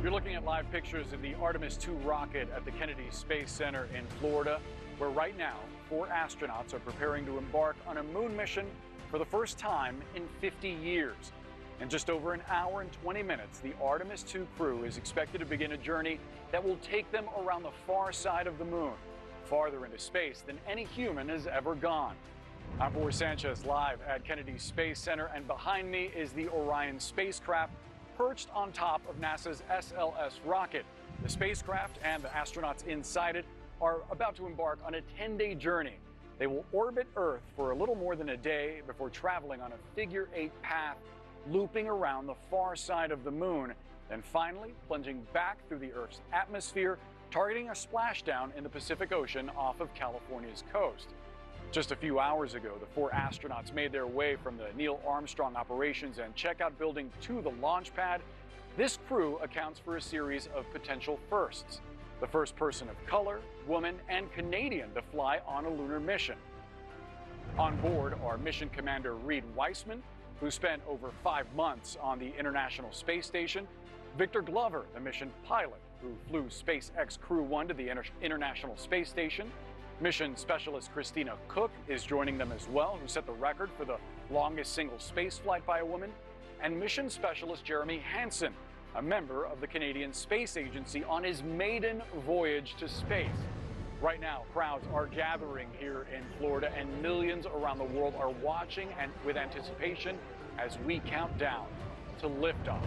You're looking at live pictures of the Artemis II rocket at the Kennedy Space Center in Florida, where right now 4 astronauts are preparing to embark on a moon mission for the first time in 50 years. In just over an hour and 20 minutes, the Artemis II crew is expected to begin a journey that will take them around the far side of the moon, farther into space than any human has ever gone. I'm Boris Sanchez, live at Kennedy Space Center, and behind me is the Orion spacecraft perched on top of NASA's SLS rocket. The spacecraft and the astronauts inside it are about to embark on a 10-day journey. They will orbit Earth for a little more than a day before traveling on a figure-8 path, looping around the far side of the moon, then finally plunging back through the Earth's atmosphere, targeting a splashdown in the Pacific Ocean off of California's coast. Just a few hours ago, the 4 astronauts made their way from the Neil Armstrong Operations and Checkout Building to the launch pad. This crew accounts for a series of potential firsts. The first person of color, woman, and Canadian to fly on a lunar mission. On board are Mission Commander Reed Weissman, who spent over 5 months on the International Space Station, Victor Glover, the mission pilot, who flew SpaceX Crew 1 to the International Space Station. Mission Specialist Christina Cook is joining them as well, who set the record for the longest single space flight by a woman. And Mission Specialist Jeremy Hansen, a member of the Canadian Space Agency, on his maiden voyage to space. Right now, crowds are gathering here in Florida, and millions around the world are watching and with anticipation as we count down to liftoff.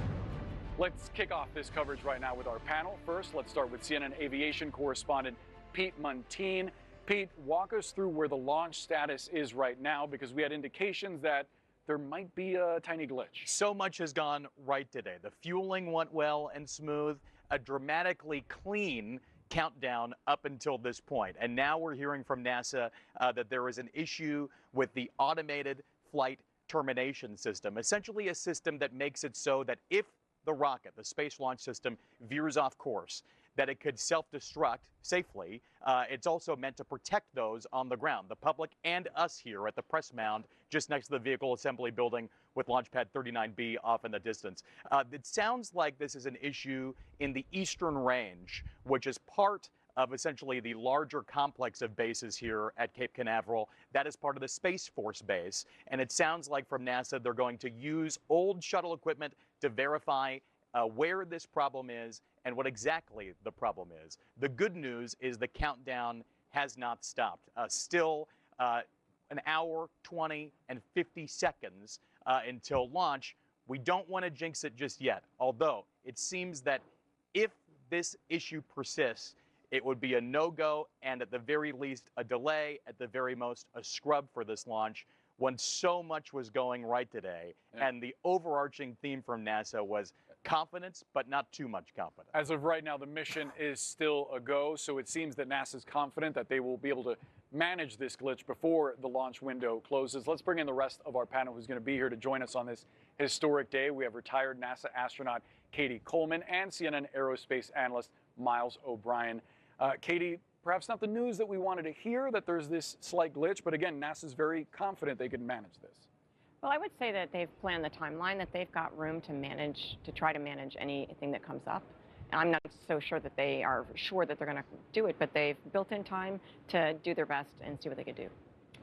Let's kick off this coverage right now with our panel. First, let's start with CNN aviation correspondent Pete Muntean. Pete, walk us through where the launch status is right now, because we had indications that there might be a tiny glitch. So much has gone right today. The fueling went well and smooth, a dramatically clean countdown up until this point. And now we're hearing from NASA that there is an issue with the automated flight termination system, essentially a system that makes it so that if the rocket, the Space Launch System, veers off course, that it could self-destruct safely. It's also meant to protect those on the ground, the public and us here at the press mound just next to the vehicle assembly building with Launch Pad 39B off in the distance. It sounds like this is an issue in the Eastern Range, which is part of essentially the larger complex of bases here at Cape Canaveral. That is part of the Space Force base. And it sounds like from NASA they're going to use old shuttle equipment to verify where this problem is and what exactly the problem is. The good news is the countdown has not stopped. Still an hour, 20, and 50 seconds until launch. We don't want to jinx it just yet, although it seems that if this issue persists, it would be a no-go and at the very least a delay, at the very most a scrub for this launch, when so much was going right today. Yeah. And the overarching theme from NASA was confidence, but not too much confidence. As of right now, the mission is still a go, so it seems that NASA's confident that they will be able to manage this glitch before the launch window closes. Let's bring in the rest of our panel who's going to be here to join us on this historic day. We have retired NASA astronaut Katie Coleman and CNN aerospace analyst Miles O'Brien. Katie, perhaps not the news that we wanted to hear, that there's this slight glitch, but again, NASA's very confident they can manage this. Well, I would say that they've planned the timeline, that they've got room to try to manage anything that comes up. And I'm not so sure that they are sure that they're going to do it, but they've built in time to do their best and see what they can do.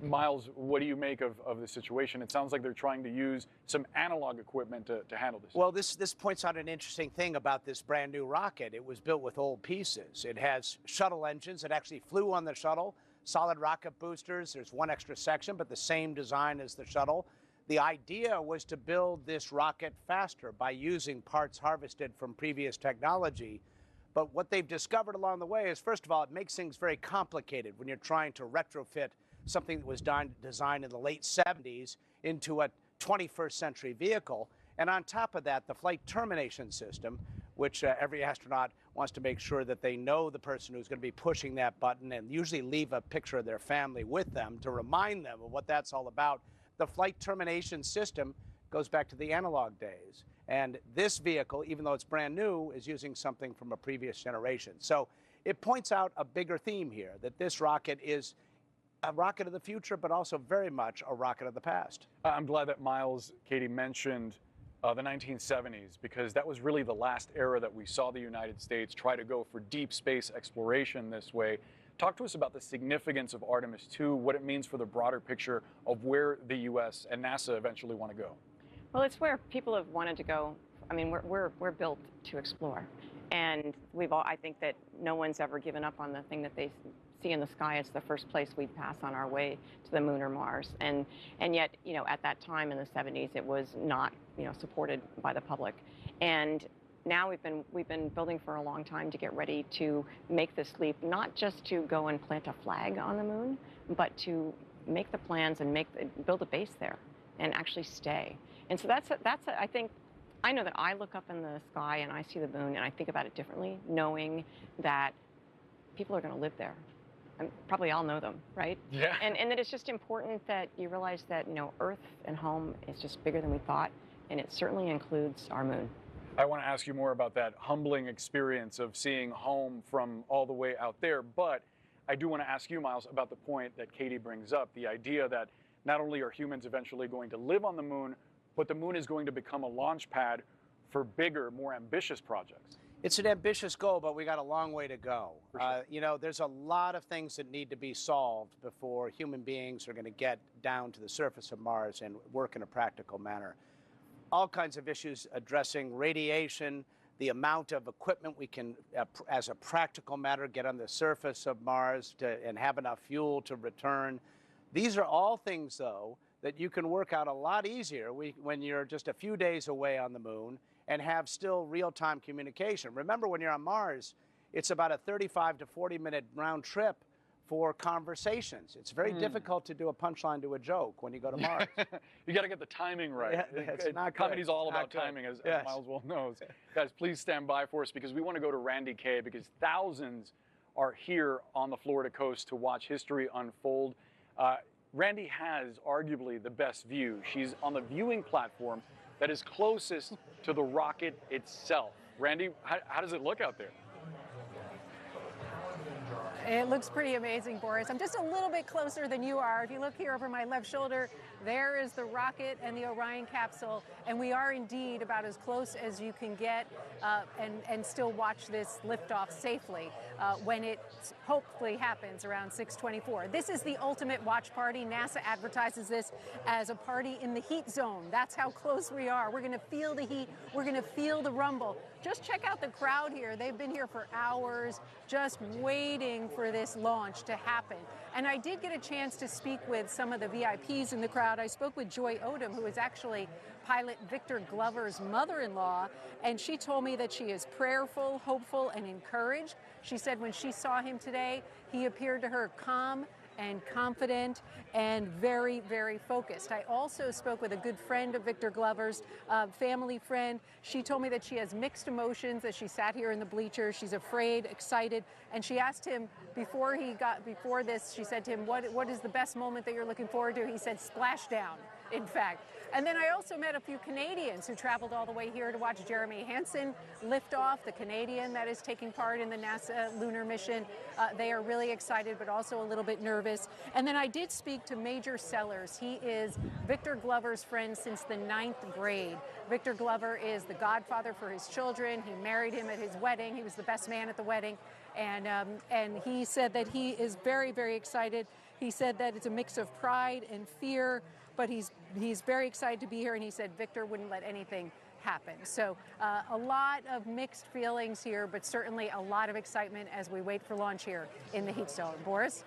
Miles, what do you make of the situation? It sounds like they're trying to use some analog equipment to handle this. Well, this points out an interesting thing about this brand new rocket. It was built with old pieces. It has shuttle engines. It actually flew on the shuttle, solid rocket boosters. There's one extra section, but the same design as the shuttle. The idea was to build this rocket faster by using parts harvested from previous technology. But what they've discovered along the way is, first of all, it makes things very complicated when you're trying to retrofit something that was designed in the late 70s into a 21st century vehicle. And on top of that, the flight termination system, which every astronaut wants to make sure that they know the person who's going to be pushing that button and usually leave a picture of their family with them to remind them of what that's all about. The flight termination system goes back to the analog days. And this vehicle, even though it's brand new, is using something from a previous generation. So it points out a bigger theme here, that this rocket is a rocket of the future, but also very much a rocket of the past. I'm glad that Miles, Katie, mentioned The 1970s, because that was really the last era that we saw the United States try to go for deep space exploration this way. Talk to us about the significance of Artemis II, what it means for the broader picture of where the U.S. and NASA eventually want to go. Well, it's where people have wanted to go. I mean, we're built to explore, and I think that no one's ever given up on the thing that they see in the sky. It's the first place we pass on our way to the moon or Mars, and yet, at that time in the 70s, it was not, supported by the public, and now we've been building for a long time to get ready to make this leap, not just to go and plant a flag on the moon, but to make the plans and build a base there and actually stay. And so I think, I know that I look up in the sky and I see the moon and I think about it differently, knowing that people are going to live there. And probably all know them, right? Yeah. And that it's just important that you realize that, Earth and home is just bigger than we thought, and it certainly includes our moon. I want to ask you more about that humbling experience of seeing home from all the way out there, but I do want to ask you, Miles, about the point that Katie brings up, the idea that not only are humans eventually going to live on the moon, but the moon is going to become a launch pad for bigger, more ambitious projects. It's an ambitious goal, but we got a long way to go. Sure. There's a lot of things that need to be solved before human beings are going to get down to the surface of Mars and work in a practical manner. All kinds of issues addressing radiation, the amount of equipment we can, as a practical matter, get on the surface of Mars and have enough fuel to return. These are all things, though, that you can work out a lot easier when you're just a few days away on the moon and have still real-time communication. Remember, when you're on Mars, it's about a 35 to 40-minute round trip for conversations. It's very difficult to do a punchline to a joke when you go to Mars. You got to get the timing right. Yeah, it's not good. Comedy's all about Not good. timing, as Yes. Miles well knows. Guys, please stand by for us because we want to go to Randy Kay, because thousands are here on the Florida coast to watch history unfold. Randy has arguably the best view. She's on the viewing platform that is closest to the rocket itself. Randy, how does it look out there? It looks pretty amazing, Boris. I'm just a little bit closer than you are. If you look here over my left shoulder, there is the rocket and the Orion capsule, and we are indeed about as close as you can get and still watch this liftoff safely when it hopefully happens around 6:24. This is the ultimate watch party. NASA advertises this as a party in the heat zone. That's how close we are. We're going to feel the heat. We're going to feel the rumble. Just check out the crowd here. They've been here for hours just waiting for this launch to happen. And I did get a chance to speak with some of the VIPs in the crowd. I spoke with Joy Odom, who is actually pilot Victor Glover's mother-in-law, and she told me that she is prayerful, hopeful, and encouraged. She said when she saw him today, he appeared to her calm and confident and very, very focused. I also spoke with a good friend of Victor Glover's, family friend. She told me that she has mixed emotions as she sat here in the bleachers. She's afraid, excited, and she asked him before this, she said to him, what is the best moment that you're looking forward to? He said splashdown, in fact. And then I also met a few Canadians who traveled all the way here to watch Jeremy Hansen lift off, the Canadian that is taking part in the NASA lunar mission. They are really excited, but also a little bit nervous. And then I did speak to Major Sellers. He is Victor Glover's friend since the 9th grade. Victor Glover is the godfather for his children. He married him at his wedding. He was the best man at the wedding. And he said that he is very, very excited. He said that it's a mix of pride and fear, but he's very excited to be here, and he said Victor wouldn't let anything happen. So a lot of mixed feelings here, but certainly a lot of excitement as we wait for launch here in the heat zone. Boris?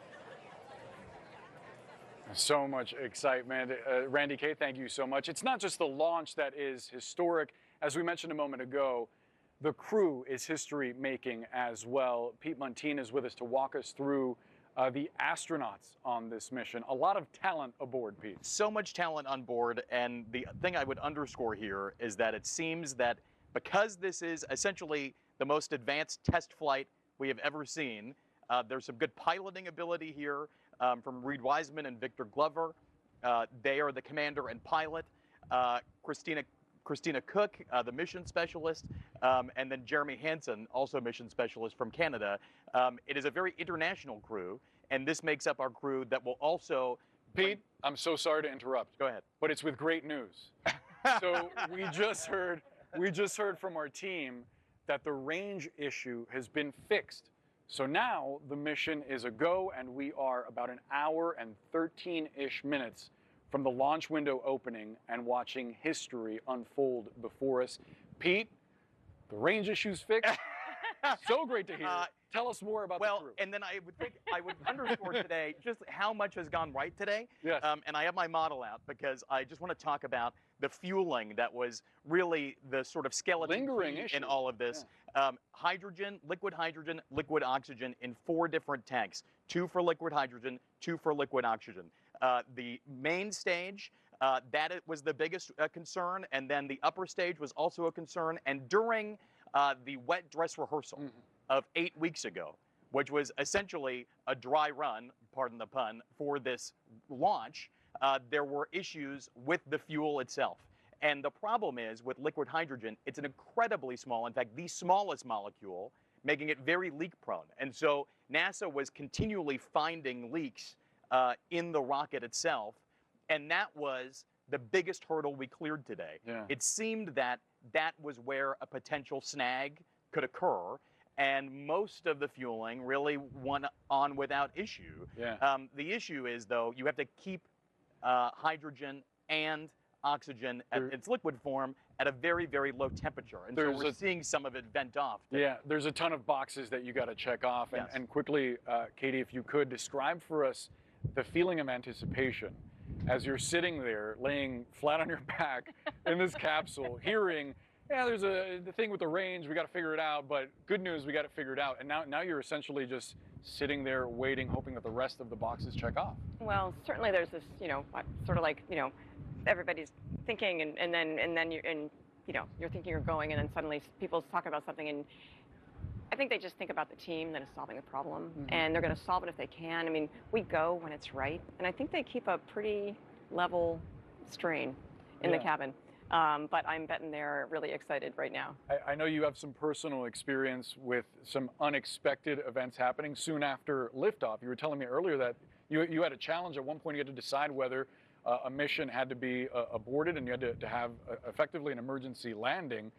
So much excitement. Randy Kay, thank you so much. It's not just the launch that is historic. As we mentioned a moment ago, the crew is history-making as well. Pete Muntean is with us to walk us through the astronauts on this mission. A lot of talent aboard, Pete. So much talent on board, and the thing I would underscore here is that it seems that because this is essentially the most advanced test flight we have ever seen, there's some good piloting ability here from Reed Wiseman and Victor Glover. They are the commander and pilot. Christina Cook, the mission specialist, and then Jeremy Hansen, also mission specialist from Canada. It is a very international crew, and this makes up our crew that will also... Pete, I'm so sorry to interrupt. Go ahead. But it's with great news. So we just heard from our team that the range issue has been fixed. So now the mission is a go, and we are about an hour and 13-ish minutes from the launch window opening and watching history unfold before us. Pete, the range issue's fixed. So great to hear. Tell us more about the crew. Well, and then I would underscore today just how much has gone right today. Yes. And I have my model out because I just want to talk about the fueling that was really the sort of skeleton Lingering key issue in all of this. Hydrogen, liquid oxygen in 4 different tanks. 2 for liquid hydrogen, 2 for liquid oxygen. The main stage, that was the biggest concern, and then the upper stage was also a concern. And during the wet dress rehearsal of 8 weeks ago, which was essentially a dry run, pardon the pun, for this launch, there were issues with the fuel itself. And the problem is with liquid hydrogen, it's an incredibly small, in fact, the smallest molecule, making it very leak prone. And so NASA was continually finding leaks in the rocket itself, and that was the biggest hurdle we cleared today. Yeah. It seemed that that was where a potential snag could occur, and most of the fueling really went on without issue. Yeah. The issue is, though, you have to keep hydrogen and oxygen at its liquid form at a very, very low temperature. And so we're seeing some of it vent off. Yeah, there's a ton of boxes that you got to check off. Yes. And quickly, Katie, if you could describe for us the feeling of anticipation as you're sitting there laying flat on your back in this capsule, hearing, yeah, there's the thing with the range, we got to figure it out, but good news, we got it figured out. And now you're essentially just sitting there waiting, hoping that the rest of the boxes check off. Well, certainly there's this, sort of like, everybody's thinking, and then you're thinking you're going, and then suddenly people talk about something, and I think they just think about the team that is solving the problem, and they're going to solve it if they can. I mean, we go when it's right, and I think they keep a pretty level strain in the cabin. But I'm betting they're really excited right now. I know you have some personal experience with some unexpected events happening soon after liftoff. You were telling me earlier that you had a challenge at one point. You had to decide whether a mission had to be aborted, and you had to have effectively an emergency landing.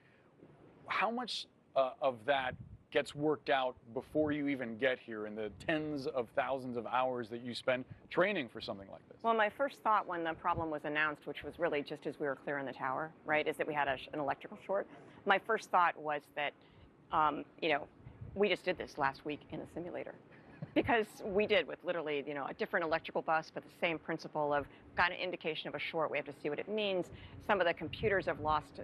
How much of that gets worked out before you even get here in the tens of thousands of hours that you spend training for something like this? Well, my first thought when the problem was announced, which was really just as we were clearing the tower, right, is that we had an electrical short. My first thought was that, we just did this last week in the simulator. Because we did with literally, a different electrical bus, but the same principle of got an indication of a short, we have to see what it means. Some of the computers have lost,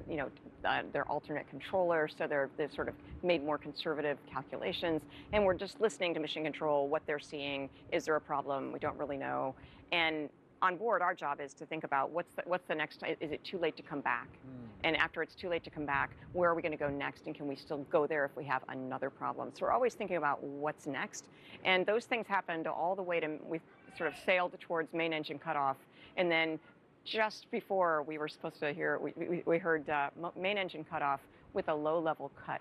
their alternate controller, so they've sort of made more conservative calculations. And we're just listening to mission control, what they're seeing. Is there a problem? We don't really know. And on board, our job is to think about what's the next, is it too late to come back? And after it's too late to come back, where are we going to go next? And can we still go there if we have another problem? So we're always thinking about what's next. And those things happened all the way to, we sort of sailed towards main engine cutoff. And then just before we were supposed to hear, we heard main engine cutoff with a low level cut,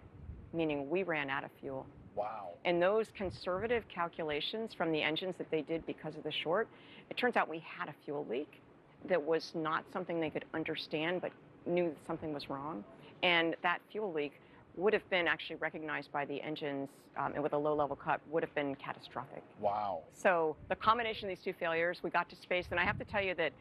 meaning we ran out of fuel. Wow. And those conservative calculations from the engines that they did because of the short, it turns out we had a fuel leak that was not something they could understand, but knew that something was wrong. And that fuel leak would have been actually recognized by the engines, and with a low-level cut, would have been catastrophic. Wow. So the combination of these two failures, we got to space, and I have to tell you that,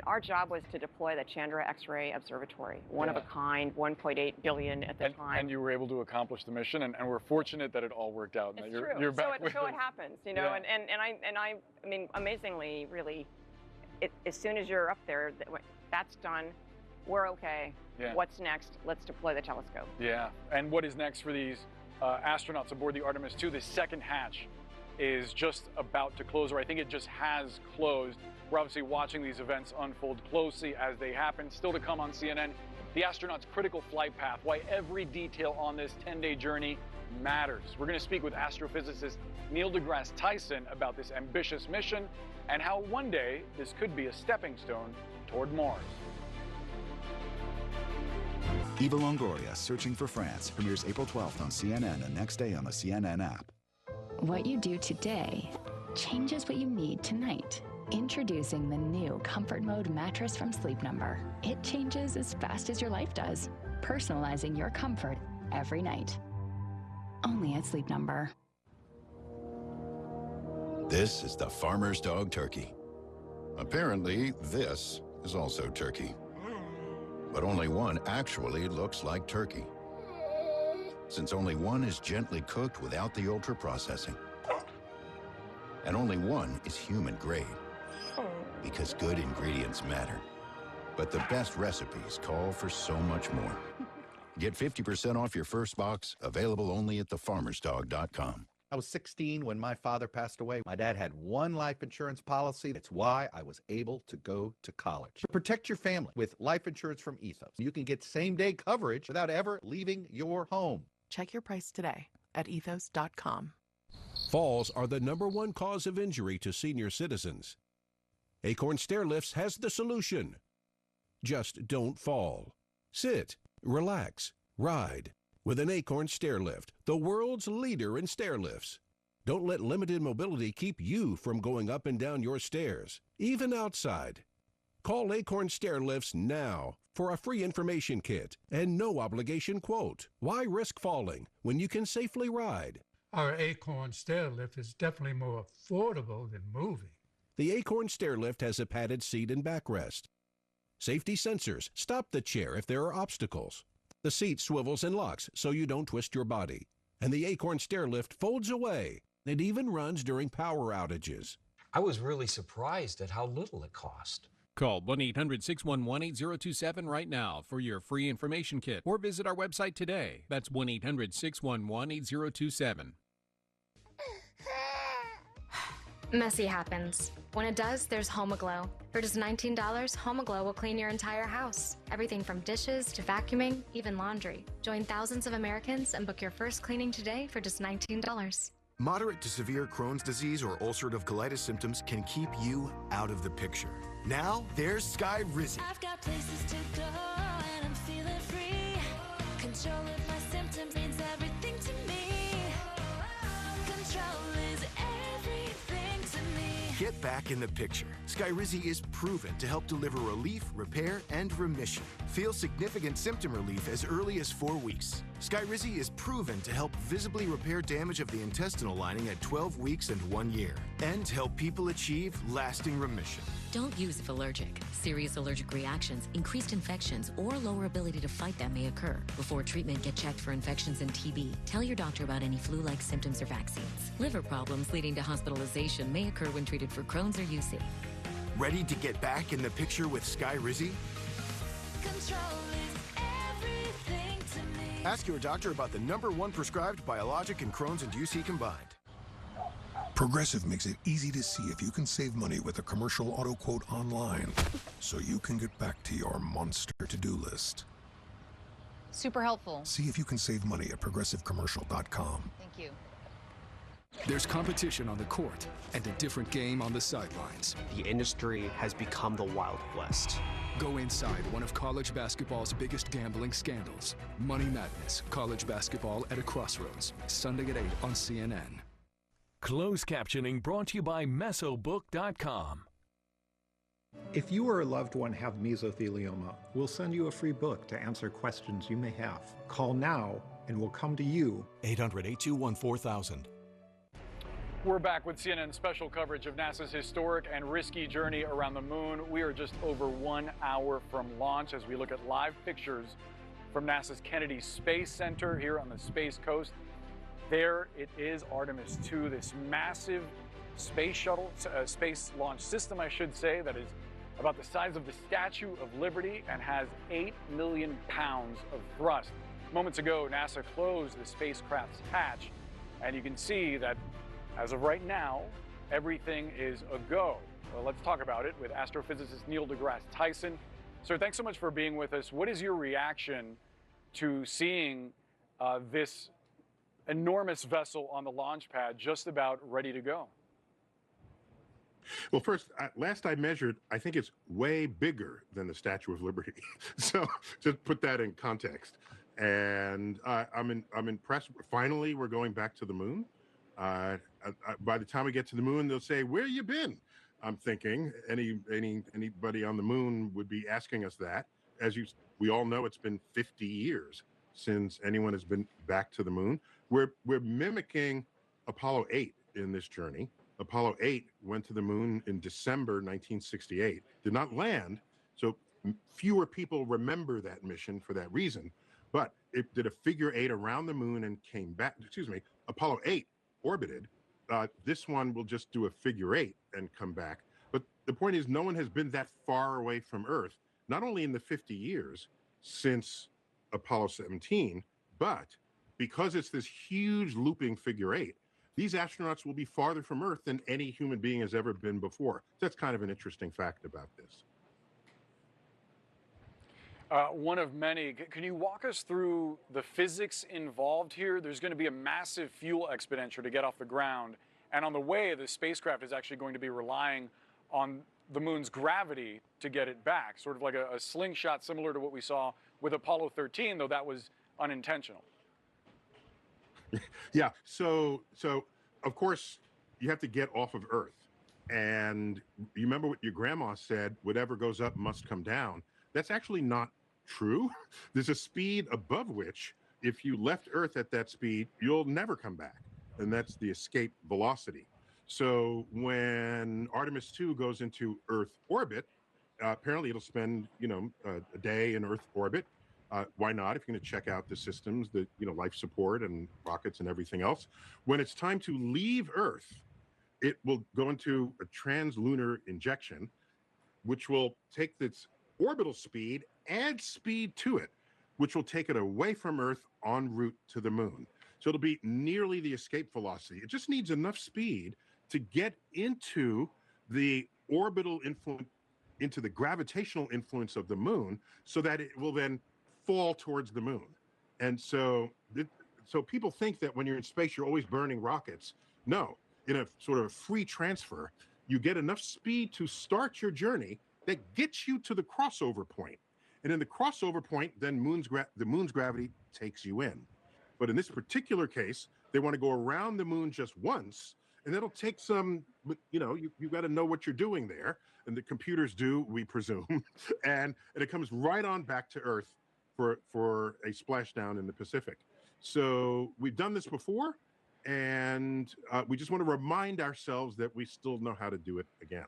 our job was to deploy the Chandra X-ray Observatory, one of a kind, 1.8 billion at the time. And you were able to accomplish the mission, and we're fortunate that it all worked out. It's that true. You're back So it happens, and I amazingly, really, as soon as you're up there, that's done. We're okay. Yeah. What's next? Let's deploy the telescope. Yeah, and what is next for these astronauts aboard the Artemis II? The second hatch is just about to close, or I think it just has closed. We're obviously watching these events unfold closely as they happen. Still to come on CNN, the astronauts' critical flight path, why every detail on this 10-day journey matters. We're going to speak with astrophysicist Neil deGrasse Tyson about this ambitious mission and how one day this could be a stepping stone toward Mars. Eva Longoria, Searching for France, premieres April 12th on CNN and next day on the CNN app. What you do today changes what you need tonight. Introducing the new Comfort Mode mattress from Sleep Number. It changes as fast as your life does, personalizing your comfort every night. Only at Sleep Number. This is the farmer's dog turkey. Apparently, this is also turkey. But only one actually looks like turkey, since only one is gently cooked without the ultra-processing. And only one is human grade, because good ingredients matter. But the best recipes call for so much more. Get 50% off your first box, available only at thefarmersdog.com. I was 16 when my father passed away. My dad had one life insurance policy. That's why I was able to go to college. Protect your family with life insurance from Ethos. You can get same-day coverage without ever leaving your home. Check your price today at ethos.com. Falls are the #1 cause of injury to senior citizens. Acorn Stairlifts has the solution. Just don't fall. Sit, relax, ride with an Acorn Stairlift, the world's leader in stairlifts. Don't let limited mobility keep you from going up and down your stairs, even outside. Call Acorn Stairlifts now for a free information kit and no obligation quote. Why risk falling when you can safely ride? Our Acorn Stairlift is definitely more affordable than moving. The Acorn Stairlift has a padded seat and backrest. Safety sensors stop the chair if there are obstacles. The seat swivels and locks so you don't twist your body. And the Acorn Stairlift folds away. It even runs during power outages. I was really surprised at how little it cost. Call 1-800-611-8027 right now for your free information kit or visit our website today. That's 1-800-611-8027. Messy happens. When it does, there's HomeAglow. For just $19, HomeAglow will clean your entire house. Everything from dishes to vacuuming, even laundry. Join thousands of Americans and book your first cleaning today for just $19. Moderate to severe Crohn's disease or ulcerative colitis symptoms can keep you out of the picture. Now, there's Skyrizi. I've got places to go and I'm feeling free. Control of my symptoms means everything to me. Control is everything to me. Get back in the picture. Skyrizi is proven to help deliver relief, repair, and remission. Feel significant symptom relief as early as 4 weeks. Skyrizi is proven to help visibly repair damage of the intestinal lining at 12 weeks and 1 year, and help people achieve lasting remission. Don't use if allergic. Serious allergic reactions, increased infections, or lower ability to fight them may occur. Before treatment, get checked for infections and TB. Tell your doctor about any flu-like symptoms or vaccines. Liver problems leading to hospitalization may occur when treated for Crohn's or UC. Ready to get back in the picture with Skyrizi? Control is everything to me. Ask your doctor about the #1 prescribed biologic in Crohn's and UC combined. Progressive makes it easy to see if you can save money with a commercial auto quote online, so you can get back to your monster to-do list. Super helpful. See if you can save money at progressivecommercial.com. Thank you. There's competition on the court and a different game on the sidelines. The industry has become the Wild West. Go inside one of college basketball's biggest gambling scandals. Money Madness, college basketball at a crossroads. Sunday at 8 on CNN. Closed captioning brought to you by Mesobook.com. If you or a loved one have mesothelioma, we'll send you a free book to answer questions you may have. Call now and we'll come to you. 800-821-4000. We're back with CNN special coverage of NASA's historic and risky journey around the moon. We are just over 1 hour from launch as we look at live pictures from NASA's Kennedy Space Center here on the Space Coast. There it is, Artemis II, this massive space shuttle, space launch system, I should say, that is about the size of the Statue of Liberty and has 8 million pounds of thrust. Moments ago, NASA closed the spacecraft's hatch, and you can see that as of right now, everything is a go. Well, let's talk about it with astrophysicist Neil deGrasse Tyson. Sir, thanks so much for being with us. What is your reaction to seeing this enormous vessel on the launch pad just about ready to go? Well, first, last I measured, I think it's way bigger than the Statue of Liberty. So just put that in context. And I'm impressed. Finally, we're going back to the moon. By the time we get to the moon, they'll say, "Where you been?" I'm thinking anybody on the moon would be asking us that. We all know, it's been 50 years since anyone has been back to the moon. We're mimicking Apollo 8 in this journey. Apollo 8 went to the moon in December 1968, did not land, so fewer people remember that mission for that reason, but it did a figure 8 around the moon and came back. Apollo 8 orbited. This one will just do a figure 8 and come back. But the point is, no one has been that far away from Earth, not only in the 50 years since Apollo 17, but because it's this huge looping figure 8, these astronauts will be farther from Earth than any human being has ever been before. That's kind of an interesting fact about this. One of many. Can you walk us through the physics involved here? There's going to be a massive fuel expenditure to get off the ground. And on the way, the spacecraft is actually going to be relying on the moon's gravity to get it back, sort of like a slingshot similar to what we saw with Apollo 13, though that was unintentional. Yeah, so of course you have to get off of Earth, and you remember what your grandma said, whatever goes up must come down. That's actually not true. There's a speed above which, if you left Earth at that speed, you'll never come back, and that's the escape velocity. So when Artemis II goes into Earth orbit, apparently it'll spend a day in Earth orbit. Why not? If you're going to check out the systems, the life support and rockets and everything else. When it's time to leave Earth, it will go into a translunar injection, which will take its orbital speed, add speed to it, which will take it away from Earth en route to the moon. So it'll be nearly the escape velocity. It just needs enough speed to get into the orbital influence, into the gravitational influence of the moon, so that it will then fall towards the moon. And so people think that when you're in space, you're always burning rockets. No, in a sort of free transfer, you get enough speed to start your journey that gets you to the crossover point. And in the crossover point, then the moon's gravity takes you in. But in this particular case, they want to go around the moon just once, and that'll take some, you've got to know what you're doing there. And the computers do, we presume. and it comes right on back to Earth for a splashdown in the Pacific. So we've done this before, and we just want to remind ourselves that we still know how to do it again.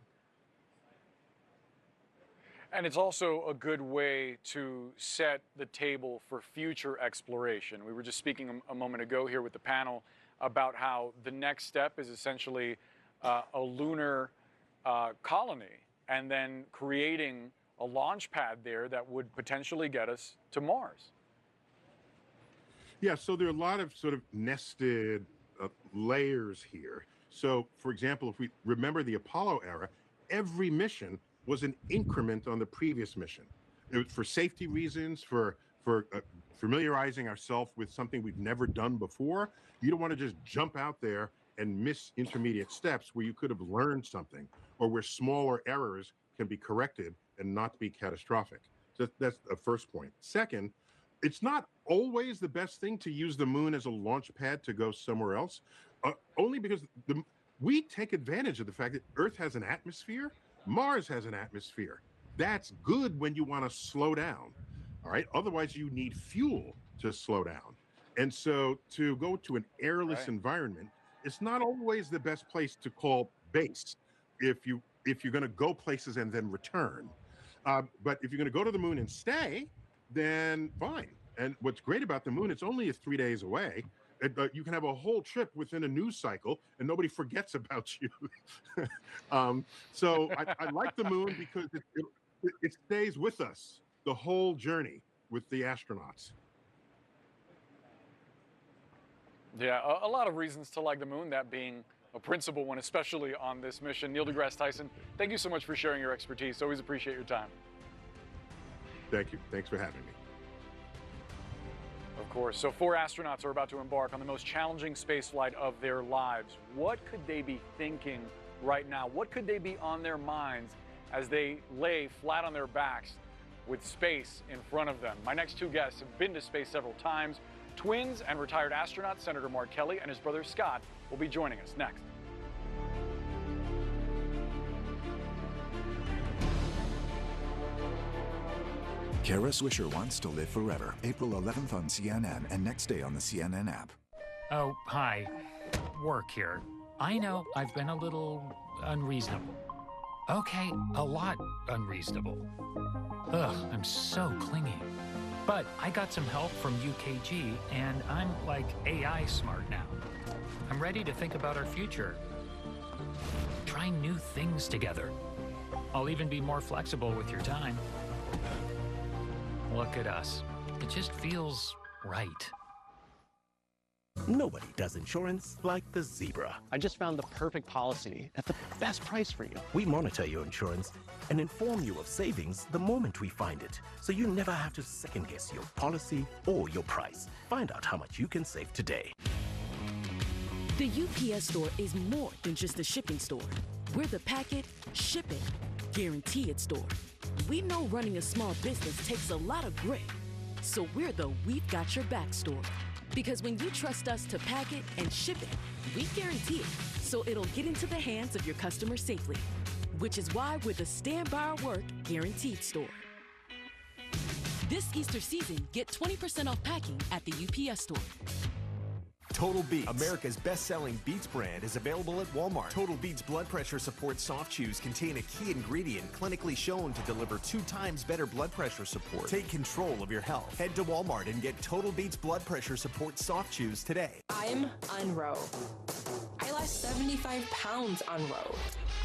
And it's also a good way to set the table for future exploration. We were just speaking a moment ago here with the panel about how the next step is essentially a lunar colony, and then creating a launch pad there that would potentially get us to Mars. Yeah, so there are a lot of sort of nested layers here. So, for example, if we remember the Apollo era, every mission was an increment on the previous mission. It was for safety reasons, for familiarizing ourselves with something we've never done before. You don't want to just jump out there and miss intermediate steps where you could have learned something, or where smaller errors can be corrected and not be catastrophic. So that's the first point. Second, it's not always the best thing to use the moon as a launch pad to go somewhere else, only because we take advantage of the fact that Earth has an atmosphere, Mars has an atmosphere. That's good when you want to slow down, all right? Otherwise, you need fuel to slow down. And so to go to an airless environment, it's not always the best place to call base if you're going to go places and then return. But if you're going to go to the moon and stay, then fine. And what's great about the moon, it's only 3 days away. You can have a whole trip within a news cycle and nobody forgets about you. So I like the moon because it stays with us the whole journey with the astronauts. Yeah, a lot of reasons to like the moon, that being a principal one, especially on this mission. Neil deGrasse Tyson, thank you so much for sharing your expertise. Always appreciate your time. Thank you. Thanks for having me. Of course. So 4 astronauts are about to embark on the most challenging space flight of their lives. What could they be thinking right now? What could they be on their minds as they lay flat on their backs with space in front of them? My next 2 guests have been to space several times. Twins and retired astronaut Senator Mark Kelly and his brother Scott will be joining us next. Kara Swisher wants to live forever. April 11th on CNN and next day on the CNN app. Oh, hi. Work here. I know I've been a little unreasonable. Okay, a lot unreasonable. Ugh, I'm so clingy. But I got some help from UKG, and I'm like AI smart now. I'm ready to think about our future. Try new things together. I'll even be more flexible with your time. Look at us. It just feels right. Nobody does insurance like the Zebra. I just found the perfect policy at the best price for you. We monitor your insurance and inform you of savings the moment we find it, so you never have to second guess your policy or your price. Find out how much you can save today. The UPS store is more than just a shipping store. We're the pack it, ship it, guarantee it store. We know running a small business takes a lot of grit, so we're the We've Got Your Back store. Because when you trust us to pack it and ship it, we guarantee it, so it'll get into the hands of your customers safely. Which is why we're the Stand By Our Work Guaranteed store. This Easter season, get 20% off packing at the UPS store. Total Beats, America's best-selling Beats brand, is available at Walmart. Total Beats blood pressure support soft chews contain a key ingredient clinically shown to deliver 2 times better blood pressure support. Take control of your health. Head to Walmart and get Total Beats blood pressure support soft chews today. I'm on row. I lost 75 pounds on row.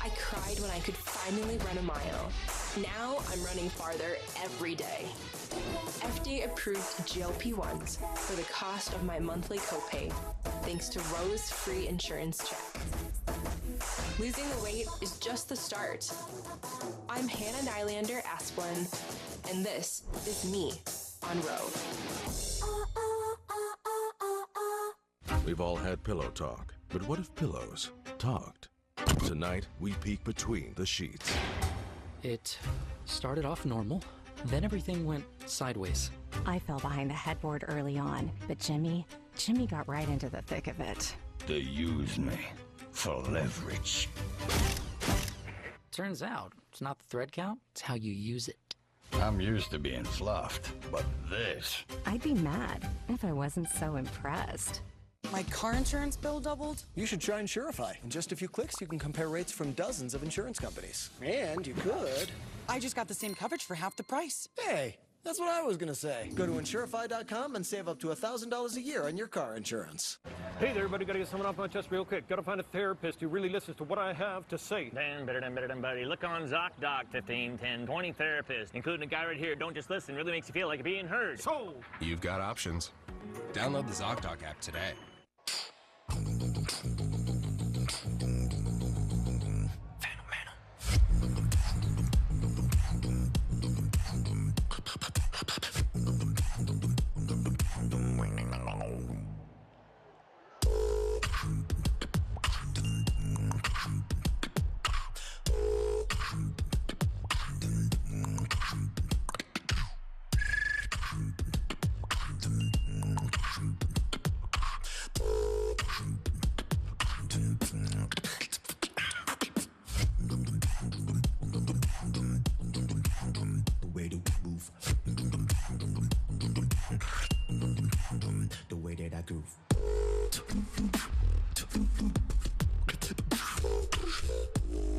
I cried when I could finally run a mile. Now I'm running farther every day. FDA-approved GLP-1s for the cost of my monthly copay, thanks to Ro's free insurance check. Losing the weight is just the start. I'm Hannah Nylander Asplin, and this is me on Ro. We've all had pillow talk, but what if pillows talked? Tonight, we peek between the sheets. It started off normal, then everything went sideways. I fell behind the headboard early on, but Jimmy got right into the thick of it. They use me for leverage. Turns out, it's not the thread count, it's how you use it. I'm used to being fluffed, but this... I'd be mad if I wasn't so impressed. My car insurance bill doubled? You should try Insurify. In just a few clicks, you can compare rates from dozens of insurance companies. And you could... I just got the same coverage for half the price. Hey, that's what I was gonna say. Go to Insurify.com and save up to $1,000 a year on your car insurance. Hey there, everybody, gotta get someone off my chest real quick. Gotta find a therapist who really listens to what I have to say. Buddy. Look on ZocDoc, 15, 10, 20 therapists, including a guy right here. Don't just listen, really makes you feel like you're being heard. So, you've got options. Download the ZocDoc app today.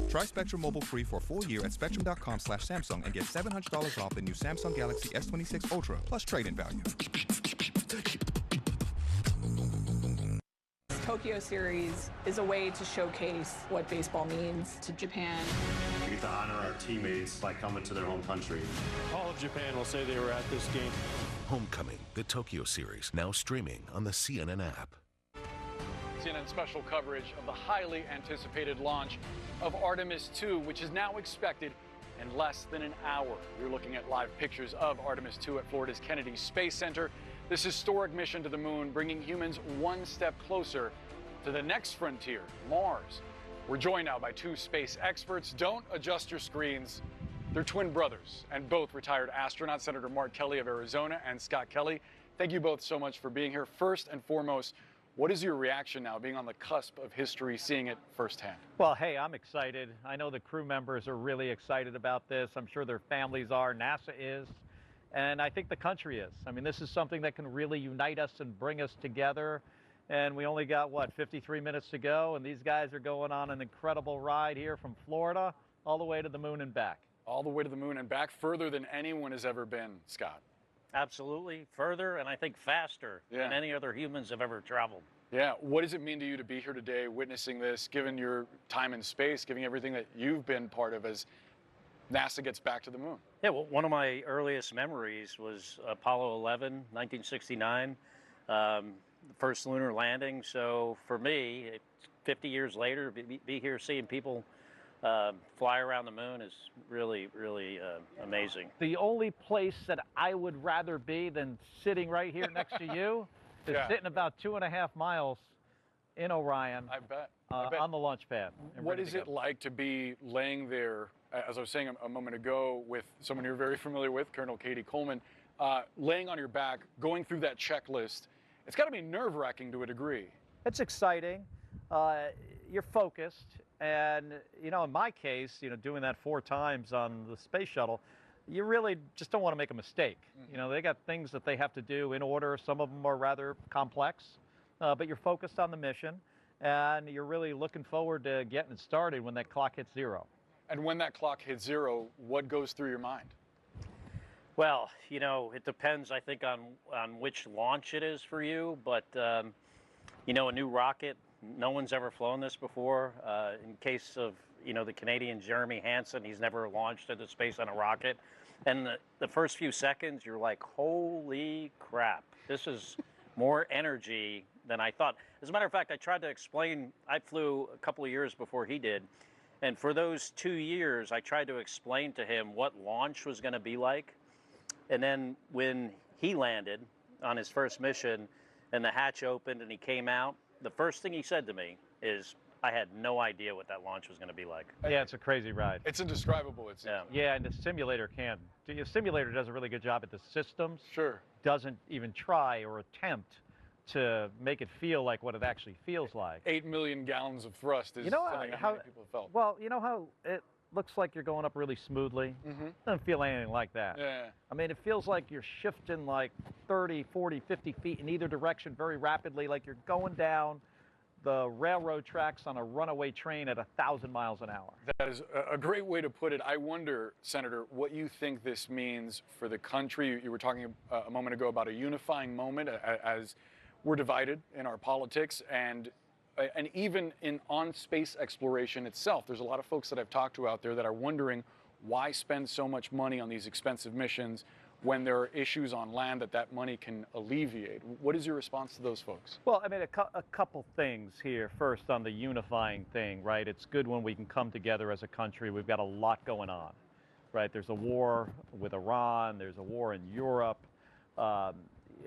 Try Spectrum Mobile free for a full year at spectrum.com/Samsung and get $700 off the new Samsung Galaxy S26 Ultra plus trade-in value. Tokyo Series is a way to showcase what baseball means to Japan. We get to honor our teammates by coming to their home country. All of Japan will say they were at this game. Homecoming, the Tokyo Series, now streaming on the CNN app. CNN special coverage of the highly anticipated launch of Artemis II, which is now expected in less than an hour. We're looking at live pictures of Artemis II at Florida's Kennedy Space Center. This historic mission to the moon, bringing humans one step closer to the next frontier, Mars. We're joined now by two space experts. Don't adjust your screens. They're twin brothers and both retired astronauts, Senator Mark Kelly of Arizona and Scott Kelly. Thank you both so much for being here. First and foremost, what is your reaction now, being on the cusp of history, seeing it firsthand? Well, hey, I'm excited. I know the crew members are really excited about this. I'm sure their families are. NASA is. And I think the country is. I mean, this is something that can really unite us and bring us together. And we only got, what, 53 minutes to go, and these guys are going on an incredible ride here from Florida all the way to the moon and back. All the way to the moon and back, further than anyone has ever been, Scott. Absolutely, further, and I think faster than any other humans have ever traveled. Yeah, what does it mean to you to be here today witnessing this, given your time in space, given everything that you've been part of as NASA gets back to the moon? Yeah, well, one of my earliest memories was Apollo 11, 1969, the first lunar landing. So for me, 50 years later, be here seeing people fly around the moon is really, really amazing. The only place that I would rather be than sitting right here next to you is sitting about 2.5 miles in Orion. I bet. On the launch pad. What is it like to be laying there, as I was saying a moment ago, with someone you're very familiar with, Colonel Katie Coleman, laying on your back, going through that checklist? It's got to be nerve-wracking to a degree. It's exciting. You're focused. And, you know, in my case, you know, doing that 4 times on the space shuttle, you really just don't want to make a mistake. You know, they got things that they have to do in order. Some of them are rather complex, but you're focused on the mission, and you're really looking forward to getting it started when that clock hits 0. And when that clock hits 0, what goes through your mind? Well, you know, it depends, I think, on which launch it is for you. But, you know, a new rocket, no one's ever flown this before. In case of, you know, the Canadian Jeremy Hansen, he's never launched into space on a rocket. And the first few seconds, you're like, holy crap, this is more energy than I thought. As a matter of fact, I tried to explain, I flew a couple of years before he did. And for those 2 years, I tried to explain to him what launch was going to be like. And then when he landed on his first mission and the hatch opened and he came out, the first thing he said to me is, I had no idea what that launch was going to be like. Yeah, it's a crazy ride. It's indescribable, it seems. Yeah, and the simulator can. The simulator does a really good job at the systems. Sure. Doesn't even try or attempt to make it feel like what it actually feels like. 8 million gallons of thrust is you know something how many people have felt. Well, you know how it looks like you're going up really smoothly? Doesn't feel anything like that. Yeah. I mean, it feels like you're shifting like 30, 40, 50 feet in either direction very rapidly, like you're going down the railroad tracks on a runaway train at 1,000 miles an hour. That is a great way to put it. I wonder, Senator, what you think this means for the country. You were talking a moment ago about a unifying moment as we're divided in our politics, and even on space exploration itself. There's a lot of folks that I've talked to out there that are wondering why spend so much money on these expensive missions when there are issues on land that money can alleviate. What is your response to those folks? Well, I mean, a couple things here. First, on the unifying thing, right? It's good when we can come together as a country. We've got a lot going on, right? There's a war with Iran. There's a war in Europe.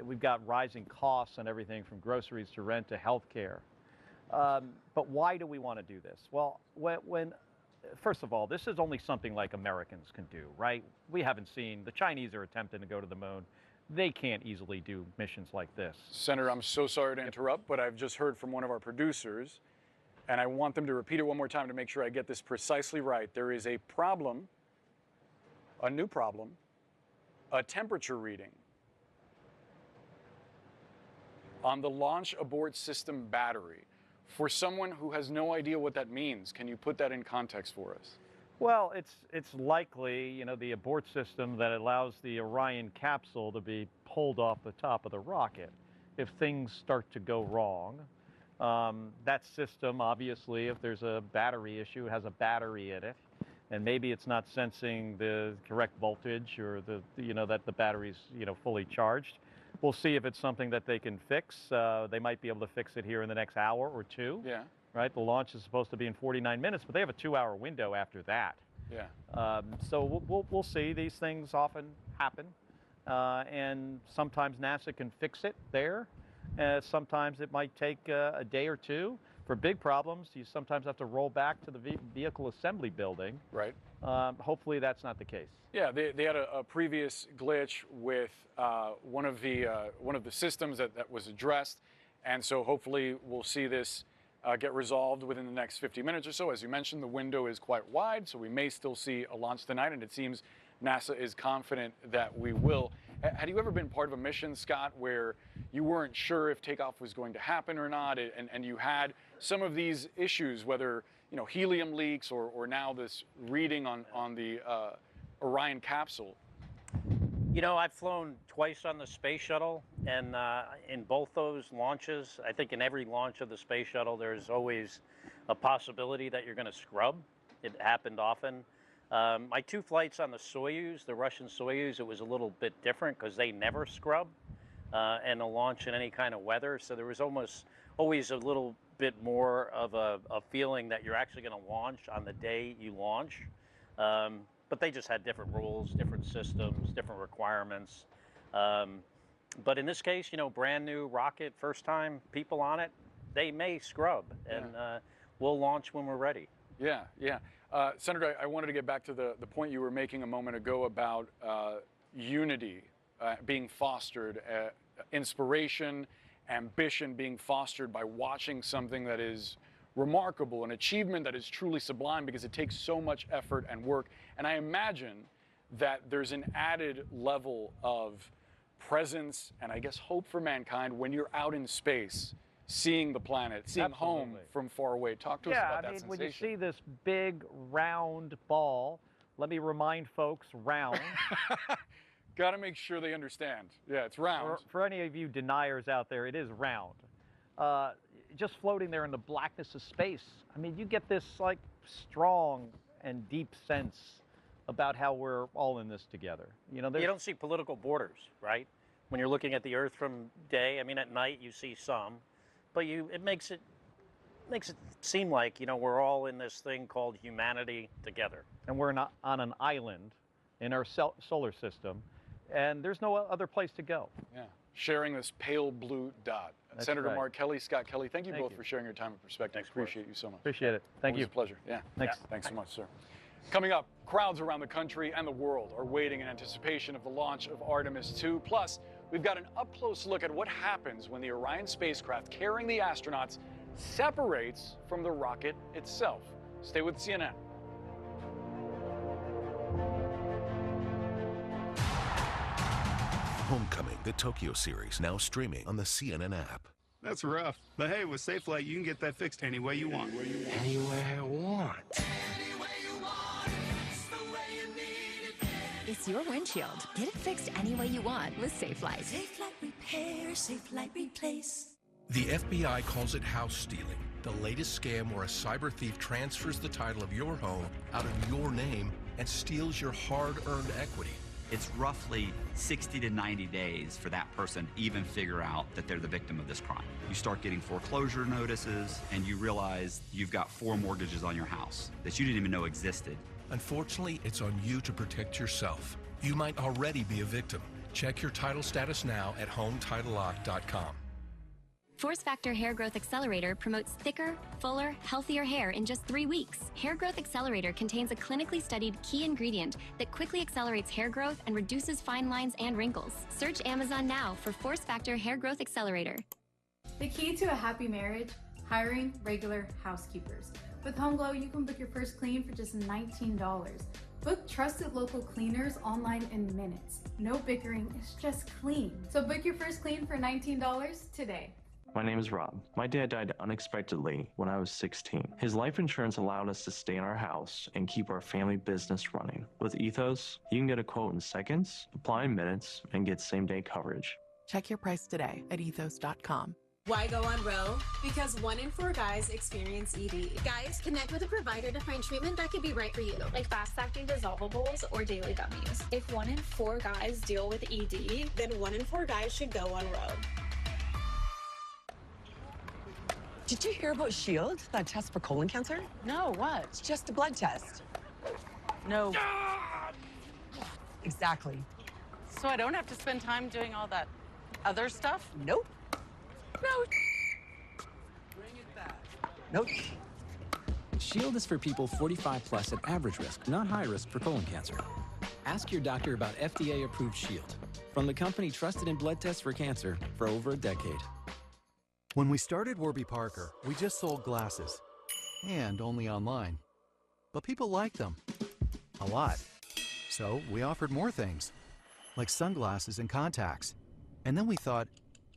We've got rising costs on everything from groceries to rent to healthcare. But why do we want to do this? Well, first of all, this is only something like Americans can do, right? We haven't seen, the Chinese are attempting to go to the moon. They can't easily do missions like this. Senator, I'm so sorry to interrupt, but I've just heard from one of our producers, and I want them to repeat it one more time to make sure I get this precisely right. There is a problem, a new problem, a temperature reading on the launch abort system battery. For someone who has no idea what that means, can you put that in context for us? Well, it's likely, you know, the abort system that allows the Orion capsule to be pulled off the top of the rocket. If things start to go wrong, that system, obviously, if there's a battery issue, has a battery in it, and maybe it's not sensing the correct voltage or that the battery's, fully charged. We'll see if it's something that they can fix. They might be able to fix it here in the next hour or 2. Yeah. Right? The launch is supposed to be in 49 minutes, but they have a 2-hour window after that. Yeah. So we'll see. These things often happen, and sometimes NASA can fix it there. Sometimes it might take a day or 2. For big problems, you sometimes have to roll back to the vehicle assembly building. Right. Hopefully that's not the case. Yeah, they had a previous glitch with one of the systems that was addressed, and so hopefully we'll see this get resolved within the next 50 minutes or so. As you mentioned, the window is quite wide, so we may still see a launch tonight, and it seems NASA is confident that we will. Had you ever been part of a mission, Scott, where you weren't sure if takeoff was going to happen or not, and you had some of these issues, whether helium leaks or now this reading on the Orion capsule? I've flown twice on the space shuttle, and in both those launches, I think in every launch of the space shuttle, there's always a possibility that you're going to scrub. It happened often. My 2 flights on the Soyuz, the Russian Soyuz, it was a little bit different because they never scrub and a launch in any kind of weather. So there was always a little bit more of a feeling that you're actually going to launch on the day you launch. But they just had different rules, different systems, different requirements. But in this case, brand new rocket, first time, people on it, they may scrub, and we'll launch when we're ready. Yeah. Senator, I wanted to get back to the point you were making a moment ago about unity being fostered, inspiration, ambition being fostered by watching something that is remarkable, an achievement that is truly sublime because it takes so much effort and work. And I imagine that there's an added level of presence and I guess hope for mankind when you're out in space, seeing the planet, seeing home from far away. Talk to us about that sensation. When you see this big round ball, let me remind folks, round. Got to make sure they understand. Yeah, it's round. For any of you deniers out there, it is round. Just floating there in the blackness of space, you get this strong and deep sense about how we're all in this together. You don't see political borders, right? When you're looking at the Earth from day, at night you see some, but it makes it seem like we're all in this thing called humanity together. And we're not on an island in our solar system, and there's no other place to go. Yeah, sharing this pale blue dot. That's Senator right. Mark Kelly, Scott Kelly, thank you both for sharing your time and perspective. Appreciate you so much. Appreciate it. Thank you. Always a pleasure. Yeah. Thanks. Thanks so much, sir. Coming up, crowds around the country and the world are waiting in anticipation of the launch of Artemis II. Plus, we've got an up-close look at what happens when the Orion spacecraft carrying the astronauts separates from the rocket itself. Stay with CNN. Homecoming, the Tokyo series, now streaming on the CNN app. That's rough. But hey, with SafeLight, you can get that fixed any way you want. Anywhere I want. It's your windshield. Get it fixed any way you want with SafeLight. SafeLight repair, SafeLight replace. The FBI calls it house stealing, the latest scam where a cyber thief transfers the title of your home out of your name and steals your hard-earned equity. It's roughly 60 to 90 days for that person to even figure out that they're the victim of this crime. You start getting foreclosure notices, and you realize you've got 4 mortgages on your house that you didn't even know existed. Unfortunately, it's on you to protect yourself. You might already be a victim. Check your title status now at HomeTitleLock.com. Force Factor Hair Growth Accelerator promotes thicker, fuller, healthier hair in just 3 weeks. Hair Growth Accelerator contains a clinically studied key ingredient that quickly accelerates hair growth and reduces fine lines and wrinkles. Search Amazon now for Force Factor Hair Growth Accelerator. The key to a happy marriage? Hiring regular housekeepers. With HomeGlow, you can book your first clean for just $19. Book trusted local cleaners online in minutes. No bickering, it's just clean. So book your first clean for $19 today. My name is Rob. My dad died unexpectedly when I was 16. His life insurance allowed us to stay in our house and keep our family business running. With Ethos, you can get a quote in seconds, apply in minutes, and get same-day coverage. Check your price today at ethos.com. Why go on Roe? Because 1 in 4 guys experience ED. Guys, connect with a provider to find treatment that could be right for you, like fast-acting dissolvables or daily gummies. If 1 in 4 guys deal with ED, then 1 in 4 guys should go on Roe. Did you hear about SHIELD, that test for colon cancer? No, what? It's just a blood test. No. Exactly. So I don't have to spend time doing all that other stuff? Nope. No. Bring it back. Nope. SHIELD is for people 45 plus at average risk, not high risk for colon cancer. Ask your doctor about FDA-approved SHIELD from the company trusted in blood tests for cancer for over a decade. When we started Warby Parker, we just sold glasses, and only online. But people liked them. A lot. So we offered more things, like sunglasses and contacts. And then we thought,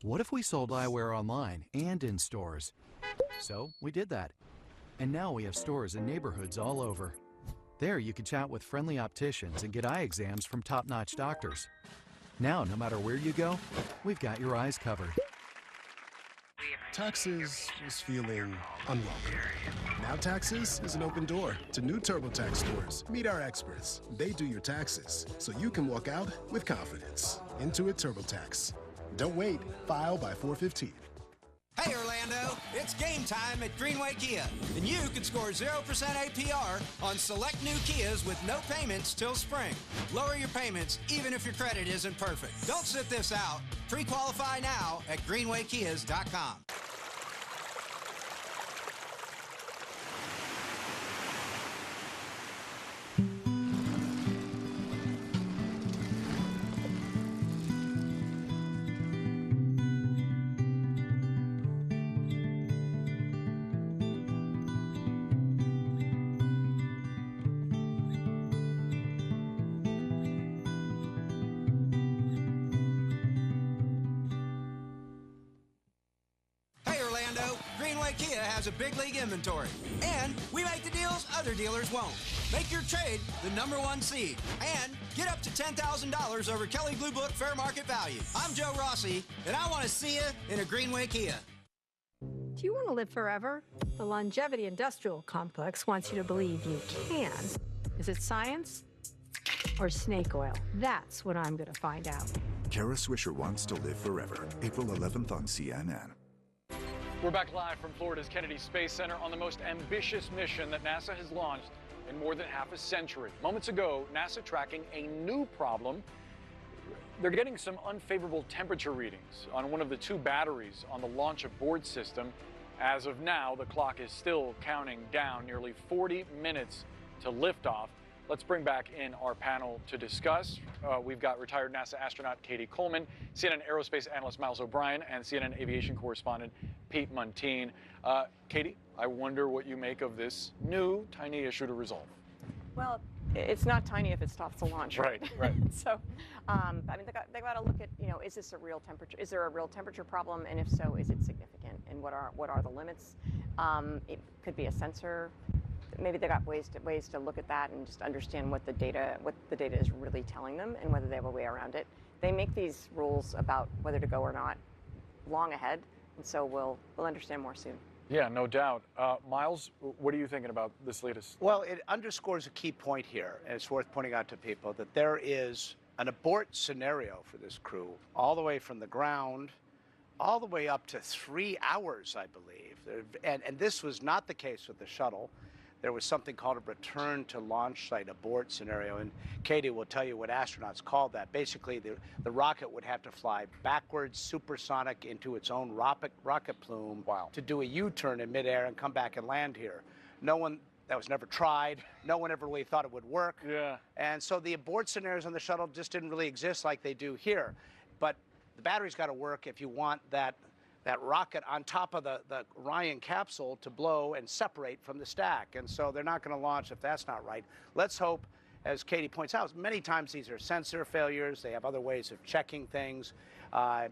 what if we sold eyewear online and in stores? So we did that. And now we have stores in neighborhoods all over. There you can chat with friendly opticians and get eye exams from top-notch doctors. Now, no matter where you go, we've got your eyes covered. Taxes was feeling unwelcome. Now Taxes is an open door to new TurboTax stores. Meet our experts. They do your taxes, so you can walk out with confidence. Intuit TurboTax. Don't wait. File by 4/15. Hey Orlando, it's game time at Greenway Kia, and you could score 0% APR on select new Kias with no payments till spring. Lower your payments even if your credit isn't perfect. Don't sit this out. Pre-qualify now at greenwaykias.com. Kia has a big league inventory, and we make the deals other dealers won't. Make your trade the #1 seed, and get up to $10,000 over Kelley Blue Book fair market value. I'm Joe Rossi, and I want to see you in a Greenway Kia. Do you want to live forever? The Longevity Industrial Complex wants you to believe you can. Is it science or snake oil? That's what I'm going to find out. Kara Swisher wants to live forever. April 11th on CNN. We're back live from Florida's Kennedy Space Center on the most ambitious mission that NASA has launched in more than half a century. Moments ago, NASA tracking a new problem. They're getting some unfavorable temperature readings on one of the 2 batteries on the launch abort system. As of now, the clock is still counting down nearly 40 minutes to liftoff. Let's bring back in our panel to discuss. We've got retired NASA astronaut Katie Coleman, CNN aerospace analyst Miles O'Brien, and CNN aviation correspondent Pete Muntean. Katie, I wonder what you make of this new tiny issue to resolve. Well, it's not tiny if it stops the launch. Right, right. So, I mean, they got to look at, is this a real temperature? Is there a real temperature problem? And if so, is it significant? And what are the limits? It could be a sensor. Maybe they got ways to look at that and just understand what the data is really telling them and whether they have a way around it. They make these rules about whether to go or not long ahead, and so we'll understand more soon. Yeah, no doubt. Miles, what are you thinking about this latest? Well, it underscores a key point here, and it's worth pointing out to people that there is an abort scenario for this crew, all the way from the ground, all the way up to 3 hours, I believe. And this was not the case with the shuttle. There was something called a return to launch site abort scenario, and Katie will tell you what astronauts called that. Basically, the rocket would have to fly backwards, supersonic, into its own rocket plume to do a U-turn in midair and come back and land here. That was never tried. No one ever really thought it would work. Yeah. And so the abort scenarios on the shuttle just didn't really exist like they do here. But the battery's got to work if you want that rocket on top of the Orion capsule to blow and separate from the stack. And so they're not going to launch if that's not right. Let's hope, as Katie points out, many times these are sensor failures. They have other ways of checking things.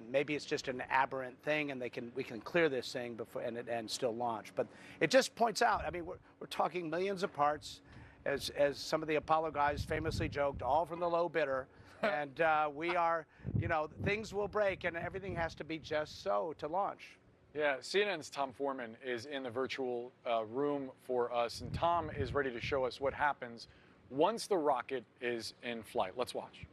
Maybe it's just an aberrant thing, and we can clear this thing before and still launch. But it just points out, I mean, we're talking millions of parts, as some of the Apollo guys famously joked, all from the low bidder. And we are, things will break, and everything has to be just so to launch. Yeah, CNN's Tom Foreman is in the virtual room for us, and Tom is ready to show us what happens once the rocket is in flight. Let's watch.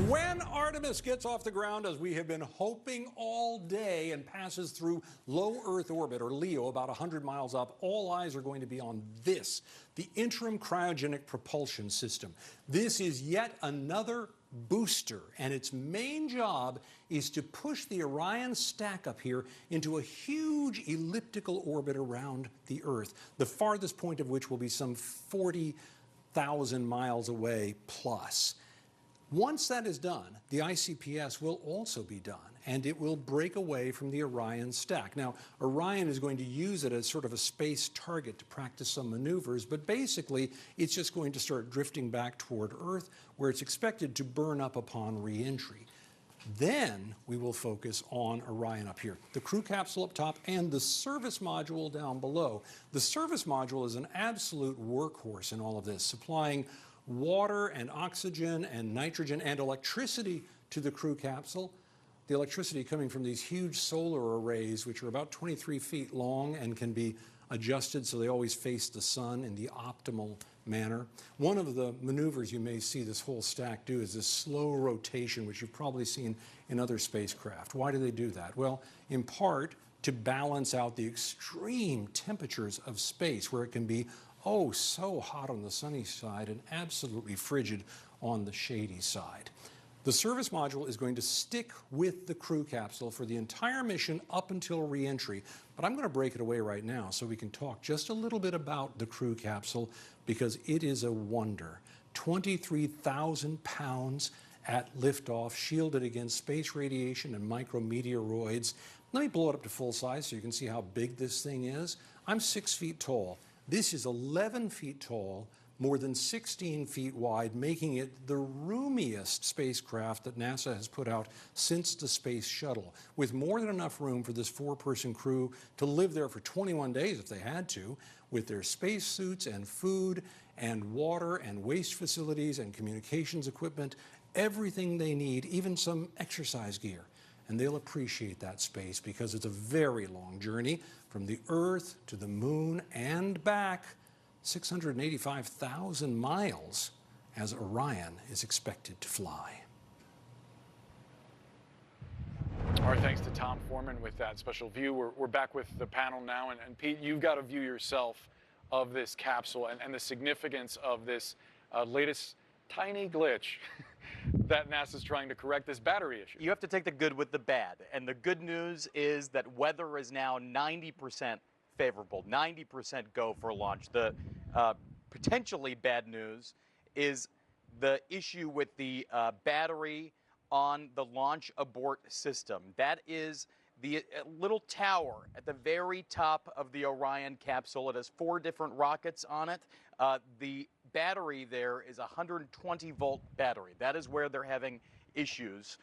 When Artemis gets off the ground, as we have been hoping all day, and passes through low Earth orbit, or LEO, about 100 miles up, all eyes are going to be on this, the interim cryogenic propulsion system. This is yet another booster, and its main job is to push the Orion stack up here into a huge elliptical orbit around the Earth, the farthest point of which will be some 40,000 miles away plus. Once that is done, the ICPS will also be done, and it will break away from the Orion stack. Now, Orion is going to use it as sort of a space target to practice some maneuvers, but basically it's just going to start drifting back toward Earth, where it's expected to burn up upon re-entry. Then we will focus on Orion up here, the crew capsule up top and the service module down below. The service module is an absolute workhorse in all of this, supplying water and oxygen and nitrogen and electricity to the crew capsule. The electricity coming from these huge solar arrays, which are about 23 feet long and can be adjusted so they always face the sun in the optimal manner. One of the maneuvers you may see this whole stack do is this slow rotation, which you've probably seen in other spacecraft. Why do they do that? Well, in part to balance out the extreme temperatures of space, where it can be so hot on the sunny side and absolutely frigid on the shady side. The service module is going to stick with the crew capsule for the entire mission up until re-entry, but I'm going to break it away right now so we can talk just a little bit about the crew capsule, because it is a wonder. 23,000 pounds at liftoff, shielded against space radiation and micrometeoroids. Let me blow it up to full size so you can see how big this thing is. I'm 6 feet tall. This is 11 feet tall, more than 16 feet wide, making it the roomiest spacecraft that NASA has put out since the Space Shuttle, with more than enough room for this 4-person crew to live there for 21 days if they had to, with their spacesuits and food and water and waste facilities and communications equipment, everything they need, even some exercise gear. And they'll appreciate that space, because it's a very long journey from the Earth to the Moon and back, 685,000 miles, as Orion is expected to fly. Our thanks to Tom Foreman with that special view. We're back with the panel now, and Pete, you've got a view yourself of this capsule and the significance of this latest tiny glitch that NASA's trying to correct, this battery issue. You have to take the good with the bad, and the good news is that weather is now 90% favorable, 90% go for launch. The potentially bad news is the issue with the battery on the launch abort system. That is the little tower at the very top of the Orion capsule. It has 4 different rockets on it. The battery there is a 120-volt battery. That is where they're having issues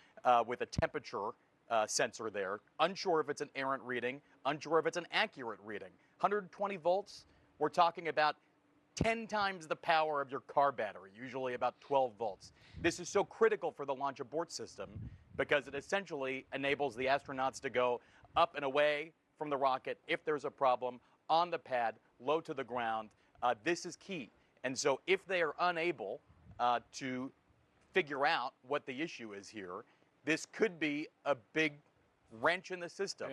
with a temperature sensor there. Unsure if it's an errant reading, unsure if it's an accurate reading. 120 volts, we're talking about 10 times the power of your car battery, usually about 12 volts. This is so critical for the launch abort system because it essentially enables the astronauts to go up and away from the rocket if there's a problem, on the pad, low to the ground. This is key. And so if they are unable to figure out what the issue is here, this could be a big wrench in the system,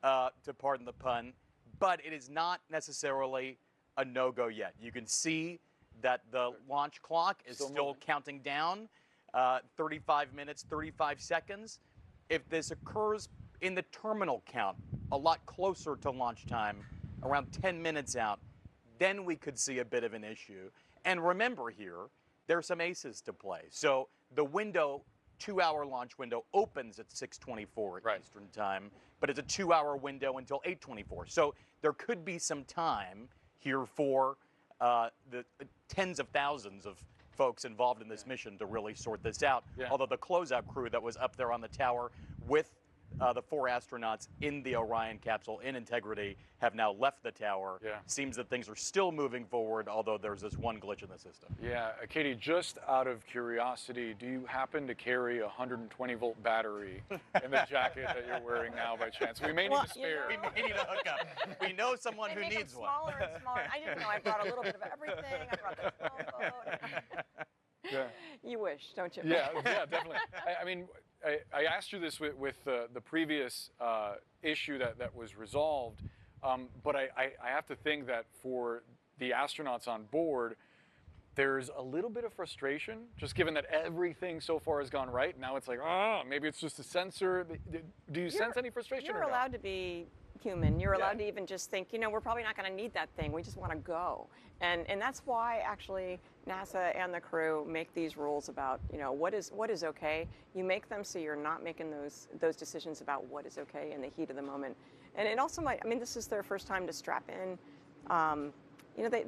to pardon the pun, but it is not necessarily a no-go yet. You can see that the launch clock is still counting down, 35 minutes, 35 seconds. If this occurs in the terminal count, a lot closer to launch time, around 10 minutes out, then we could see a bit of an issue. And remember here, there are some aces to play. So the window, 2-hour launch window, opens at 6:24 Eastern time, but it's a 2-hour window until 8:24. So there could be some time here for the tens of thousands of folks involved in this mission to really sort this out. Although the closeout crew that was up there on the tower with the 4 astronauts in the Orion capsule in integrity have now left the tower. Seems that things are still moving forward, although there's this one glitch in the system. Katie, just out of curiosity, do you happen to carry a 120-volt battery in the jacket that you're wearing now by chance? We may need a spare. We may need a hookup. We know someone who needs one. Smaller and smaller. I didn't know. I brought a little bit of everything. I brought the phone. You wish, don't you? Yeah, definitely. I mean, I asked you this with the previous issue that was resolved, but I have to think that for the astronauts on board, there's a little bit of frustration, just given that everything so far has gone right. Now it's like, maybe it's just a sensor. Do you sense any frustration? You're allowed to be human. You're allowed to even just think, we're probably not going to need that thing. We just want to go. And that's why actually NASA and the crew make these rules about, what is okay. You make them so you're not making those decisions about what is okay in the heat of the moment. And it also might, this is their first time to strap in.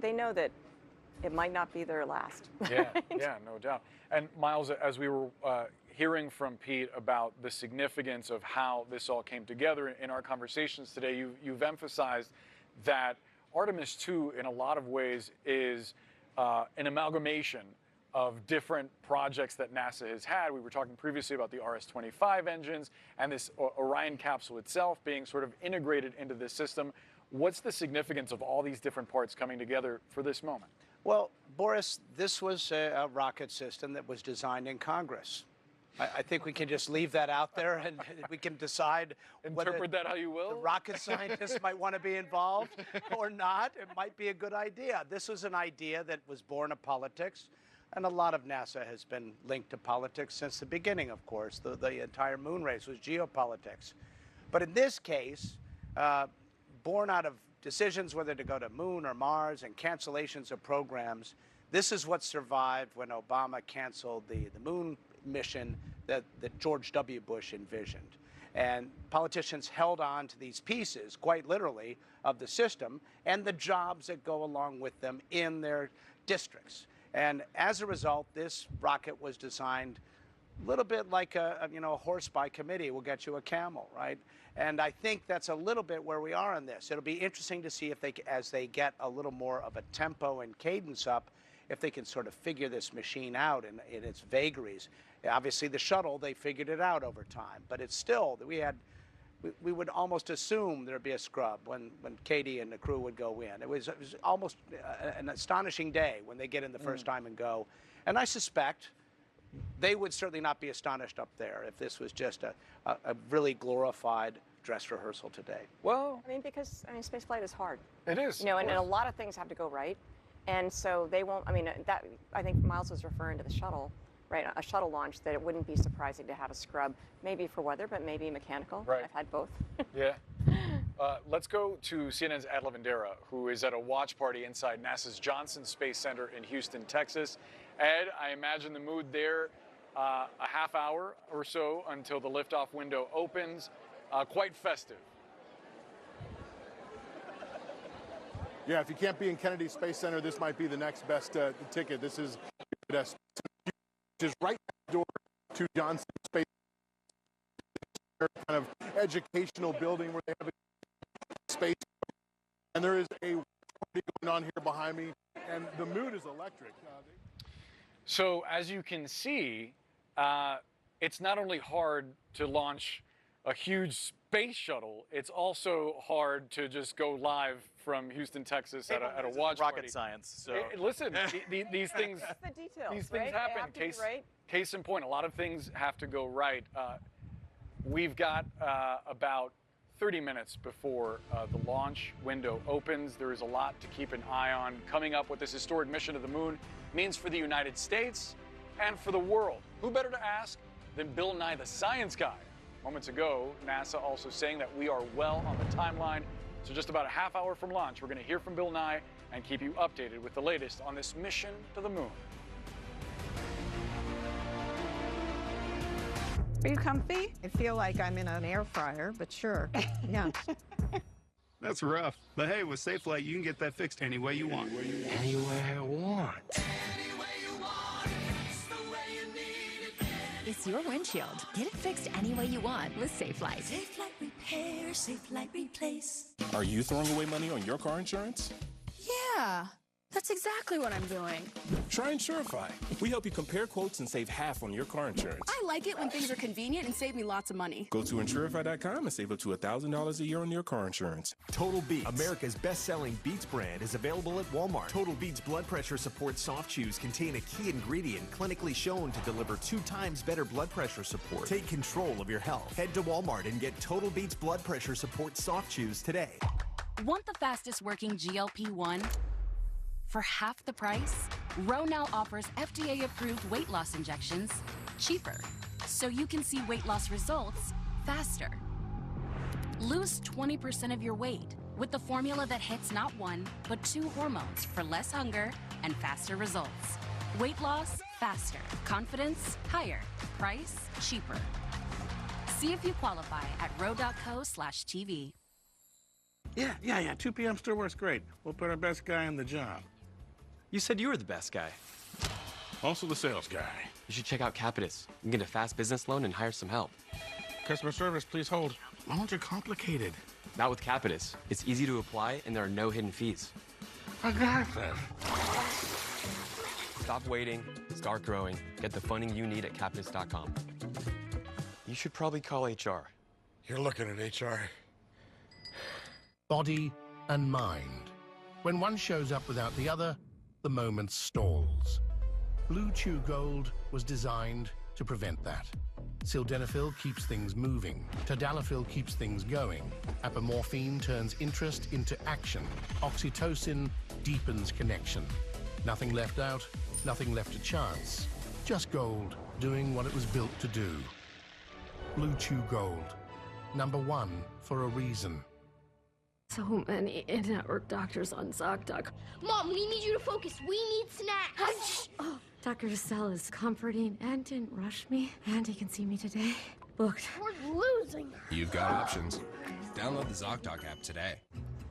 They know that it might not be their last. Yeah, no doubt. And Miles, as we were hearing from Pete about the significance of how this all came together in our conversations today, you've emphasized that Artemis II, in a lot of ways, is an amalgamation of different projects that NASA has had. We were talking previously about the RS-25 engines and this Orion capsule itself being sort of integrated into this system. What's the significance of all these different parts coming together for this moment? Well, Boris, this was a rocket system that was designed in Congress. I think we can just leave that out there and we can decide Interpret that how you will. The rocket scientists might want to be involved or not. It might be a good idea. This was an idea that was born of politics, and a lot of NASA has been linked to politics since the beginning, of course. The entire moon race was geopolitics. But in this case, born out of decisions whether to go to moon or Mars and cancellations of programs, this is what survived when Obama canceled the moon mission that George W. Bush envisioned. And politicians held on to these pieces, quite literally, of the system and the jobs that go along with them in their districts. And as a result, this rocket was designed a little bit like a horse by committee will get you a camel, right? And I think that's a little bit where we are on this. It'll be interesting to see if as they get a little more of a tempo and cadence up, if they can sort of figure this machine out in its vagaries. Obviously, the shuttle, they figured it out over time, but it's still, we would almost assume there'd be a scrub when Katie and the crew would go in. It was almost an astonishing day when they get in the first time and go. And I suspect they would certainly not be astonished up there if this was just a really glorified dress rehearsal today. Well, because spaceflight is hard. It is. And a lot of things have to go right. And so they won't, I think Miles was referring to the shuttle, right? A shuttle launch, that it wouldn't be surprising to have a scrub, maybe for weather, but maybe mechanical. Right. I've had both. Yeah. Let's go to CNN's Ed Lavandera, who is at a watch party inside NASA's Johnson Space Center in Houston, Texas. Ed, I imagine the mood there, a half hour or so until the liftoff window opens, quite festive. Yeah, if you can't be in Kennedy Space Center, this might be the next best ticket. This is right next door to Johnson Space Center, kind of educational building where they have a space. And there is a party going on here behind me, and the mood is electric. So as you can see, it's not only hard to launch a huge space shuttle, it's also hard to just go live from Houston, Texas at a watch rocket party. Science. So. Listen, these things, the details, these things right? happen. Case in point, a lot of things have to go right. We've got about 30 minutes before the launch window opens. There is a lot to keep an eye on coming up. What this historic mission to the moon means for the United States and for the world. Who better to ask than Bill Nye the Science Guy? Moments ago, NASA also saying that we are well on the timeline. So just about a half hour from launch, we're going to hear from Bill Nye and keep you updated with the latest on this mission to the moon. Are you comfy? I feel like I'm in an air fryer, but sure. Yeah. That's rough. But hey, with SafeLight, you can get that fixed any way you want. Anywhere I want. It's your windshield. Get it fixed any way you want with SafeLight. SafeLight Repair, SafeLight Replace. Are you throwing away money on your car insurance? Yeah, that's exactly what I'm doing. Try Insurify. We help you compare quotes and save half on your car insurance. I like it when things are convenient and save me lots of money. Go to Insurify.com and save up to $1,000 a year on your car insurance. Total Beats, America's best-selling Beats brand, is available at Walmart. Total Beats blood pressure support soft chews contain a key ingredient clinically shown to deliver 2 times better blood pressure support. Take control of your health. Head to Walmart and get Total Beats blood pressure support soft chews today. Want the fastest working GLP-1? For half the price, Ro now offers FDA-approved weight loss injections cheaper, so you can see weight loss results faster. Lose 20% of your weight with the formula that hits not one, but 2 hormones for less hunger and faster results. Weight loss, faster. Confidence, higher. Price, cheaper. See if you qualify at ro.co/TV. Yeah. 2 p.m. still works great. We'll put our best guy on the job. You said you were the best guy. Also the sales guy. You should check out Capitus. You can get a fast business loan and hire some help. Customer service, please hold. Loans are complicated. Not with Capitus. It's easy to apply and there are no hidden fees. I got this. Stop waiting, start growing. Get the funding you need at Capitus.com. You should probably call HR. You're looking at HR. Body and mind. When one shows up without the other, the moment stalls. Blue Chew Gold was designed to prevent that. Sildenafil keeps things moving. Tadalafil keeps things going. Apomorphine turns interest into action. Oxytocin deepens connection. Nothing left out, nothing left to chance. Just gold doing what it was built to do. Blue Chew Gold. #1 for a reason. So many in-network doctors on ZocDoc. Mom, we need you to focus. We need snacks. Oh, Dr. Giselle is comforting and didn't rush me. And he can see me today. Booked. We're losing. You've got options. Download the ZocDoc app today.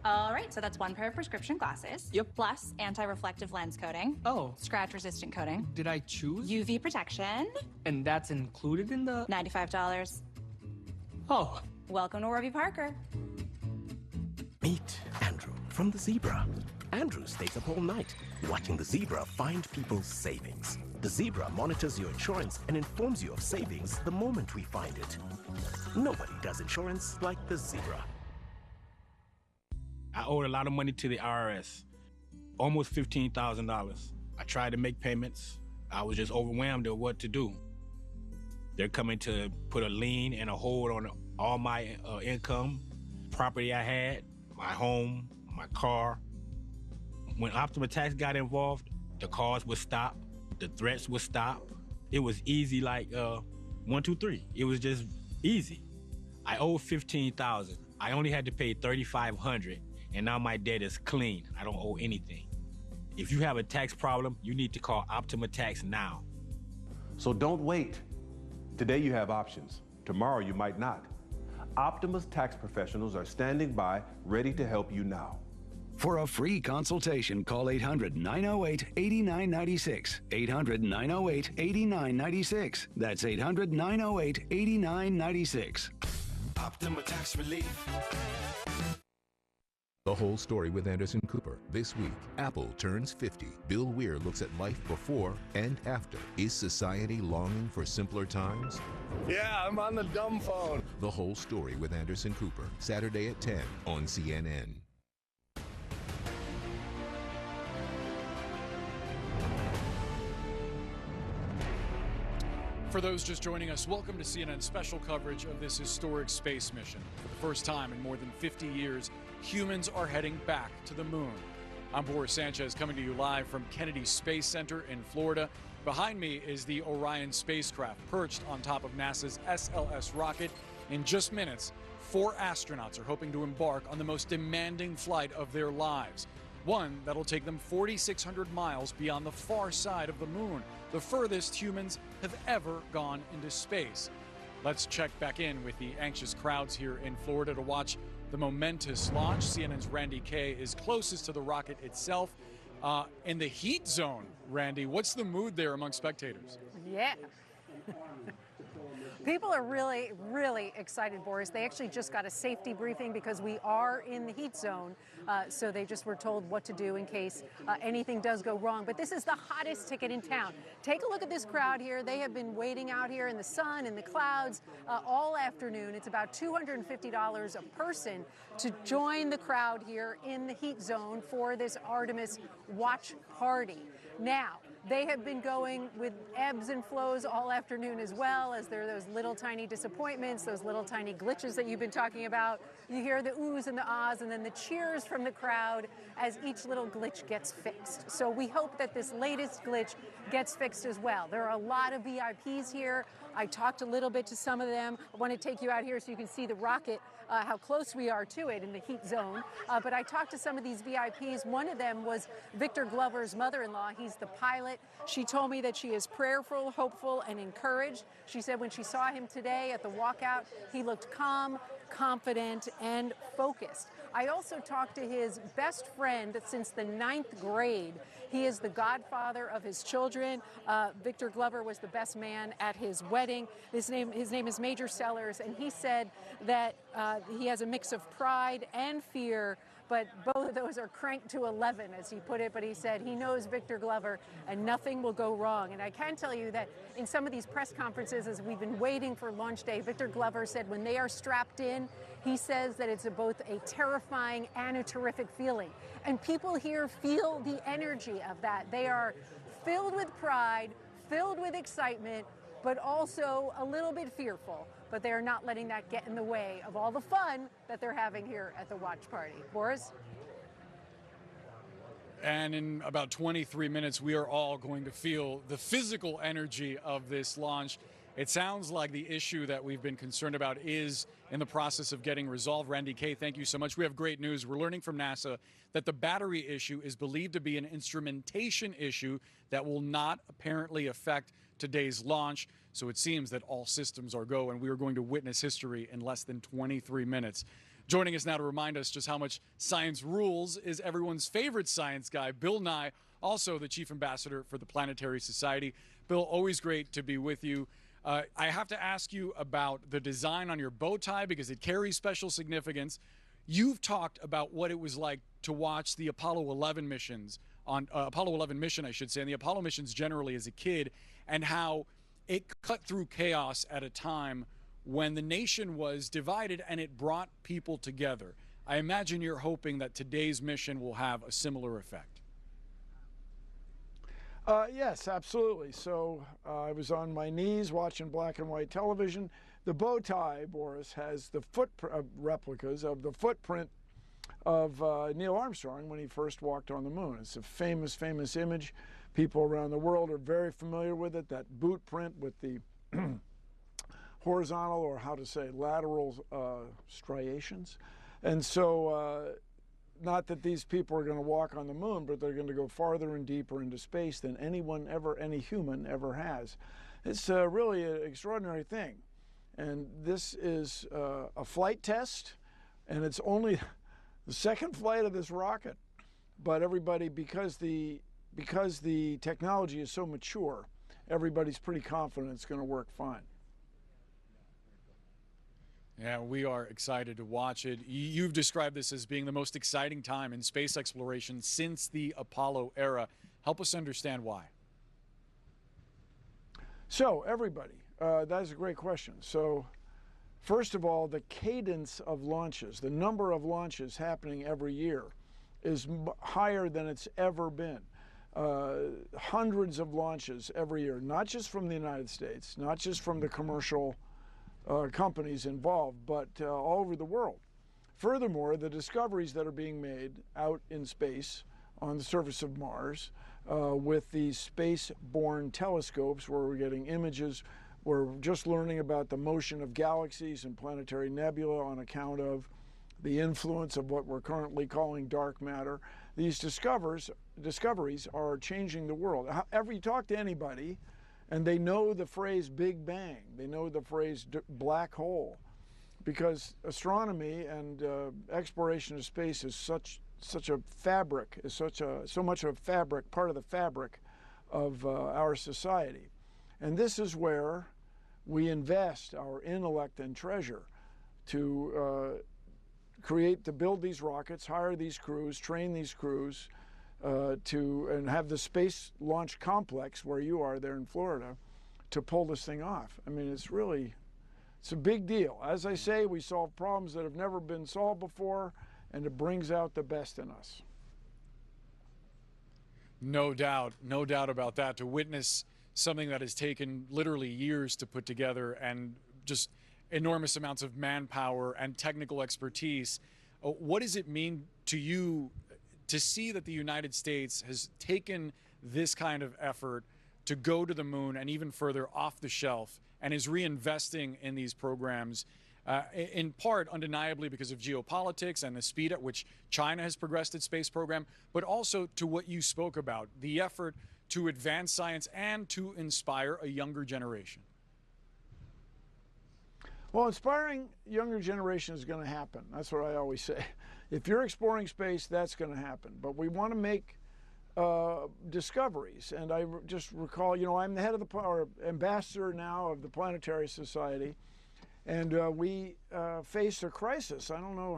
All right, so that's 1 pair of prescription glasses. Yep. Plus anti-reflective lens coating. Oh. Scratch-resistant coating. Did I choose? UV protection. And that's included in the... $95. Oh. Welcome to Warby Parker. Meet Andrew from the Zebra. Andrew stays up all night watching the Zebra find people's savings. The Zebra monitors your insurance and informs you of savings the moment we find it. Nobody does insurance like the Zebra. I owed a lot of money to the IRS, almost $15,000. I tried to make payments. I was just overwhelmed at what to do. They're coming to put a lien and a hold on all my income, property I had, my home, my car. When Optima Tax got involved, the calls would stop, the threats would stop. It was easy like 1, 2, 3. It was just easy. I owed $15,000. I only had to pay $3,500, and now my debt is clean. I don't owe anything. If you have a tax problem, you need to call Optima Tax now. So don't wait. Today you have options. Tomorrow you might not. Optima's tax professionals are standing by, ready to help you now. For a free consultation, call 800-908-8996. 800-908-8996. That's 800-908-8996. Optima Tax Relief. The Whole Story with Anderson Cooper. This week, Apple turns 50. Bill Weir looks at life before and after. Is society longing for simpler times? Yeah, I'm on the dumb phone. The Whole Story with Anderson Cooper. Saturday at 10 on CNN. For those just joining us, welcome to CNN's special coverage of this historic space mission. For the first time in more than 50 years, humans are heading back to the moon. I'm Boris Sanchez coming to you live from Kennedy Space Center in Florida. Behind me is the Orion spacecraft perched on top of NASA's SLS rocket. In just minutes, 4 astronauts are hoping to embark on the most demanding flight of their lives. One that'll take them 4,600 miles beyond the far side of the moon, the furthest humans have ever gone into space. Let's check back in with the anxious crowds here in Florida to watch the momentous launch. CNN's Randy Kay is closest to the rocket itself. In the heat zone, Randy, what's the mood there among spectators? Yeah. People are really, really excited, Boris. They actually just got a safety briefing because we are in the heat zone. So they just were told what to do in case anything does go wrong. But this is the hottest ticket in town. Take a look at this crowd here. They have been waiting out here in the sun, in the clouds, all afternoon. It's about $250 a person to join the crowd here in the heat zone for this Artemis watch party. Now, they have been going with ebbs and flows all afternoon as well, as there are those little tiny disappointments, those little tiny glitches that you've been talking about. You hear the oohs and the ahs and then the cheers from the crowd as each little glitch gets fixed. So we hope that this latest glitch gets fixed as well. There are a lot of VIPs here. I talked a little bit to some of them. I want to take you out here so you can see the rocket, how close we are to it in the heat zone. But I talked to some of these VIPs. One of them was Victor Glover's mother-in-law. He's the pilot. She told me that she is prayerful, hopeful, and encouraged. She said when she saw him today at the walkout, he looked calm, confident, and focused. I also talked to his best friend since the 9th grade. He is the godfather of his children. Victor Glover was the best man at his wedding. His name is Major Sellers, and he said that he has a mix of pride and fear, but both of those are cranked to 11, as he put it. But he said he knows Victor Glover and nothing will go wrong. And I can tell you that in some of these press conferences, as we've been waiting for launch day, Victor Glover said when they are strapped in, he says that it's both a terrifying and a terrific feeling. And people here feel the energy of that. They are filled with pride, filled with excitement, but also a little bit fearful. But they are not letting that get in the way of all the fun that they're having here at the watch party. Boris? And in about 23 minutes, we are all going to feel the physical energy of this launch. It sounds like the issue that we've been concerned about is in the process of getting resolved. Randy Kay, thank you so much. We have great news. We're learning from NASA that the battery issue is believed to be an instrumentation issue that will not apparently affect today's launch. So it seems that all systems are go, and we are going to witness history in less than 23 minutes. Joining us now to remind us just how much science rules is everyone's favorite science guy, Bill Nye, also the chief ambassador for the Planetary Society. Bill, always great to be with you. I have to ask you about the design on your bow tie because it carries special significance. You've talked about what it was like to watch the Apollo 11 missions, Apollo 11 mission, I should say, and the Apollo missions generally as a kid, and how it cut through chaos at a time when the nation was divided and it brought people together. I imagine you're hoping that today's mission will have a similar effect. Yes, absolutely. So I was on my knees watching black and white television. The bow tie, Boris, has the replicas of the footprint of Neil Armstrong when he first walked on the moon. It's a famous, famous image. People around the world are very familiar with it, that boot print with the horizontal, or how to say, lateral striations. And so not that these people are going to walk on the moon, but they're going to go farther and deeper into space than anyone ever, any human ever has. It's really an extraordinary thing. And this is a flight test, and it's only the second flight of this rocket. But everybody, because the technology is so mature, everybody's pretty confident it's going to work fine. Yeah, we are excited to watch it. You've described this as being the most exciting time in space exploration since the Apollo era. Help us understand why. So, everybody, that is a great question. So, first of all, the cadence of launches, the number of launches happening every year is higher than it's ever been. Hundreds of launches every year, not just from the United States, not just from the commercial companies involved, but all over the world. Furthermore, the discoveries that are being made out in space on the surface of Mars with these space-borne telescopes where we're getting images, we're just learning about the motion of galaxies and planetary nebula on account of the influence of what we're currently calling dark matter. These discoveries are changing the world. However, you talk to anybody, and they know the phrase Big Bang. They know the phrase black hole, because astronomy and exploration of space is such a fabric, is so much of a fabric, part of the fabric of our society. And this is where we invest our intellect and treasure to build these rockets, hire these crews, train these crews, and have the Space Launch Complex where you are there in Florida to pull this thing off. I mean, it's a big deal. As I say, we solve problems that have never been solved before, and it brings out the best in us. No doubt about that. To witness something that has taken literally years to put together and just enormous amounts of manpower and technical expertise, what does it mean to you to see that the United States has taken this kind of effort to go to the moon and even further off the shelf, and is reinvesting in these programs, in part undeniably because of geopolitics and the speed at which China has progressed its space program, but also to what you spoke about, the effort to advance science and to inspire a younger generation? Well, inspiring younger generation is going to happen. That's what I always say. If you're exploring space, that's going to happen. But we want to make discoveries. And I just recall, you know, I'm the head of the, or ambassador now of the Planetary Society, and we faced a crisis. I don't know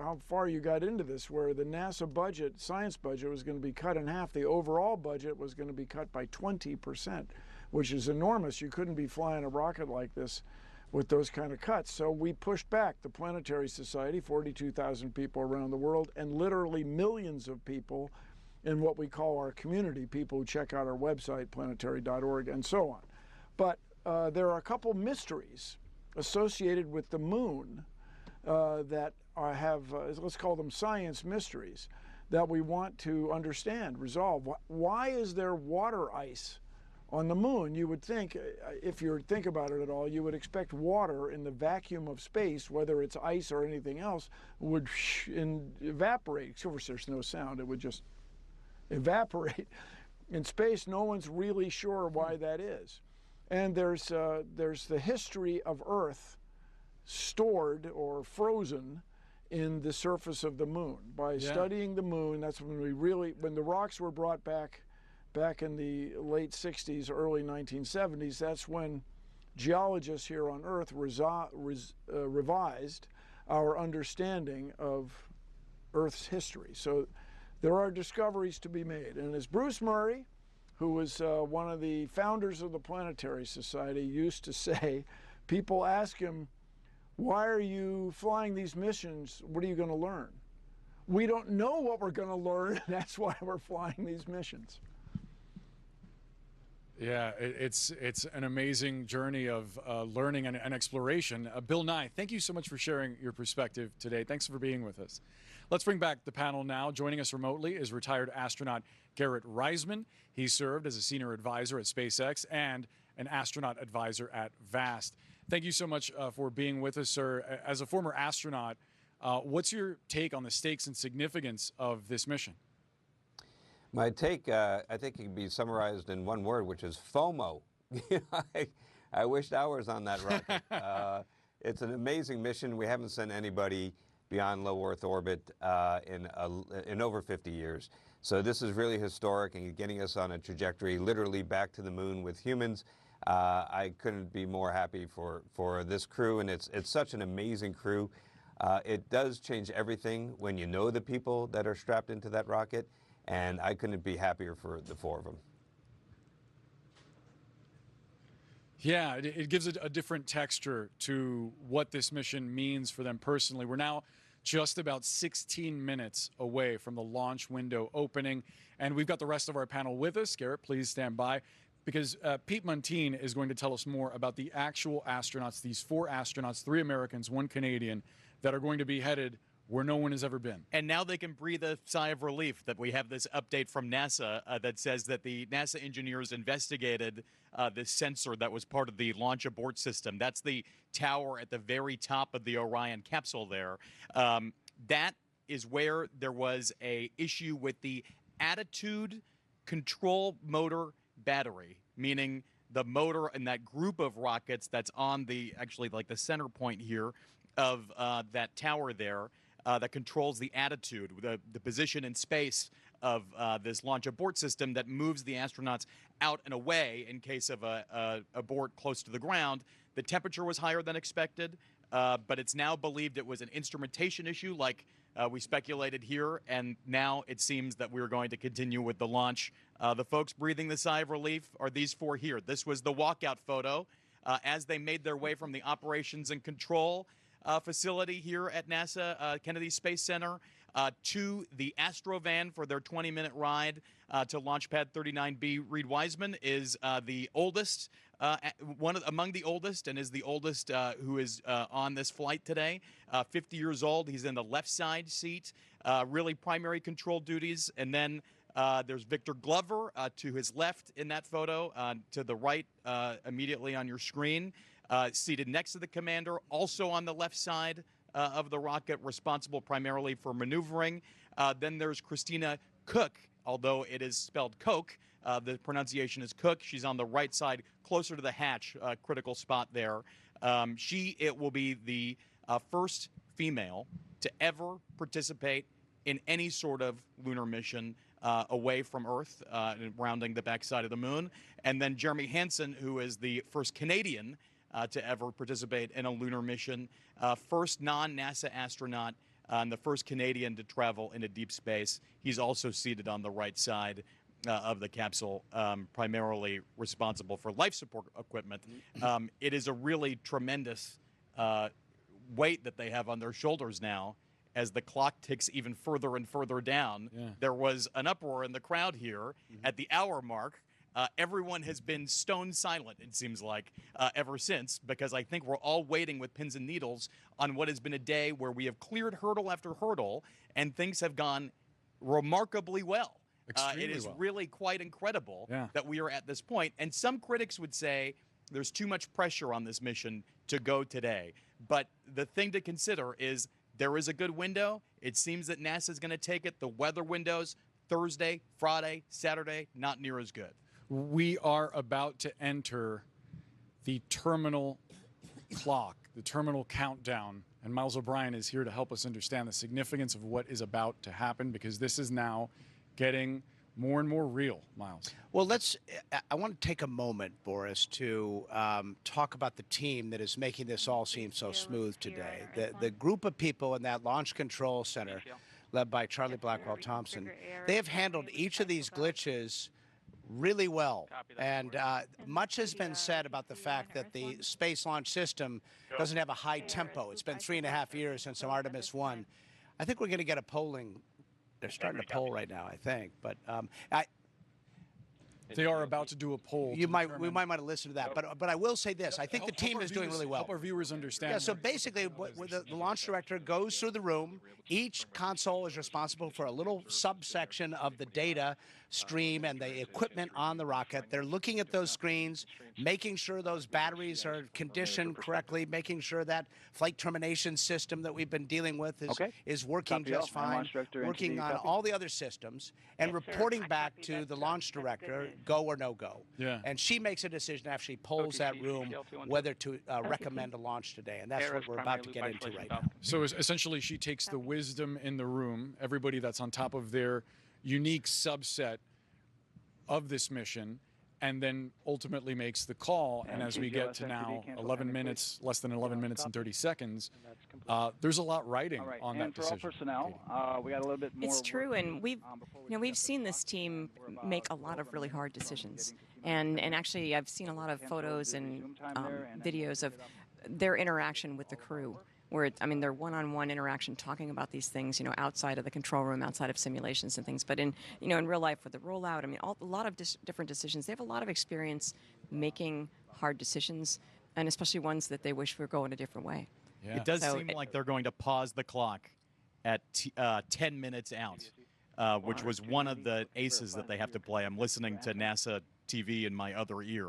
how far you got into this, where the NASA budget, science budget, was going to be cut in half. The overall budget was going to be cut by 20%, which is enormous. You couldn't be flying a rocket like this with those kind of cuts. So we pushed back the Planetary Society, 42,000 people around the world, and literally millions of people in what we call our community, people who check out our website, planetary.org, and so on. But there are a couple mysteries associated with the moon that have, let's call them science mysteries, that we want to understand, resolve. Why is there water ice on the moon? You would think, if you think about it at all, you would expect water in the vacuum of space, whether it's ice or anything else, would evaporate. Of course, there's no sound. It would just evaporate. In space, no one's really sure why that is. And there's the history of Earth stored or frozen in the surface of the moon. By studying the moon, that's when when the rocks were brought back in the late 60s, early 1970s, that's when geologists here on Earth revised our understanding of Earth's history. So there are discoveries to be made. And as Bruce Murray, who was one of the founders of the Planetary Society, used to say, people ask him, why are you flying these missions? What are you going to learn? We don't know what we're going to learn. That's why we're flying these missions. Yeah, it's an amazing journey of learning and exploration. Bill Nye, thank you so much for sharing your perspective today. Thanks for being with us. Let's bring back the panel now. Joining us remotely is retired astronaut Garrett Reisman. He served as a senior advisor at SpaceX and an astronaut advisor at VAST. Thank you so much for being with us, sir. As a former astronaut, what's your take on the stakes and significance of this mission? My take, I think it can be summarized in one word, which is FOMO. I wished I was on that rocket. It's an amazing mission. We haven't sent anybody beyond low Earth orbit in over 50 years. So this is really historic and getting us on a trajectory literally back to the moon with humans. I couldn't be more happy for this crew, and it's such an amazing crew. It does change everything when you know the people that are strapped into that rocket. And I couldn't be happier for the four of them. Yeah, it gives it a different texture to what this mission means for them personally. We're now just about 16 minutes away from the launch window opening, and we've got the rest of our panel with us. Garrett, please stand by, because Pete Muntean is going to tell us more about the actual astronauts, these 4 astronauts, 3 Americans, 1 Canadian, that are going to be headed where no one has ever been. And now they can breathe a sigh of relief that we have this update from NASA that says that the NASA engineers investigated this sensor that was part of the launch abort system. That's the tower at the very top of the Orion capsule there. That is where there was a issue with the attitude control motor battery, meaning the motor in that group of rockets that's on the, actually like the center point here of that tower there, that controls the attitude, the position in space of this launch abort system that moves the astronauts out and away in case of a abort close to the ground. The temperature was higher than expected, but it's now believed it was an instrumentation issue like we speculated here, and now it seems that we're going to continue with the launch. The folks breathing the sigh of relief are these 4 here. This was the walkout photo as they made their way from the operations and control facility here at NASA Kennedy Space Center to the Astrovan for their 20-minute ride to Launch Pad 39B. Reed Wiseman is the oldest, among the oldest, and is the oldest who is on this flight today. 50 years old. He's in the left side seat, really primary control duties. And then There's Victor Glover to his left in that photo, to the right immediately on your screen, seated next to the commander, also on the left side of the rocket, responsible primarily for maneuvering. Then there's Christina Cook, although it is spelled Coke. The pronunciation is Cook. She's on the right side, closer to the hatch, critical spot there. It will be the first female to ever participate in any sort of lunar mission away from Earth, rounding the backside of the moon. And then Jeremy Hansen, who is the first Canadian to ever participate in a lunar mission, first non-NASA astronaut, and the first Canadian to travel into deep space. He's also seated on the right side of the capsule, primarily responsible for life support equipment. It is a really tremendous weight that they have on their shoulders now as the clock ticks even further and further down. Yeah. There was an uproar in the crowd here at the hour mark. Everyone has been stone silent, it seems like, ever since, because I think we're all waiting with pins and needles on what has been a day where we have cleared hurdle after hurdle, and things have gone remarkably well. It is really quite incredible that we are at this point. And some critics would say there's too much pressure on this mission to go today. But the thing to consider is there is a good window. It seems that NASA is going to take it. The weather windows, Thursday, Friday, Saturday, not near as good. We are about to enter the terminal clock, the terminal countdown, and Miles O'Brien is here to help us understand the significance of what is about to happen, because this is now getting more and more real, Miles. Well, I want to take a moment, Boris, to talk about the team that is making this all seem so smooth today. The group of people in that Launch Control Center, led by Charlie Blackwell Thompson, they have handled each of these glitches really well. And much has been said about the fact that the Space Launch System doesn't have a high tempo. It's been 3.5 years since Artemis I. I think we're going to get a polling. They're starting to poll right now, I think. But they are about to do a poll. We might want to listen to that. But I will say this. I think the team is doing really well. Help our viewers understand. Yeah, so basically, the launch director goes through the room. Each console is responsible for a little subsection of the data stream and the equipment on the rocket. They're looking at those screens, making sure those batteries are conditioned correctly, making sure that flight termination system that we've been dealing with is working just fine, working on all the other systems, and reporting back to the launch director, go or no go. Yeah. And she makes a decision after she polls that room whether to recommend a launch today. And that's what we're about to get into right now. So essentially, she takes the wisdom in the room, everybody that's on top of their unique subset of this mission, and then ultimately makes the call. And as we get to now 11 minutes, less than 11 minutes and 30 seconds, there's a lot riding on that decision. For all personnel, we got a little bit more. It's true, and we've seen this team make a lot of really hard decisions. And actually, I've seen a lot of photos and videos of their interaction with the crew, where their one-on-one interaction, talking about these things, outside of the control room, outside of simulations and things. But in real life with the rollout, a lot of different decisions. They have a lot of experience making hard decisions, and especially ones that they wish were going a different way. Yeah. It does seem like they're going to pause the clock at 10 minutes out, which was one of the aces that they have to play. I'm listening to NASA TV in my other ear.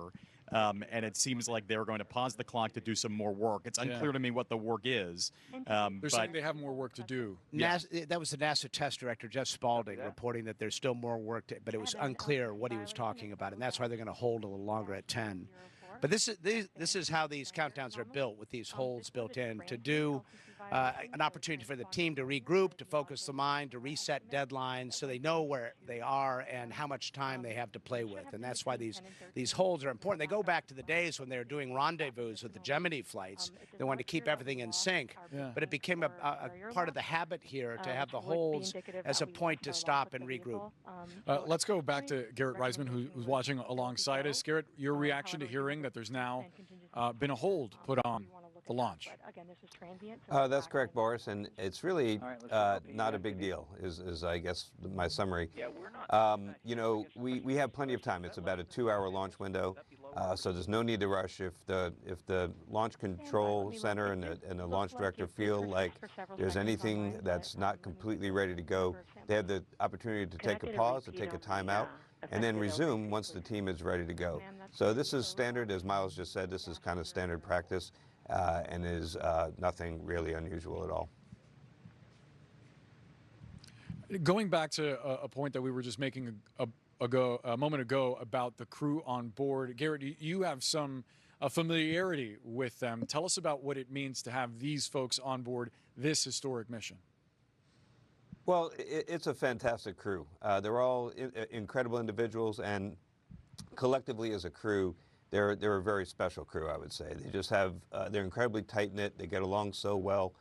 And it seems like they're going to pause the clock to do some more work. It's unclear to me what the work is. They're saying they have more work to do. That was the NASA test director, Jeff Spaulding, reporting that there's still more work, but it was unclear what he was talking about, and that's why they're going to hold a little longer at 10. But this is how these countdowns are built, with these holds built in, to do an opportunity for the team to regroup, to focus the mind, to reset deadlines so they know where they are and how much time they have to play with. And that's why these holds are important. They go back to the days when they were doing rendezvous with the Gemini flights. They wanted to keep everything in sync. But it became a part of the habit here to have the holds as a point to stop and regroup. Let's go back to Garrett Reisman, who's watching alongside us. Garrett, your reaction to hearing that there's now been a hold put on the launch. That's correct, Boris, and it's really not a big deal, is I guess my summary. We have plenty of time. It's about a 2-hour launch window, so there's no need to rush. If the launch control center and the launch director feel like there's anything that's not completely ready to go, They have the opportunity to take a pause, to take a timeout, and then resume once the team is ready to go. So this is standard, as Miles just said, this is kind of standard practice and is nothing really unusual at all. Going back to a point that we were just making a moment ago about the crew on board, Garrett, you have some familiarity with them. Tell us about what it means to have these folks on board this historic mission. Well, it's a fantastic crew. They're all incredible individuals, and collectively as a crew, they're a very special crew, I would say. They just have, they're incredibly tight-knit, they get along so well.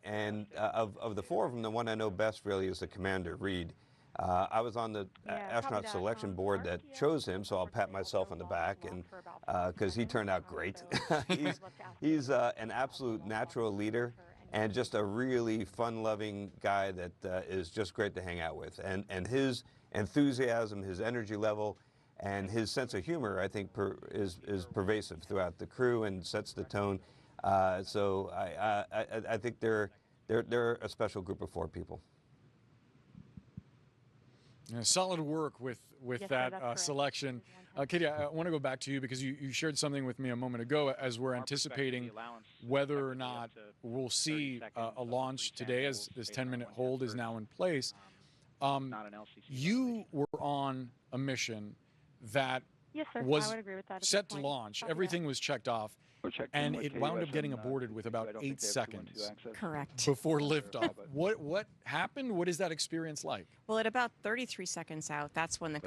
And of the four of them, the one I know best really is the commander, Reed. I was on the astronaut selection board that chose him, so I'll pat myself on the back, and because he turned out great. he's an absolute natural leader and just a really fun-loving guy that is just great to hang out with. And his enthusiasm, his energy level, and his sense of humor, I think, is pervasive throughout the crew and sets the tone. So I think they're a special group of four people. Solid work with that selection. Katie, I want to go back to you because you shared something with me a moment ago as we're anticipating whether or not we'll see a launch today as this 10-minute hold is now in place. You were on a mission that was set to launch. Everything was checked off. And it wound up getting aborted with about 8 seconds. Correct. Before liftoff. What happened? What is that experience like? Well, at about 33 seconds out, that's when the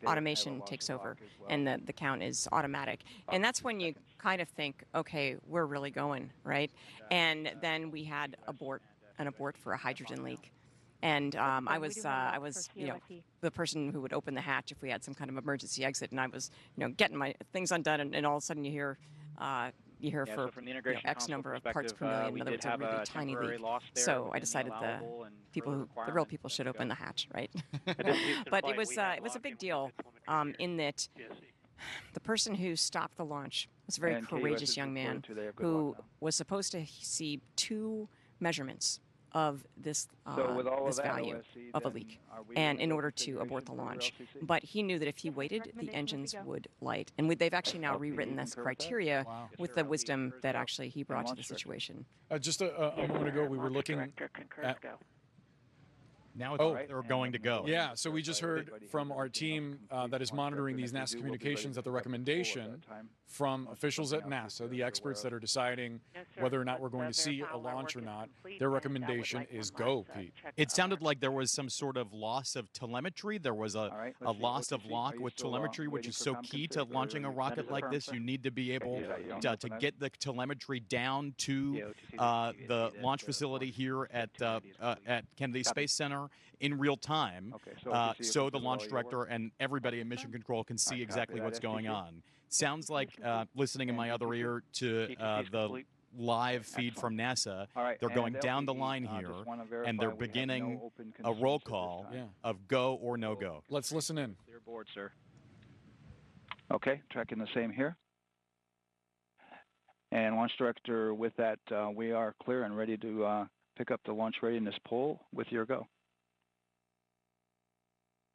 automation takes over, and the count is automatic. And that's when you kind of think, okay, we're really going, right? And then we had an abort for a hydrogen leak. And I was the person who would open the hatch if we had some kind of emergency exit, and I was, getting my things undone, and all of a sudden you hear for X number of parts per million. In other words, a really tiny leak. So I decided the real people should open the hatch, right? But it was a big deal in that the person who stopped the launch was a very courageous young man who was supposed to see 2 measurements of this value of a leak, and in order to abort the launch. But he knew that if he waited, the engines would light. And they've actually now rewritten this criteria with the wisdom that actually he brought to the situation. Just a moment ago, we were looking at... Now they're going to go. Yeah, so we just heard from our team that is monitoring these NASA communications that the recommendation from officials at NASA, the experts that are deciding whether or not we're going to see a launch or not, their recommendation is go, Pete. It sounded like there was some sort of loss of telemetry. There was a loss of lock with telemetry, which is so key to launching a rocket like this. You need to be able to get the telemetry down to the launch facility here at Kennedy Space Center in real time, so the launch director and everybody in mission control can see exactly what's going on. Sounds like, listening in my other ear to the live feed from NASA, they're going down the line here, and they're beginning a roll call of go or no go. Let's listen in. Clear board, sir. Okay, tracking the same here. And launch director, with that, we are clear and ready to pick up the launch readiness poll with your go.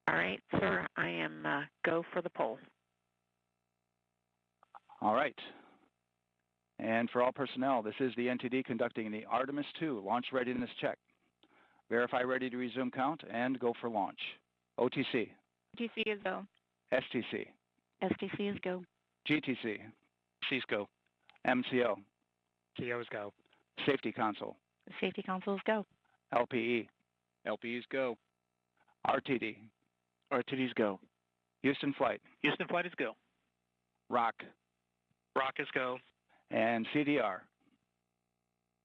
All right, sir, I am go for the poll. All right. And for all personnel, this is the NTD conducting the Artemis II launch readiness check. Verify ready to resume count and go for launch. OTC. OTC is go. STC. STC is go. GTC. C's go. MCO. CO is go. Safety console. Safety console is go. LPE. LPE is go. RTD. RTD is go. Houston flight. Houston flight is go. ROC. ROC is go. And CDR.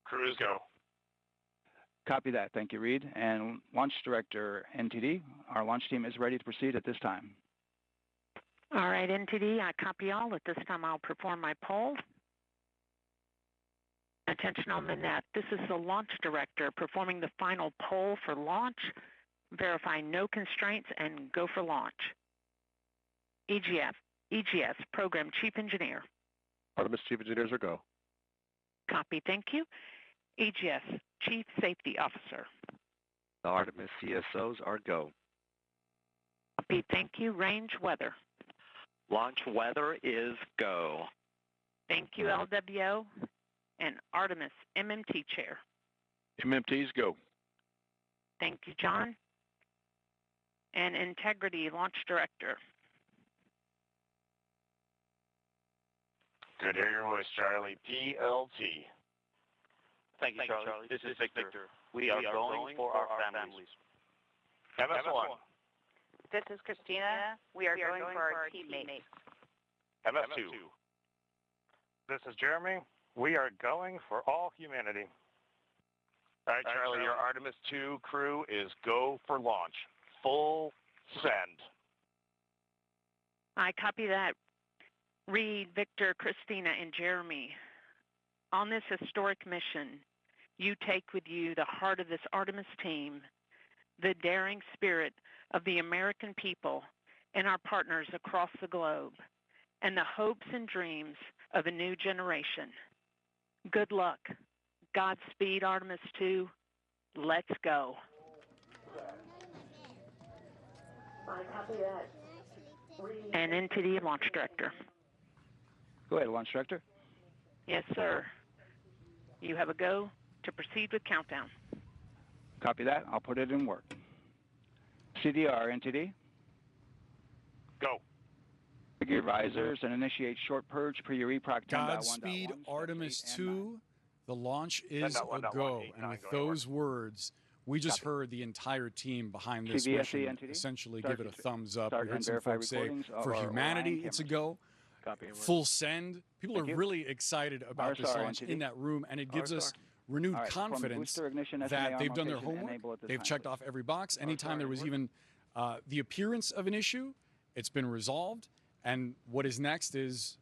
Crew is go. Copy that. Thank you, Reed. And Launch Director, NTD, our launch team is ready to proceed at this time. All right, NTD, I copy all. At this time, I'll perform my poll. Attention on the net. This is the Launch Director performing the final poll for launch. Verify no constraints and go for launch. EGS, Program Chief Engineer. Artemis Chief Engineers are go. Copy, thank you. EGS, Chief Safety Officer. The Artemis CSOs are go. Copy, thank you. Range weather. Launch weather is go. Thank you, LWO. And Artemis MMT chair. MMTs go. Thank you, John. And Integrity launch director. Good to hear your voice, Charlie. PLT. Thank you, Charlie. This is Victor. We are going for our families. MS1. This is Christina. We are going for our teammates. MS2. This is Jeremy. We are going for all humanity. All right, Charlie, your Artemis II crew is go for launch. Full send. I copy that. Reed, Victor, Christina, and Jeremy. On this historic mission, you take with you the heart of this Artemis team, the daring spirit of the American people and our partners across the globe, and the hopes and dreams of a new generation. Good luck. Godspeed, Artemis II. Let's go. I copy that. And NTD launch director. Go ahead, launch director. Yes, sir. You have a go to proceed with countdown. Copy that. I'll put it in work. CDR, NTD. Go. Gear visors and initiate short purge per your EPROC 10.1.1. Godspeed, Artemis II. The launch is a go. And with those words, we just heard the entire team behind this mission essentially give it a thumbs up. We heard some folks say, for humanity, it's a go. Full send. People are really excited about this launch in that room, and it gives us renewed confidence that they've done their homework. They've checked off every box. Anytime there was even the appearance of an issue, it's been resolved. And what is next is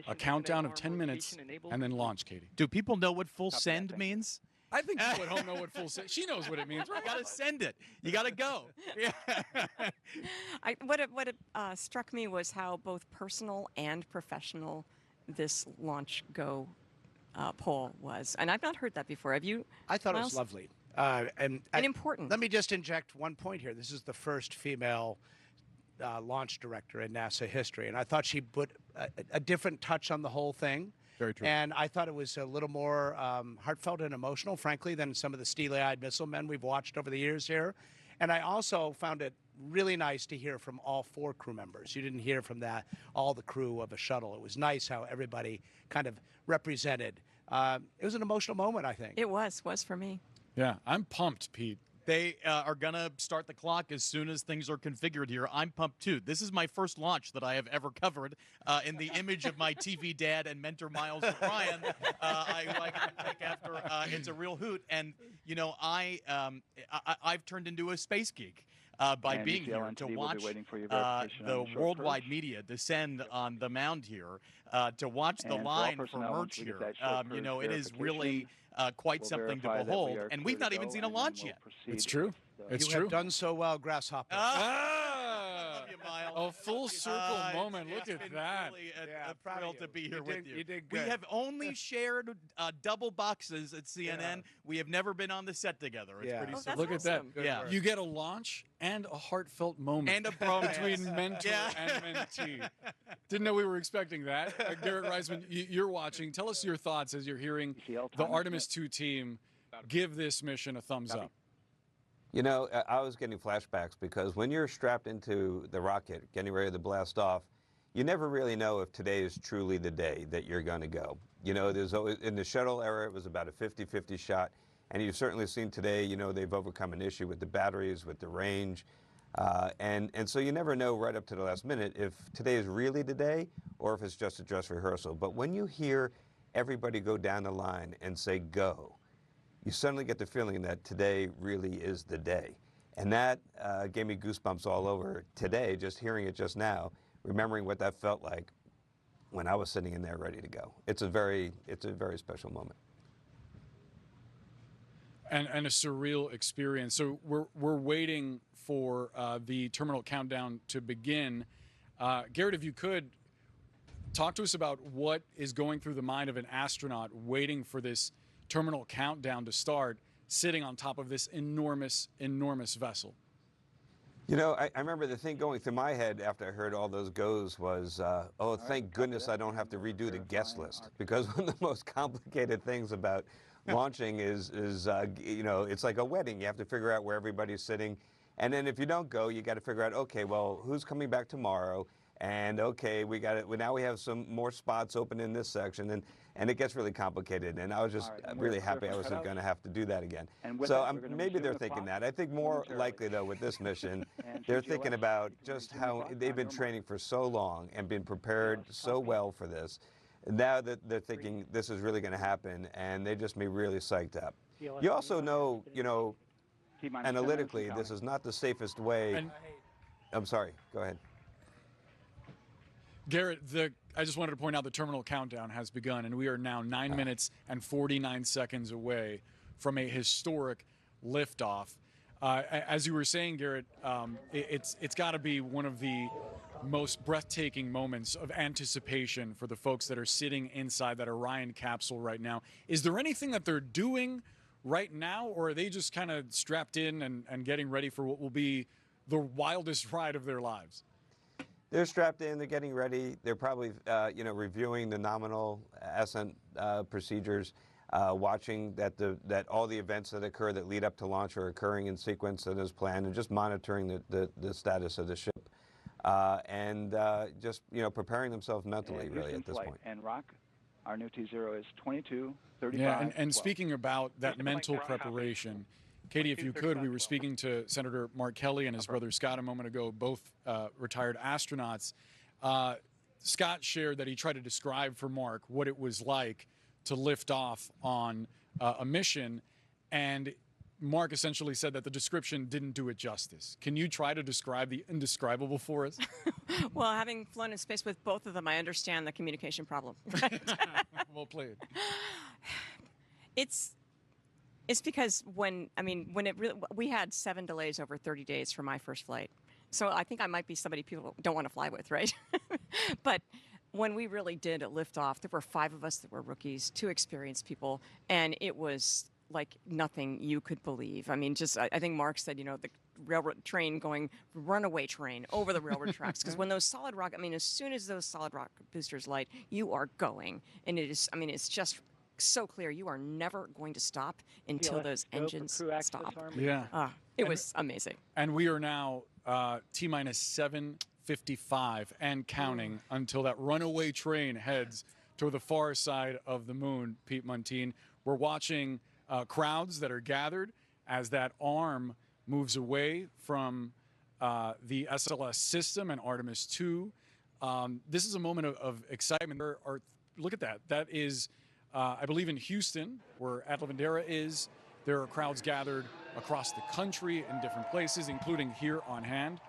a countdown of 10 minutes and then launch, Katie. Do people know what full send means? I think people at home know what full send. She knows what it means. You got to send it. You got to go. Yeah. What struck me was how both personal and professional this launch go poll was, and I've not heard that before. Have you? I thought Miles? it was lovely and important. Let me just inject one point here. This is the first female launch director in NASA history, and I thought she put a different touch on the whole thing. Very true. And I thought it was a little more heartfelt and emotional, frankly, than some of the steely-eyed missile men we've watched over the years here. And I also found it really nice to hear from all 4 crew members. You didn't hear from all the crew of a shuttle. It was nice how everybody kind of represented. It was an emotional moment, I think. It was for me. Yeah, I'm pumped, Pete. They are going to start the clock as soon as things are configured here. I'm pumped, too. This is my first launch that I have ever covered. In the image of my TV dad and mentor, Miles O'Brien, I like to take after. It's a real hoot. And, you know, I've turned into a space geek. By being here to watch the worldwide media descend on the mound here, to watch the line for merch here. You know, it is really quite something to behold. And we've not even seen a launch yet. It's true. It's you true. have done so well, Grasshopper. Love you, Miles. A full circle moment. Look at that. Really a thrill to be here with you. You did We good. have only shared double boxes at CNN. Yeah. We have never been on the set together. It's pretty simple. Look at that. Yeah. You get a launch and a heartfelt moment. And a bromance. Between mentor and mentee. Didn't know we were expecting that. Garrett Reisman, you're watching. Tell us your thoughts as you're hearing the Artemis II team give this mission a thumbs up. You know, I was getting flashbacks because when you're strapped into the rocket, getting ready to blast off, you never really know if today is truly the day that you're going to go. You know, there's always, in the shuttle era, it was about a 50-50 shot. And you've certainly seen today, you know, they've overcome an issue with the batteries, with the range. And so you never know right up to the last minute if today is really the day or if it's just a dress rehearsal. But when you hear everybody go down the line and say go, you suddenly get the feeling that today really is the day. And that gave me goosebumps all over today, just hearing it just now, remembering what that felt like when I was sitting in there ready to go. It's a very special moment. And a surreal experience. So we're waiting for the terminal countdown to begin. Garrett, if you could, talk to us about what is going through the mind of an astronaut waiting for this terminal countdown to start. sitting on top of this enormous, enormous vessel. You know, I remember the thing going through my head after I heard all those goes was, oh, thank goodness I don't have to redo the guest list, because one of the most complicated things about launching is you know, it's like a wedding. You have to figure out where everybody's sitting. And then if you don't go, you got to figure out, okay, well, who's coming back tomorrow? And okay, we got it. Well, now we have some more spots open in this section, and it gets really complicated. And I was just really happy I wasn't going to have to do that again. So maybe they're thinking that. I think more likely though with this mission, they're thinking about just how they've been training for so long and been prepared so well for this. And now that they're thinking this is really going to happen, and they just be really psyched up. You also know, you know, analytically, this is not the safest way. I'm sorry. Go ahead. Garrett, I just wanted to point out the terminal countdown has begun, and we are now 9 minutes and 49 seconds away from a historic liftoff. As you were saying, Garrett, it's got to be one of the most breathtaking moments of anticipation for the folks that are sitting inside that Orion capsule right now. Is there anything that they're doing right now, or are they just kind of strapped in and getting ready for what will be the wildest ride of their lives? They're strapped in, they're getting ready. They're probably, you know, reviewing the nominal ascent procedures, watching that all the events that occur that lead up to launch are occurring in sequence and as planned, and just monitoring the status of the ship, and just, you know, preparing themselves mentally, really, at this point. And Rock, our new T0 is 22:35. Yeah, and speaking about that mental preparation, Katie, if you could, we were speaking to Senator Mark Kelly and his brother Scott a moment ago, both retired astronauts. Scott shared that he tried to describe for Mark what it was like to lift off on a mission, and Mark essentially said that the description didn't do it justice. Can you try to describe the indescribable for us? Well, having flown in space with both of them, I understand the communication problem. Well played. It's because when it really, we had 7 delays over 30 days for my first flight. So I think I might be somebody people don't want to fly with, right? But when we really did a liftoff, there were 5 of us that were rookies, 2 experienced people, and it was like nothing you could believe. I mean, just, I think Mark said, you know, the railroad train going, runaway train over the railroad tracks. Because when those solid rocket, as soon as those solid rocket boosters light, you are going. And it is, it's just so clear you are never going to stop until those engines stop. Yeah. It was amazing. And we are now T-minus 7:55 and counting until that runaway train heads to the far side of the moon, Pete Muntean. We're watching crowds that are gathered as that arm moves away from the SLS system and Artemis II. This is a moment of excitement. Look at that. That is, I believe, in Houston, where At Lavandera is. There are crowds gathered across the country in different places, including here on hand.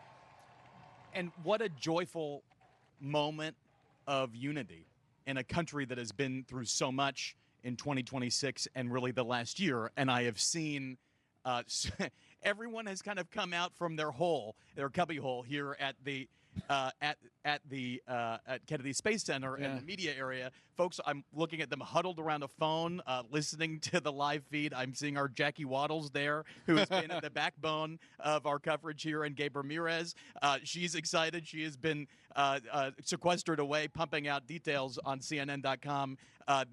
And what a joyful moment of unity in a country that has been through so much in 2026 and really the last year. And I have seen everyone has kind of come out from their cubby hole here at the at Kennedy Space Center and the media area. Folks, I'm looking at them huddled around a phone, listening to the live feed. I'm seeing our Jackie Waddles there, who has been at the backbone of our coverage here, and Gabe Ramirez. She's excited. She has been sequestered away, pumping out details on CNN.com.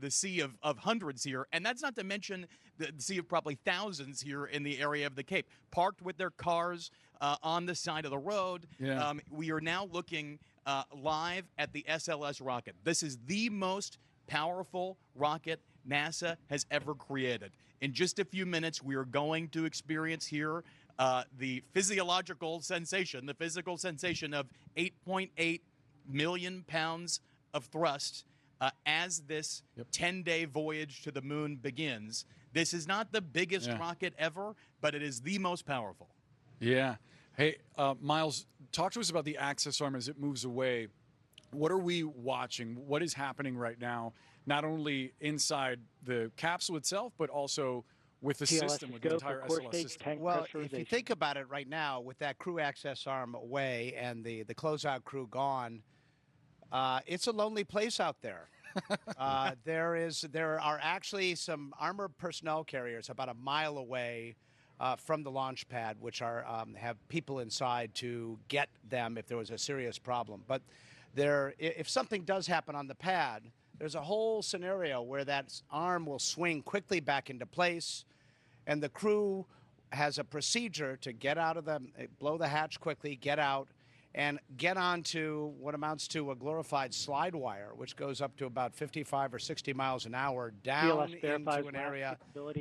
The sea of hundreds here, and that's not to mention the sea of probably thousands here in the area of the Cape, parked with their cars on the side of the road. Yeah. We are now looking live at the SLS rocket. This is the most powerful rocket NASA has ever created. In just a few minutes, we are going to experience here the physical sensation of 8.8 million pounds of thrust as this 10-day voyage to the moon begins. This is not the biggest rocket ever, but it is the most powerful. Yeah. Hey, Miles, talk to us about the access arm as it moves away. What are we watching? What is happening right now, not only inside the capsule itself, but also with the system, with the entire SLS system? Well, if you think about it right now, with that crew access arm away and the closeout crew gone, it's a lonely place out there. There are actually some armored personnel carriers about a mile away from the launch pad, which are have people inside to get them if there was a serious problem. But if something does happen on the pad, there's a whole scenario where that arm will swing quickly back into place, and the crew has a procedure to get out of blow the hatch quickly, get out, and get onto what amounts to a glorified slide wire, which goes up to about 55 or 60 miles an hour down into an area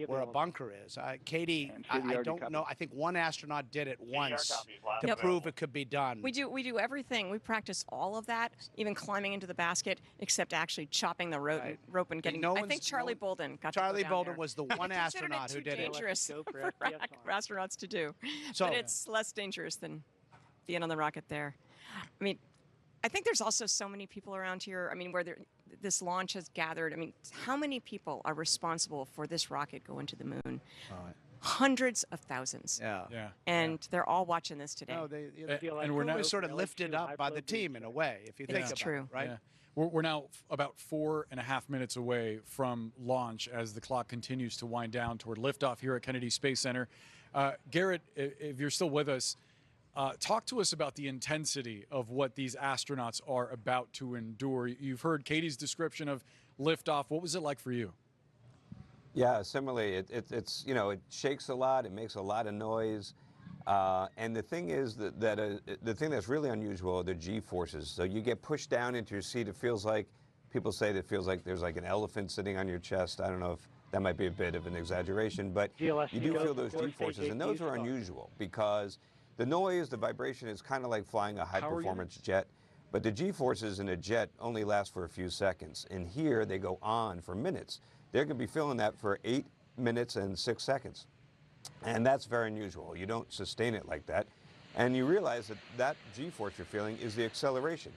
where a bunker is. Katie, I don't know. I think one astronaut did it once to prove it could be done. We do everything. We practice all of that, even climbing into the basket, except actually chopping the rope and getting. I think Charlie Bolden got Charlie to go down Bolden there. was the one astronaut who did it. Dangerous for astronauts to do, but it's less dangerous than being on the rocket there. I mean, I think there's also so many people around here. I mean, where this launch has gathered. I mean, how many people are responsible for this rocket going to the moon? Hundreds of thousands. Yeah. And they're all watching this today. No, and we're now sort of lifted up by the team in a way, if you think about it, right? Yeah. We're now about 4.5 minutes away from launch as the clock continues to wind down toward liftoff here at Kennedy Space Center. Garrett, if you're still with us, talk to us about the intensity of what these astronauts are about to endure. You've heard Katie's description of liftoff. What was it like for you? Yeah, similarly, it's it shakes a lot. It makes a lot of noise. And the thing is that the thing that's really unusual are the G-forces. So you get pushed down into your seat. It feels like, people say that it feels like there's like an elephant sitting on your chest. I don't know if that might be a bit of an exaggeration, but you do feel those G-forces, and those are unusual because the noise, the vibration is kind of like flying a high-performance jet, but the G-forces in a jet only last for a few seconds, and here they go on for minutes. They're going to be feeling that for 8 minutes and 6 seconds, and that's very unusual. You don't sustain it like that, and you realize that G-force you're feeling is the acceleration,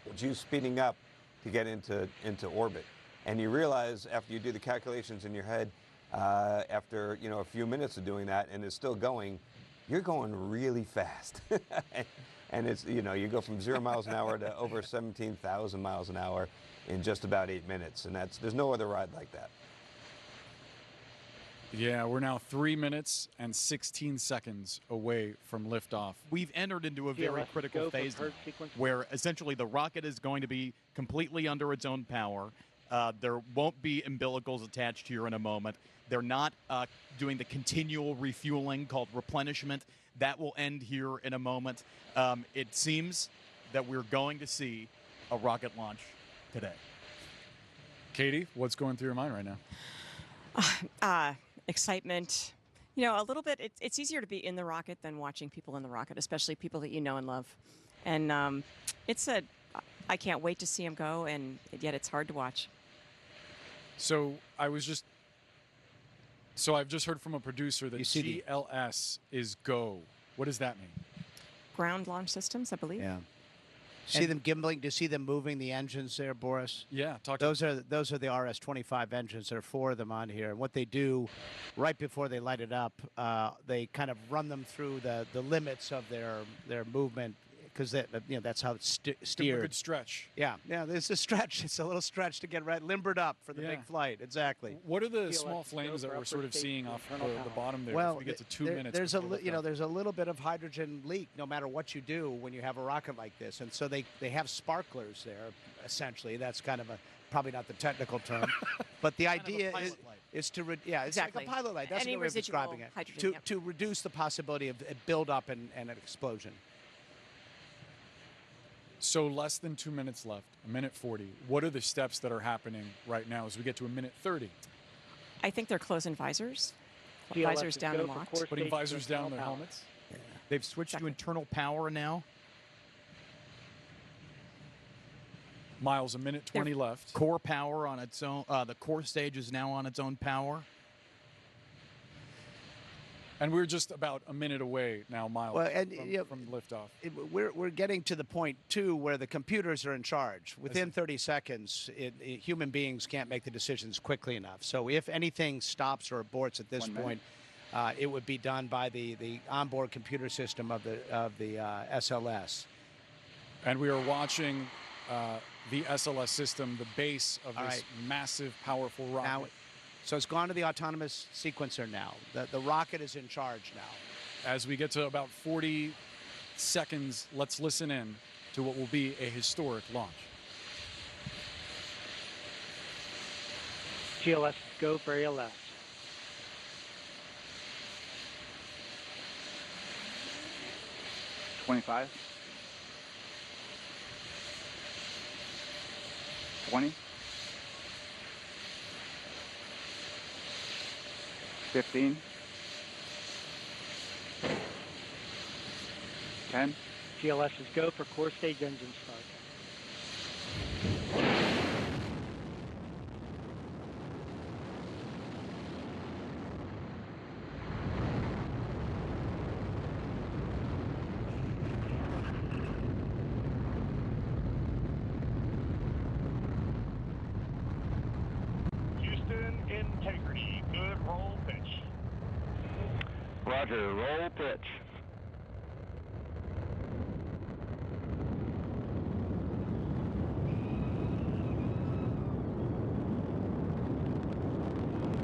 which is speeding up to get into orbit, and you realize after you do the calculations in your head, after a few minutes of doing that, and it's still going, you're going really fast. And it's, you go from 0 miles an hour to over 17,000 miles an hour in just about 8 minutes. And there's no other ride like that. Yeah, we're now 3 minutes and 16 seconds away from liftoff. We've entered into a very critical phase where essentially the rocket is going to be completely under its own power. There won't be umbilicals attached here in a moment. They're not doing the continual refueling called replenishment. That will end here in a moment. It seems that we're going to see a rocket launch today. Katie, what's going through your mind right now? Excitement. A little bit. It's easier to be in the rocket than watching people in the rocket, especially people that you know and love. And I can't wait to see them go, and yet it's hard to watch. So I've just heard from a producer that GLS is go. What does that mean? Ground launch systems, I believe. Yeah. See them gimbaling? Do you see them moving the engines there, Boris? Yeah. Those are the RS-25 engines. There are 4 of them on here. And what they do, right before they light it up, they kind of run them through the limits of their movement. Because that's how it's steered. Good stretch. Yeah, there's a stretch. It's a little stretch to get limbered up for the big flight. Exactly. What are the small flames that we're sort of seeing off the bottom there? Well, if we get to 2 minutes. There's a little bit of hydrogen leak no matter what you do when you have a rocket like this, and so they have sparklers there. Essentially, that's kind of probably not the technical term, but the idea is to it's exactly like a pilot light. That's the way of describing it. Hydrogen, to reduce the possibility of a buildup and an explosion. So less than 2 minutes left, 1:40. What are the steps that are happening right now as we get to 1:30? I think they're closing visors. Visors down and locked. Putting visors down their helmets. Yeah. They've switched to internal power now. Miles, 1:20 left. Core power on its own. The core stage is now on its own power. And we're just about a minute away now, Miles, from liftoff. We're getting to the point, too, where the computers are in charge. Within 30 seconds, human beings can't make the decisions quickly enough. So if anything stops or aborts at this point, it would be done by the onboard computer system of the SLS. And we are watching the SLS system, the base of this massive, powerful rocket. Now, so it's gone to the autonomous sequencer now. The rocket is in charge now. As we get to about 40 seconds, let's listen in to what will be a historic launch. GLS, go for ALS. $25. 20. 15. 10. GLS is go for core stage engine start. Houston, integrity, good roll pitch. Roger, roll pitch.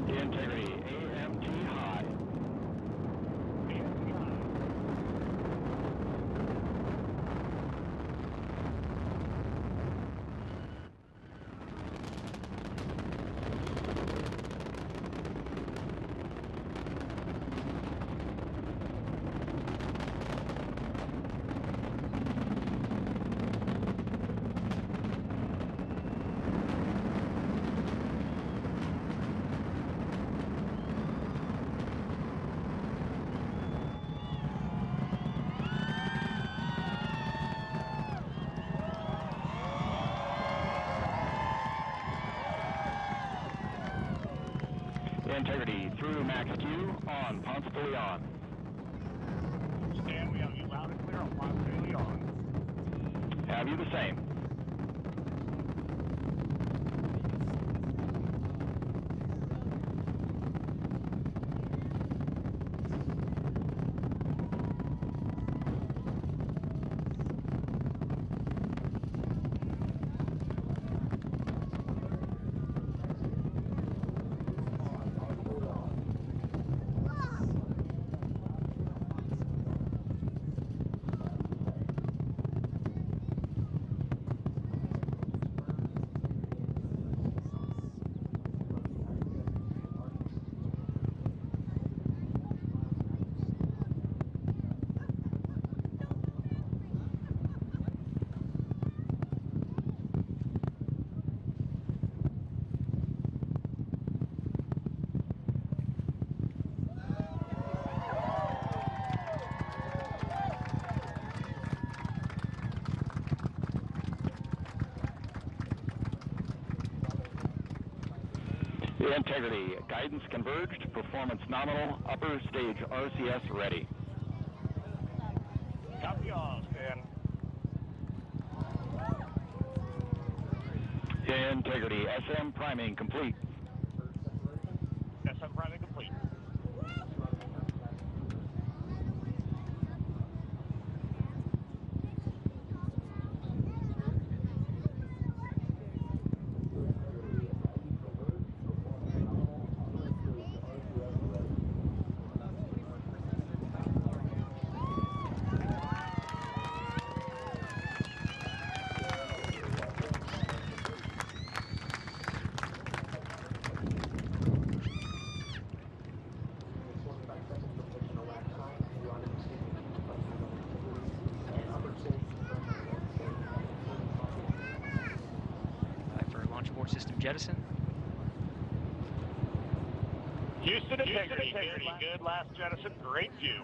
Integrity, AMT high. Integrity through max Q on Ponce de Leon. Stan, we have you loud and clear on Ponce de Leon. Have you the same? Integrity, guidance converged, performance nominal, upper stage RCS ready. Copy all, Stan. Integrity, SM priming complete. SM priming complete. System jettison. Houston, integrity, good last jettison, great view.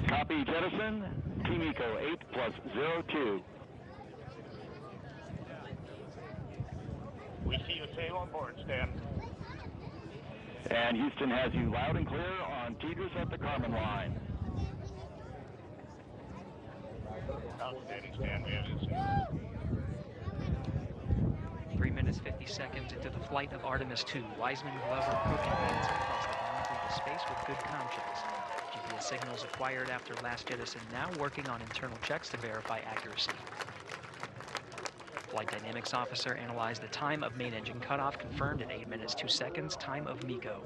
Copy jettison, Team Eco 8+02. We see you sail on board, Stan. And Houston has you loud and clear on Tidris at the Carmen line. Outstanding, Stan, man. 3 minutes, 50 seconds into the flight of Artemis II. Wiseman, Glover, Cook, and Benson crossed the boundary of space with good comm checks. GPS signals acquired after last jettison now working on internal checks to verify accuracy. Flight dynamics officer analyzed the time of main engine cutoff, confirmed at 8 minutes 2 seconds, time of MECO.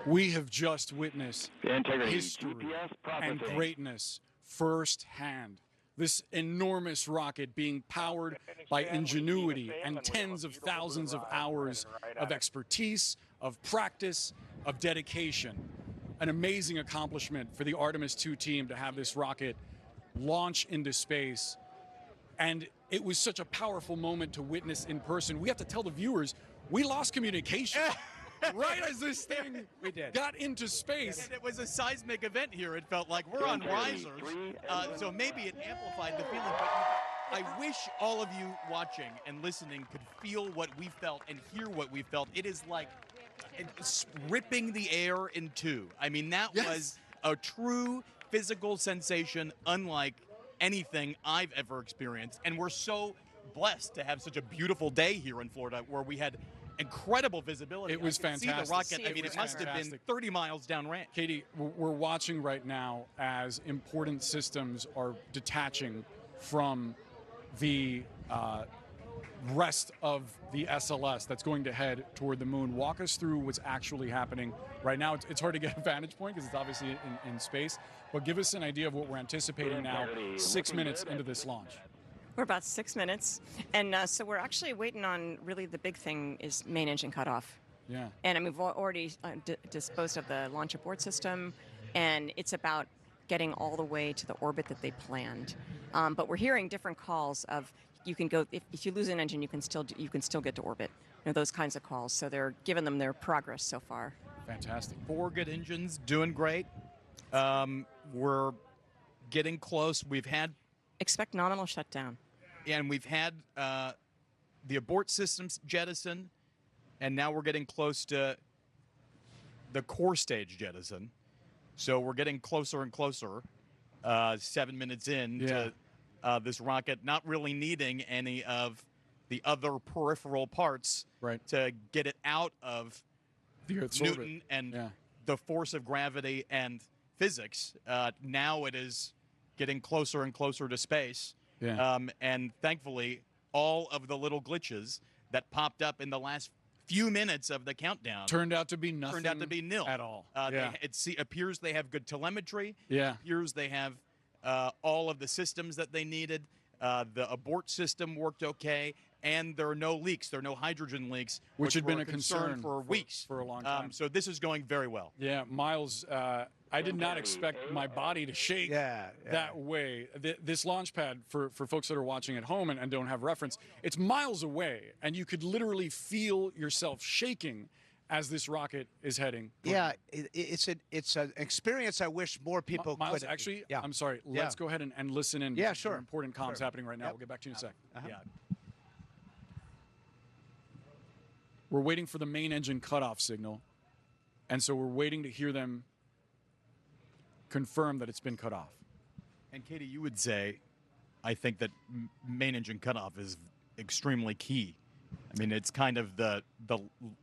We have just witnessed history and greatness firsthand. This enormous rocket being powered by ingenuity and tens of thousands of hours of expertise, of practice, of dedication. An amazing accomplishment for the Artemis II team to have this rocket launch into space. And it was such a powerful moment to witness in person. We have to tell the viewers, we lost communication. Right as this thing got into space. And it was a seismic event here, it felt like. We're on risers, so maybe it amplified the feeling. But I wish all of you watching and listening could feel what we felt and hear what we felt. It is like it's ripping the air in two. I mean, that was a true physical sensation unlike anything I've ever experienced. And we're so blessed to have such a beautiful day here in Florida where we had incredible visibility. It was fantastic. See the rocket. I mean, it must have been 30 miles downrange. Katie, we're watching right now as important systems are detaching from the rest of the SLS that's going to head toward the moon. Walk us through what's actually happening right now. It's hard to get a vantage point because it's obviously in space, but give us an idea of what we're anticipating now 6 minutes into this launch. We're about 6 minutes, and so we're actually waiting on really the big thing is main engine cutoff. Yeah. And I mean, we've already disposed of the launch abort system, and it's about getting all the way to the orbit that they planned. But we're hearing different calls of you can go if you lose an engine, you can still get to orbit. You know, those kinds of calls. So they're giving them their progress so far. Fantastic. 4 good engines, doing great. We're getting close. We've had expect nominal shutdown. And we've had the abort systems jettison, and now we're getting close to the core stage jettison. So we're getting closer and closer, 7 minutes in to this rocket not really needing any of the other peripheral parts to get it out of the Earth's Newton orbit. And the force of gravity and physics. Now it is getting closer and closer to space. Yeah. And thankfully, all of the little glitches that popped up in the last few minutes of the countdown turned out to be nothing. Turned out to be nil at all. It appears they have good telemetry. Yeah. It appears they have all of the systems that they needed. The abort system worked okay, and there are no leaks. There are no hydrogen leaks, which had were been a concern for weeks, for a long time. So this is going very well. Yeah, Miles. I did not expect my body to shake that way. This launch pad, for folks that are watching at home and don't have reference, it's miles away, and you could literally feel yourself shaking as this rocket is heading. Yeah, it's an experience I wish more people Miles, could. actually, I'm sorry. Let's go ahead and listen in. Yeah, sure. There are important comms happening right now. We'll get back to you in a sec. Yeah. We're waiting for the main engine cutoff signal, and so we're waiting to hear them confirm that it's been cut off. And Katie, you would say, I think that main engine cutoff is extremely key. I mean, it's kind of the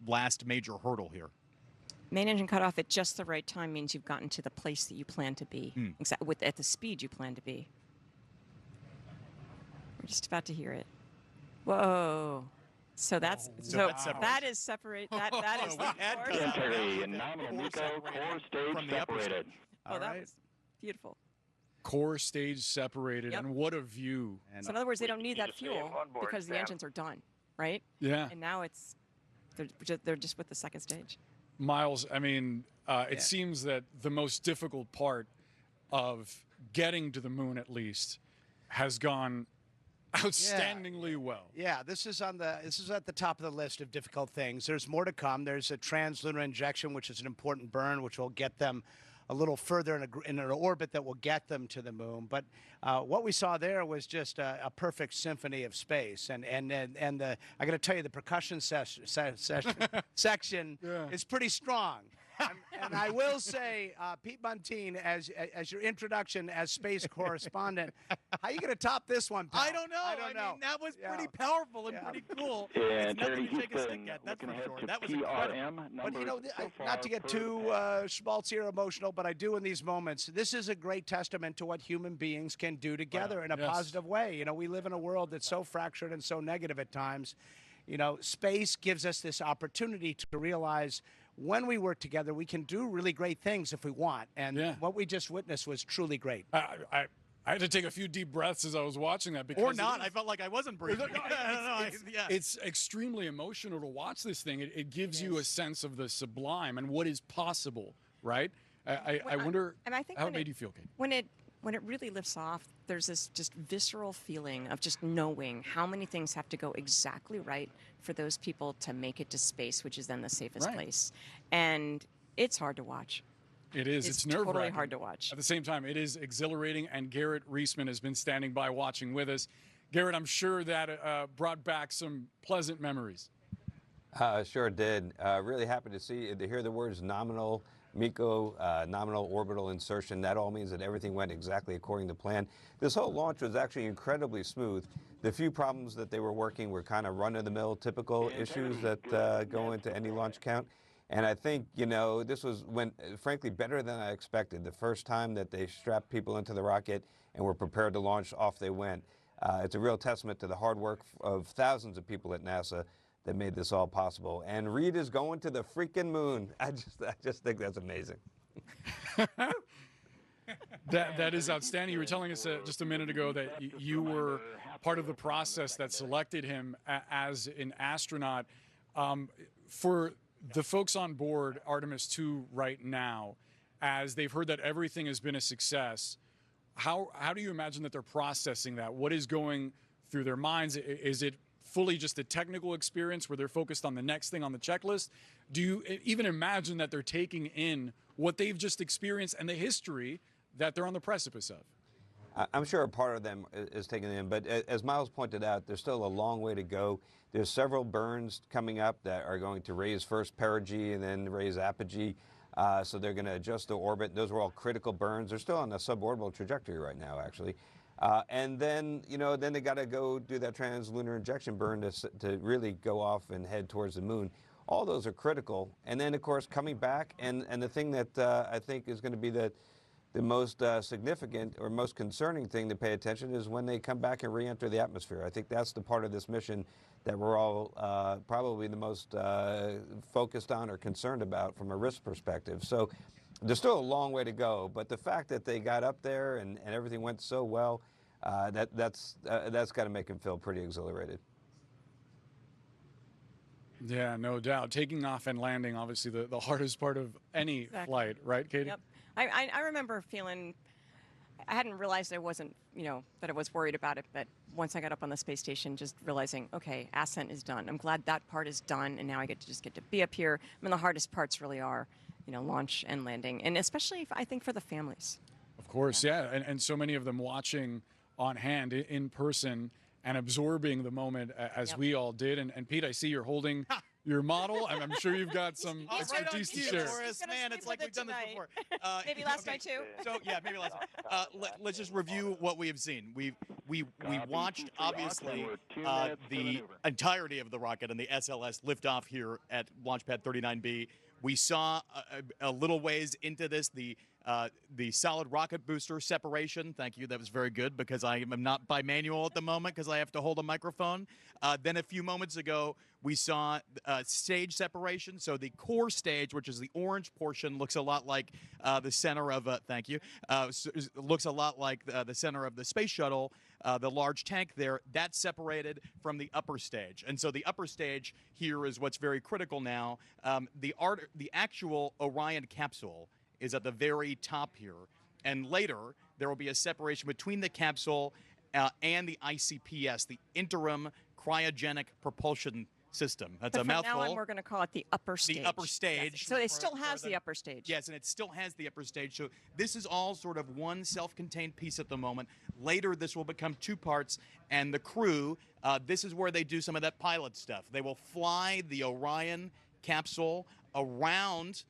last major hurdle here. Main engine cutoff at just the right time means you've gotten to the place that you plan to be, at the speed you plan to be. We're just about to hear it. Whoa. So that's that is separate. That is the core stage separated. Oh, that was beautiful. Core stage separated, and what a view! So in other words, they don't need that fuel because the engines are done, right? Yeah. And now they're just with the second stage. Miles, I mean, it seems that the most difficult part of getting to the moon, at least, has gone outstandingly well. Yeah, this is at the top of the list of difficult things. There's more to come. There's a translunar injection, which is an important burn, which will get them a little further in an orbit that will get them to the moon. But what we saw there was just a perfect symphony of space. And I got to tell you, the percussion section is pretty strong. And I will say, Pete Montine, as your introduction as space correspondent, how are you going to top this one, pal? I don't know. I mean, that was pretty powerful and pretty cool. Yeah, it's nothing Terry to shake a stick Houston at, that's for looking sure. ahead to That was PRM incredible. But, you know, so not to far get too schmaltzy or emotional, but I do in these moments, this is a great testament to what human beings can do together in a positive way. You know, we live in a world that's so fractured and so negative at times. You know, space gives us this opportunity to realize when we work together, we can do really great things if we want. And what we just witnessed was truly great. I had to take a few deep breaths as I was watching that. Because or not. I felt like I wasn't breathing. It's extremely emotional to watch this thing. It gives you a sense of the sublime and what is possible, right? I wonder how it made you feel, Kate. When it really lifts off, there's this just visceral feeling of just knowing how many things have to go exactly right for those people to make it to space, which is then the safest place. And it's hard to watch. It is. It's nerve-wracking. Totally hard to watch. At the same time, it is exhilarating, and Garrett Reisman has been standing by watching with us. Garrett, I'm sure that brought back some pleasant memories. Sure did. Really happy to hear the words nominal MECO, nominal orbital insertion. That all means that everything went exactly according to plan. This whole launch was actually incredibly smooth. The few problems that they were working were kind of run-of-the-mill, typical issues that go into any launch count. And I think, you know, this went, frankly, better than I expected. The first time that they strapped people into the rocket and were prepared to launch, off they went. It's a real testament to the hard work of thousands of people at NASA that made this all possible. And Reed is going to the freaking moon. I just think that's amazing. That is outstanding. You were telling us just a minute ago that you were part of the process that selected him as an astronaut. For the folks on board Artemis II right now, as they've heard that everything has been a success, how do you imagine that they're processing that? What is going through their minds? Is it fully just a technical experience where they're focused on the next thing on the checklist? Do you even imagine that they're taking in what they've just experienced and the history that they're on the precipice of? I'm sure a part of them is taken in, but as Miles pointed out, there's still a long way to go. There's several burns coming up that are going to raise first perigee and then raise apogee. So they're going to adjust the orbit. Those were all critical burns. They're still on a suborbital trajectory right now, actually. And then, you know, then they got to go do that translunar injection burn to really go off and head towards the moon. All those are critical. And then, of course, coming back, and the thing that I think is going to be the most significant or most concerning thing to pay attention is when they come back and re-enter the atmosphere. I think that's the part of this mission that we're all probably the most focused on or concerned about from a risk perspective. So there's still a long way to go, but the fact that they got up there and everything went so well, that's got to make them feel pretty exhilarated. Yeah, no doubt. Taking off and landing, obviously the hardest part of any flight, right, Katie? Yep. I remember feeling, I hadn't realized I wasn't, you know, that I was worried about it, but once I got up on the space station, just realizing, okay, ascent is done. I'm glad that part is done, and now I get to be up here. I mean, the hardest parts really are, you know, launch and landing, and especially, I think, for the families. Of course, yeah. And so many of them watching on hand in person and absorbing the moment as we all did. And Pete, I see you're holding your model. I'm sure you've got some expertise to share. Man, it's like we've done this before. Maybe last night too. So yeah, maybe last night. Let's just review what we have seen. We watched obviously the entirety of the rocket and the SLS lift off here at Launch Pad 39B. We saw a little ways into this the solid rocket booster separation. Thank you. That was very good because I am not by manual at the moment because I have to hold a microphone. Then a few moments ago, we saw stage separation. So the core stage, which is the orange portion, looks a lot like the center of thank you. Looks a lot like the center of the space shuttle. The large tank there, that's separated from the upper stage. And so the upper stage here is what's very critical now. The actual Orion capsule is at the very top here. And later, there will be a separation between the capsule and the ICPS, the interim cryogenic propulsion system. That's But a from mouthful. now on, we're going to call it the upper stage. The upper stage. Yes. So it still has the upper stage. Yes, and it still has the upper stage. So this is all sort of one self-contained piece at the moment. Later, this will become two parts, and the crew, this is where they do some of that pilot stuff. They will fly the Orion capsule around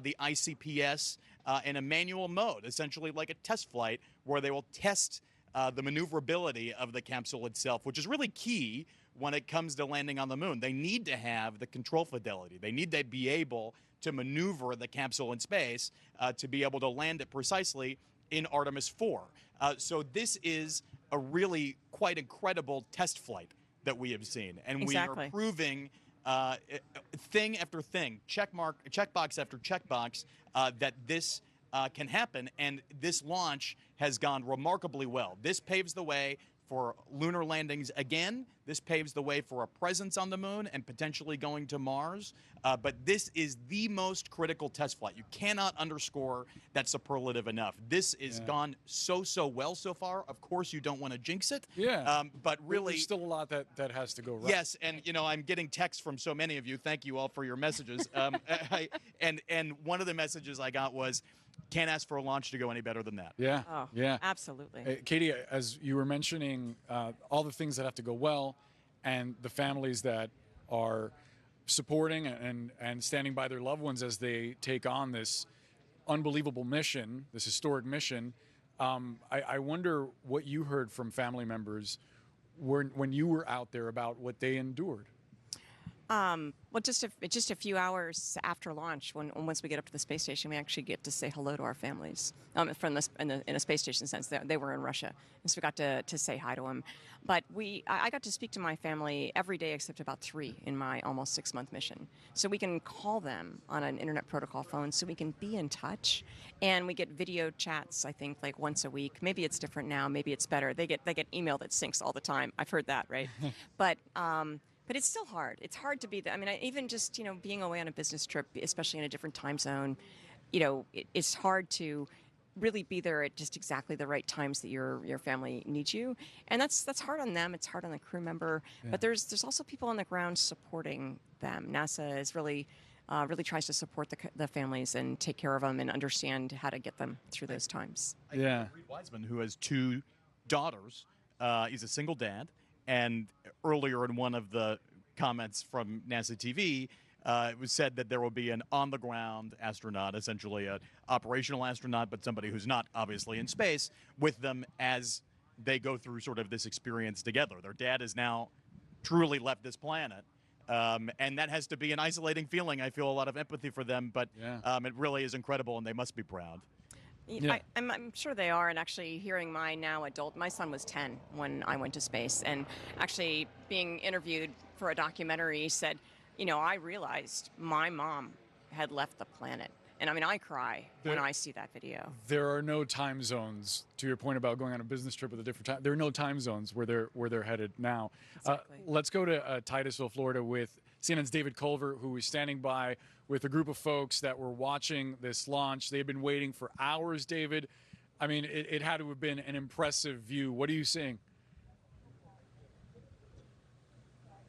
the ICPS in a manual mode, essentially like a test flight, where they will test the maneuverability of the capsule itself, which is really key when it comes to landing on the moon. They need to have the control fidelity. They need to be able to maneuver the capsule in space to be able to land it precisely in Artemis 4. So this is a really quite incredible test flight that we have seen. And Exactly. we are proving thing after thing, checkbox after checkbox, that this can happen. And this launch has gone remarkably well. This paves the way for lunar landings again. This paves the way for a presence on the moon and potentially going to Mars. But this is the most critical test flight. You cannot underscore that superlative enough. This is gone so well so far. Of course, you don't want to jinx it. Yeah. But really, there's still a lot that has to go right. Yes, and I'm getting texts from so many of you. Thank you all for your messages. And one of the messages I got was, can't ask for a launch to go any better than that. Yeah. Oh, yeah. Absolutely. Katie, as you were mentioning, all the things that have to go well, and the families that are supporting and standing by their loved ones as they take on this unbelievable mission, this historic mission. I wonder what you heard from family members when you were out there about what they endured. Well, just a few hours after launch, once we get up to the space station, we actually get to say hello to our families. In a space station sense, they were in Russia, and so we got to say hi to them. But I got to speak to my family every day except about 3 in my almost 6-month mission. So we can call them on an internet protocol phone, so we can be in touch, and we get video chats. I think like once a week. Maybe it's different now. Maybe it's better. They get email that syncs all the time. I've heard that, right? But it's still hard. It's hard to be there. I mean, even just, being away on a business trip, especially in a different time zone, it's hard to really be there at just exactly the right times that your family needs you. And that's hard on them. It's hard on the crew member. Yeah. But there's also people on the ground supporting them. NASA is really tries to support the families and take care of them and understand how to get them through those times. Reed Wiseman, who has 2 daughters, he's a single dad. And earlier in one of the comments from NASA TV, it was said that there will be an on-the-ground astronaut, essentially an operational astronaut, but somebody who's not obviously in space, with them as they go through sort of this experience together. Their dad has now truly left this planet, and that has to be an isolating feeling. I feel a lot of empathy for them, but it really is incredible, and they must be proud. Yeah. I'm sure they are, and actually hearing my now adult, my son was 10 when I went to space, and actually being interviewed for a documentary said, I realized my mom had left the planet. And I mean, I cry when I see that video. There are no time zones, to your point about going on a business trip with a different time. There are no time zones where they're headed now. Exactly. Let's go to Titusville, Florida with CNN's David Culver, who is standing by with a group of folks that were watching this launch. They've been waiting for hours, David. I mean, it had to have been an impressive view. What are you seeing?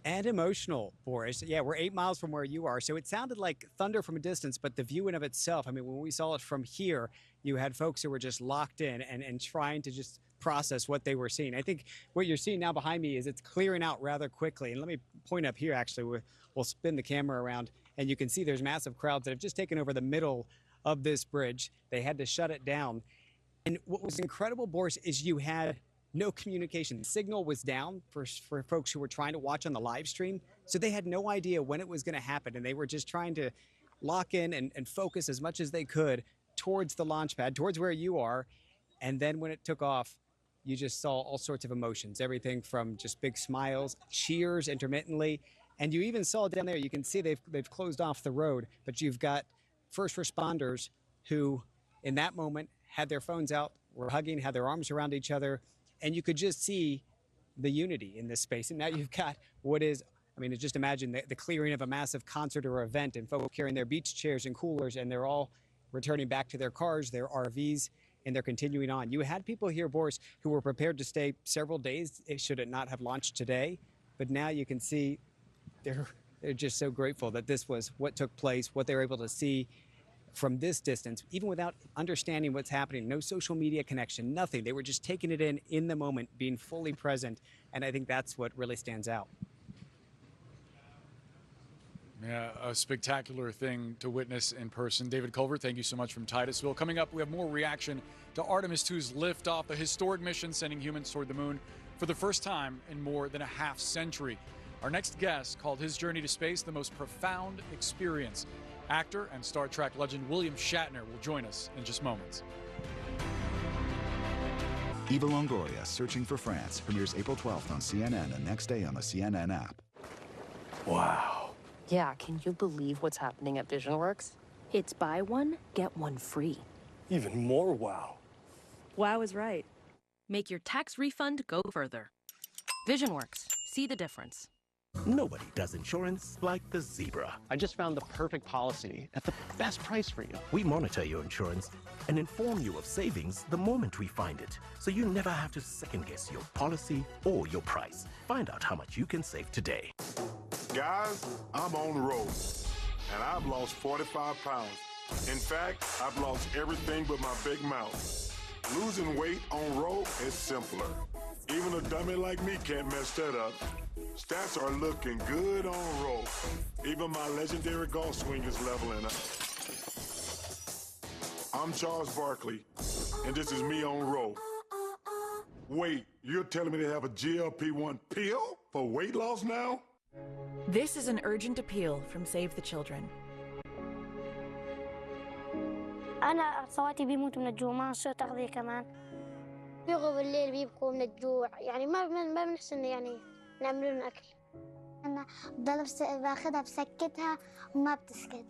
And emotional, Boris. Yeah, we're 8 miles from where you are, so it sounded like thunder from a distance, but the view in of itself, I mean, when we saw it from here, you had folks who were just locked in and trying to just process what they were seeing. I think what you're seeing now behind me is it's clearing out rather quickly. And let me point up here, actually. We'll spin the camera around, and you can see there's massive crowds that have just taken over the middle of this bridge. They had to shut it down. And what was incredible, Boris, is you had no communication. The signal was down for folks who were trying to watch on the live stream. So they had no idea when it was going to happen. And they were just trying to lock in and focus as much as they could towards the launch pad, towards where you are. And then when it took off, you just saw all sorts of emotions, everything from just big smiles, cheers intermittently. And you even saw down there, you can see they've closed off the road, but you've got first responders who in that moment had their phones out, were hugging, had their arms around each other. And you could just see the unity in this space. And now you've got what is, I mean, just imagine the clearing of a massive concert or event and folks carrying their beach chairs and coolers, and they're all returning back to their cars, their RVs, and they're continuing on. You had people here, Boris, who were prepared to stay several days should it not have launched today. But now you can see They're just so grateful that this was what took place, what they were able to see from this distance, even without understanding what's happening. No social media connection, nothing. They were just taking it in the moment, being fully present. And I think that's what really stands out. Yeah, a spectacular thing to witness in person. David Culver, thank you so much from Titusville. Coming up, we have more reaction to Artemis II's liftoff, the historic mission sending humans toward the moon for the first time in more than a half century. Our next guest called his journey to space the most profound experience. Actor and Star Trek legend William Shatner will join us in just moments. Eva Longoria, Searching for France, premieres April 12th on CNN and next day on the CNN app. Wow. Yeah, can you believe what's happening at VisionWorks? It's buy one, get one free. Even more wow. Wow is right. Make your tax refund go further. VisionWorks. See the difference. Nobody does insurance like the Zebra. I just found the perfect policy at the best price for you. We monitor your insurance and inform you of savings the moment we find it, so you never have to second-guess your policy or your price. Find out how much you can save today. Guys, I'm on the road, and I've lost 45 pounds. In fact, I've lost everything but my big mouth. Losing weight on road is simpler. Even a dummy like me can't mess that up. Stats are looking good on road. Even my legendary golf swing is leveling up. I'm Charles Barkley, and this is me on road. Wait, you're telling me they have a GLP-1 pill for weight loss now? This is an urgent appeal from Save the Children. أنا أخواتي بيموتوا من الجوع ما صرت أغذية كمان. بيغوا بالليل بيبكوا من الجوع يعني ما بنحسن يعني نعمل لهم أكل. أنا بضل باخذها بسكتها وما بتسكت.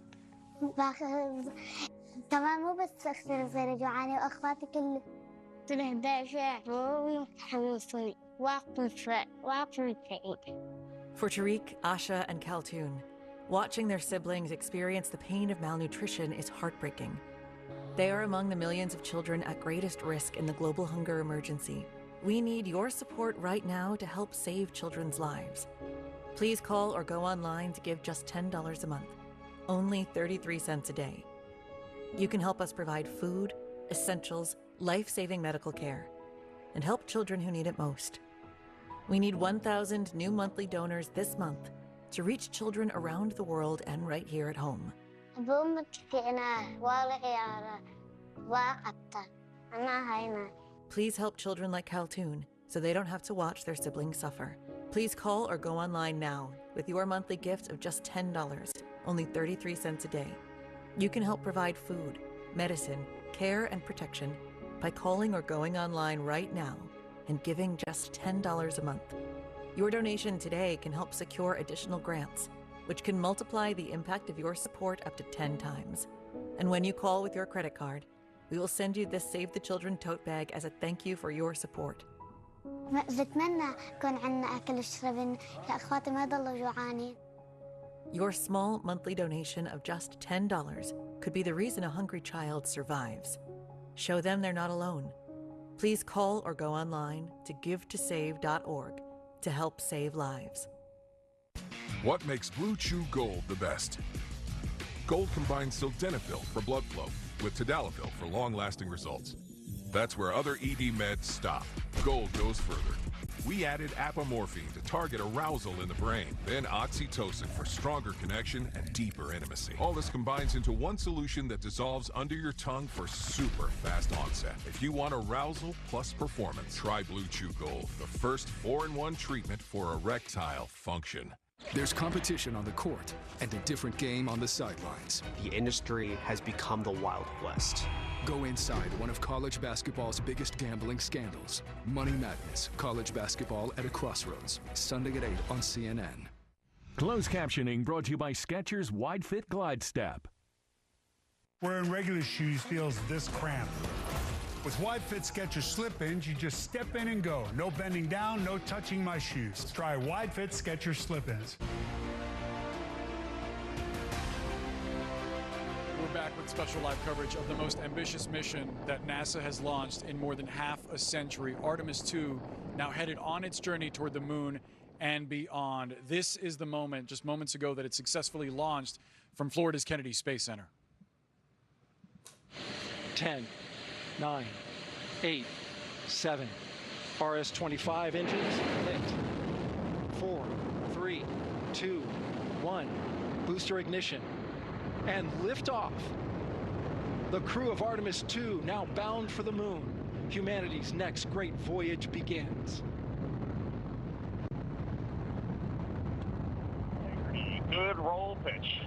كمان مو بس صغيرة جوعانة وأخواتي كل سنة 11 ويوم واقفين For Tariq, Asha, and Kaltoon, watching their siblings experience the pain of malnutrition is heartbreaking. They are among the millions of children at greatest risk in the global hunger emergency. We need your support right now to help save children's lives. Please call or go online to give just $10 a month, only 33 cents a day. You can help us provide food, essentials, life-saving medical care, and help children who need it most. We need 1,000 new monthly donors this month to reach children around the world and right here at home. Please help children like Kaltoon so they don't have to watch their siblings suffer. Please call or go online now with your monthly gift of just $10, only 33 cents a day. You can help provide food, medicine, care, and protection by calling or going online right now and giving just $10 a month. Your donation today can help secure additional grants, which can multiply the impact of your support up to 10 times. And when you call with your credit card, we will send you this Save the Children tote bag as a thank you for your support. Your small monthly donation of just $10 could be the reason a hungry child survives. Show them they're not alone. Please call or go online to givetosave.org to help save lives. What makes Blue Chew Gold the best? Gold combines sildenafil for blood flow with tadalafil for long-lasting results. That's where other ED meds stop. Gold goes further. We added apomorphine to target arousal in the brain, then oxytocin for stronger connection and deeper intimacy. All this combines into one solution that dissolves under your tongue for super fast onset. If you want arousal plus performance, try Blue Chew Gold, the first 4-in-1 treatment for erectile function. There's competition on the court and a different game on the sidelines. The industry has become the Wild West. Go inside one of college basketball's biggest gambling scandals. Money Madness, college basketball at a crossroads. Sunday at 8 on CNN. Closed captioning brought to you by Skechers Wide Fit Glide Step. Wearing regular shoes feels this cramped. With Wide Fit Skechers slip-ins, you just step in and go. No bending down, no touching my shoes. Try Wide Fit Skechers slip-ins. We're back with special live coverage of the most ambitious mission that NASA has launched in more than half a century. Artemis II, now headed on its journey toward the moon and beyond. This is the moment, just moments ago, that it successfully launched from Florida's Kennedy Space Center. 10, 9, 8, 7. RS-25 engines lit. 4, 3, 2, 1. Booster ignition. And liftoff. The crew of Artemis II now bound for the moon. Humanity's next great voyage begins. Good roll pitch.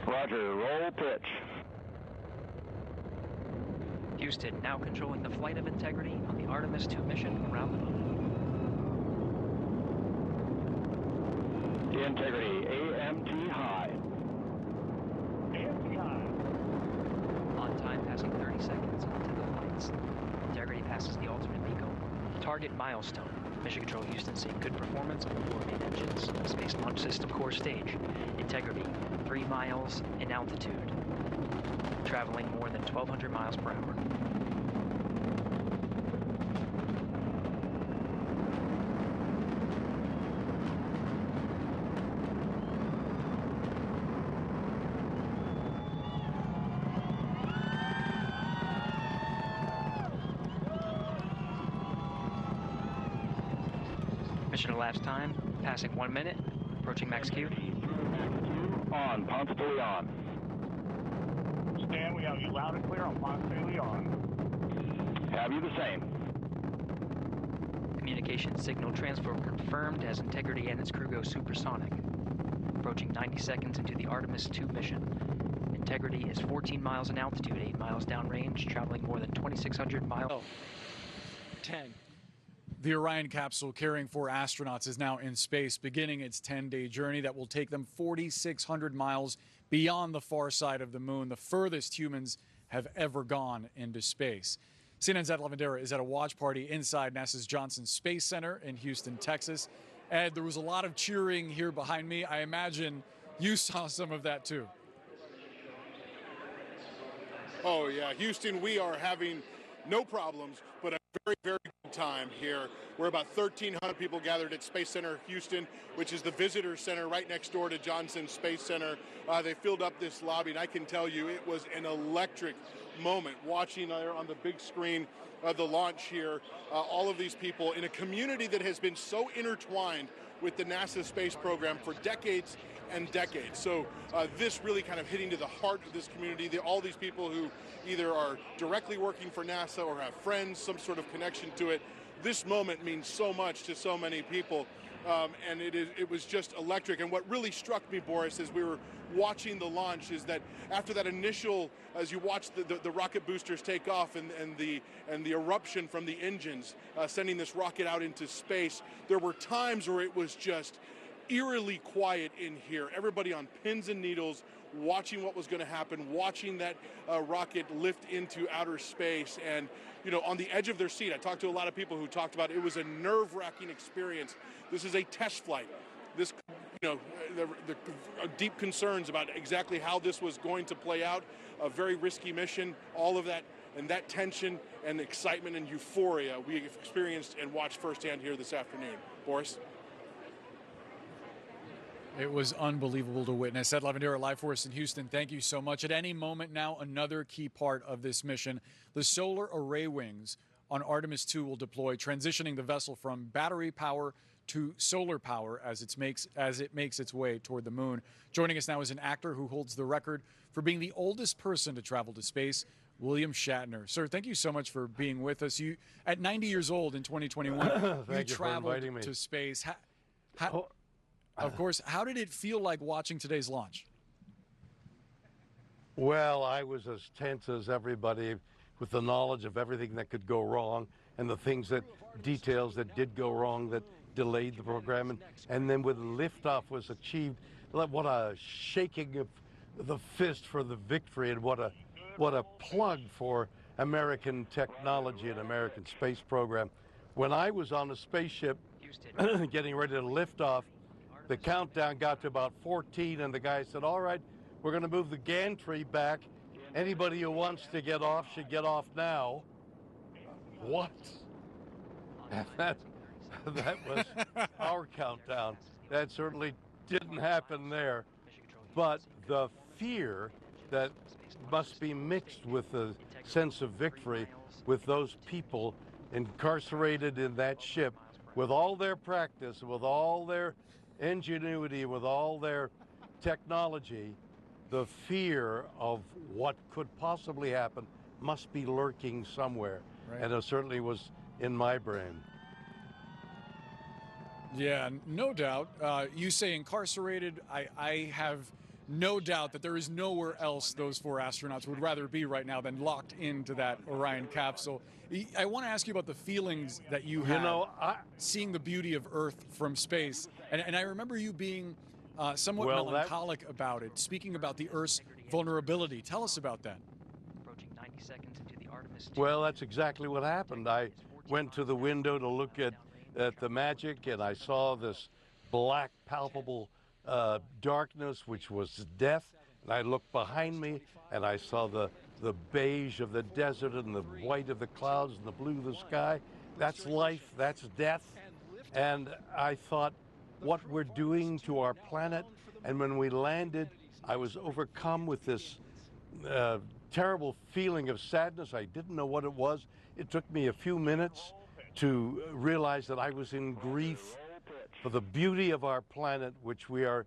Roger, roll pitch. Houston now controlling the flight of Integrity on the Artemis II mission around the moon. Integrity, AMT high. AMT high. On time passing 30 seconds into the flights. Integrity passes the alternate MECO. Target milestone. Mission Control Houston seeing good performance on the 4 main engines on the Space Launch System core stage. Integrity, 3 miles in altitude. Traveling more than 1,200 miles per hour. Mission elapsed time, passing 1 minute, approaching max Q. On, Ponce de Leon. Stan, we have you loud and clear on Ponce de Leon. Have you the same. Communication signal transfer confirmed as Integrity and its crew go supersonic. Approaching 90 seconds into the Artemis II mission. Integrity is 14 miles in altitude, 8 miles downrange, traveling more than 2,600 miles. 10. The Orion capsule carrying 4 astronauts is now in space, beginning its 10-day journey that will take them 4,600 miles beyond the far side of the moon, the furthest humans have ever gone into space. CNN's Ed Lavandera is at a watch party inside NASA's Johnson Space Center in Houston, Texas. Ed, there was a lot of cheering here behind me. I imagine you saw some of that too. Oh yeah, Houston, we are having no problems, but a very, very good time here. We're about 1,300 people gathered at Space Center Houston, which is the visitor center right next door to Johnson Space Center. They filled up this lobby, and I can tell you it was an electric moment watching there on the big screen the launch here. All of these people in a community that has been so intertwined with the NASA space program for decades and decades. So this really kind of hitting to the heart of this community. All these people who either are directly working for NASA or have friends, some sort of connection to it. This moment means so much to so many people, and it was just electric. And what really struck me, Boris, as we were watching the launch is that after that initial, as you watch the rocket boosters take off and the eruption from the engines, sending this rocket out into space, there were times where it was just eerily quiet in here. Everybody on pins and needles, watching what was going to happen, watching that rocket lift into outer space, and on the edge of their seat. I talked to a lot of people who talked about it was a nerve-wracking experience. This is a test flight. This, the deep concerns about exactly how this was going to play out. A very risky mission. All of that and that tension and excitement and euphoria we experienced and watched firsthand here this afternoon. Boris. It was unbelievable to witness. Ed Lavandera, live for us in Houston. Thank you so much. At any moment now, another key part of this mission. The solar array wings on Artemis II will deploy, transitioning the vessel from battery power to solar power as it makes its way toward the moon. Joining us now is an actor who holds the record for being the oldest person to travel to space, William Shatner. Sir, thank you so much for being with us. You, at 90 years old in 2021, you traveled to space. Of course, how did it feel like watching today's launch? Well, I was as tense as everybody with the knowledge of everything that could go wrong and the details that did go wrong that delayed the program. And then when liftoff was achieved, what a shaking of the fist for the victory, and what a plug for American technology and American space program. When I was on a spaceship getting ready to lift off, the countdown got to about 14, and the guy said, all right, we're going to move the gantry back. Anybody who wants to get off should get off now. What? that was our countdown. That certainly didn't happen there. But the fear that must be mixed with the sense of victory with those people incarcerated in that ship with all their practice, with all their ingenuity, with all their technology, the fear of what could possibly happen must be lurking somewhere. Right. And it certainly was in my brain. Yeah, no doubt. You say incarcerated. I have no doubt that there is nowhere else those 4 astronauts would rather be right now than locked into that Orion capsule. I want to ask you about the feelings that you had seeing the beauty of Earth from space. And I remember you being somewhat melancholic about it, speaking about the Earth's vulnerability. Tell us about that. Approaching 90 seconds into the Artemis II. Well, that's exactly what happened. I went to the window to look at the magic, and I saw this black, palpable darkness, which was death. And I looked behind me, and I saw the beige of the desert and the white of the clouds and the blue of the sky. That's life, that's death. And I thought, what we're doing to our planet. And when we landed, I was overcome with this terrible feeling of sadness. I didn't know what it was. It took me a few minutes to realize that I was in grief for the beauty of our planet, which we are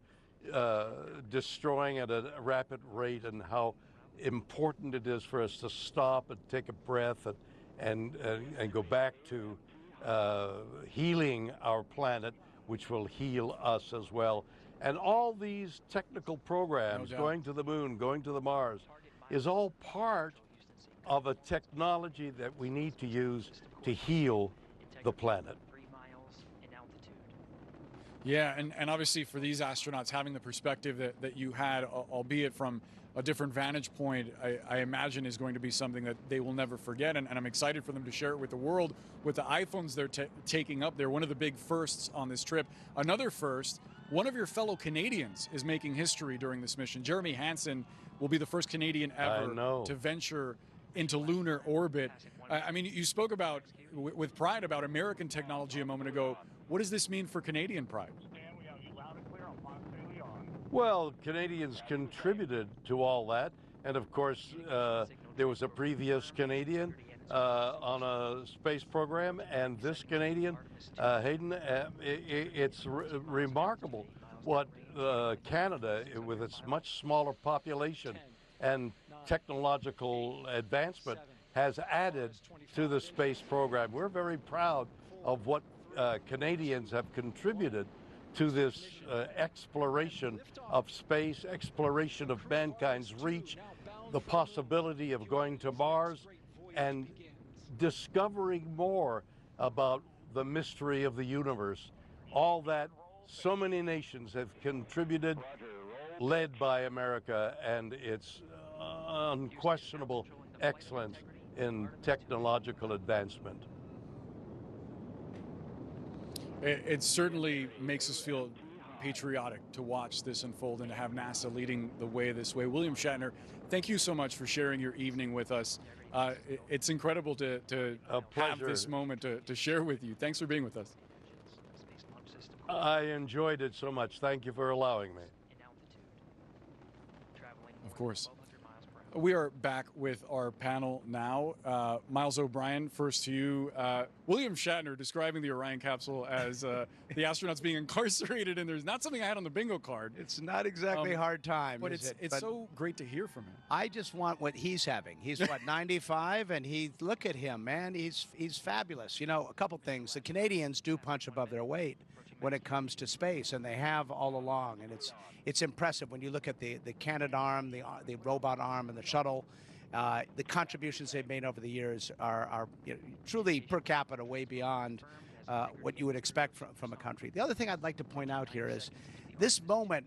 destroying at a rapid rate, and how important it is for us to stop and take a breath and go back to healing our planet, which will heal us as well. And all these technical programs, going to the moon, going to the Mars, is all part of a technology that we need to use to heal the planet. Yeah, and obviously for these astronauts, having the perspective that you had, albeit from a different vantage point, I imagine is going to be something that they will never forget. And I'm excited for them to share it with the world with the iPhones they're taking up. They're one of the big firsts on this trip. Another first, one of your fellow Canadians is making history during this mission. Jeremy Hansen will be the first Canadian ever to venture into lunar orbit. I mean, you spoke about, with pride, about American technology a moment ago. What does this mean for Canadian pride? Well, Canadians contributed to all that. And of course, there was a previous Canadian on a space program, and this Canadian, Hayden, it's remarkable what Canada, with its much smaller population and technological advancement, has added to the space program. We're very proud of what Canadians have contributed to this exploration of space, exploration of mankind's reach, the possibility of going to Mars, and discovering more about the mystery of the universe. All that so many nations have contributed, led by America, and its unquestionable excellence in technological advancement. It certainly makes us feel patriotic to watch this unfold and to have NASA leading the way this way. William Shatner, thank you so much for sharing your evening with us. It's incredible to have this moment to share with you. Thanks for being with us. I enjoyed it so much. Thank you for allowing me. Of course. We are back with our panel now. Miles O'Brien, first to you. William Shatner describing the Orion capsule as the astronauts being incarcerated, and there's not something I had on the bingo card. It's not exactly hard time, but it's so great to hear from him. I just want what he's having. He's what, 95, and look at him, man. He's fabulous. You know, a couple things. The Canadians do punch above their weight when it comes to space, and they have all along, and it's impressive when you look at the Canadarm, the robot arm, and the shuttle. The contributions they've made over the years are truly per capita way beyond what you would expect from a country. The other thing I'd like to point out here is this moment,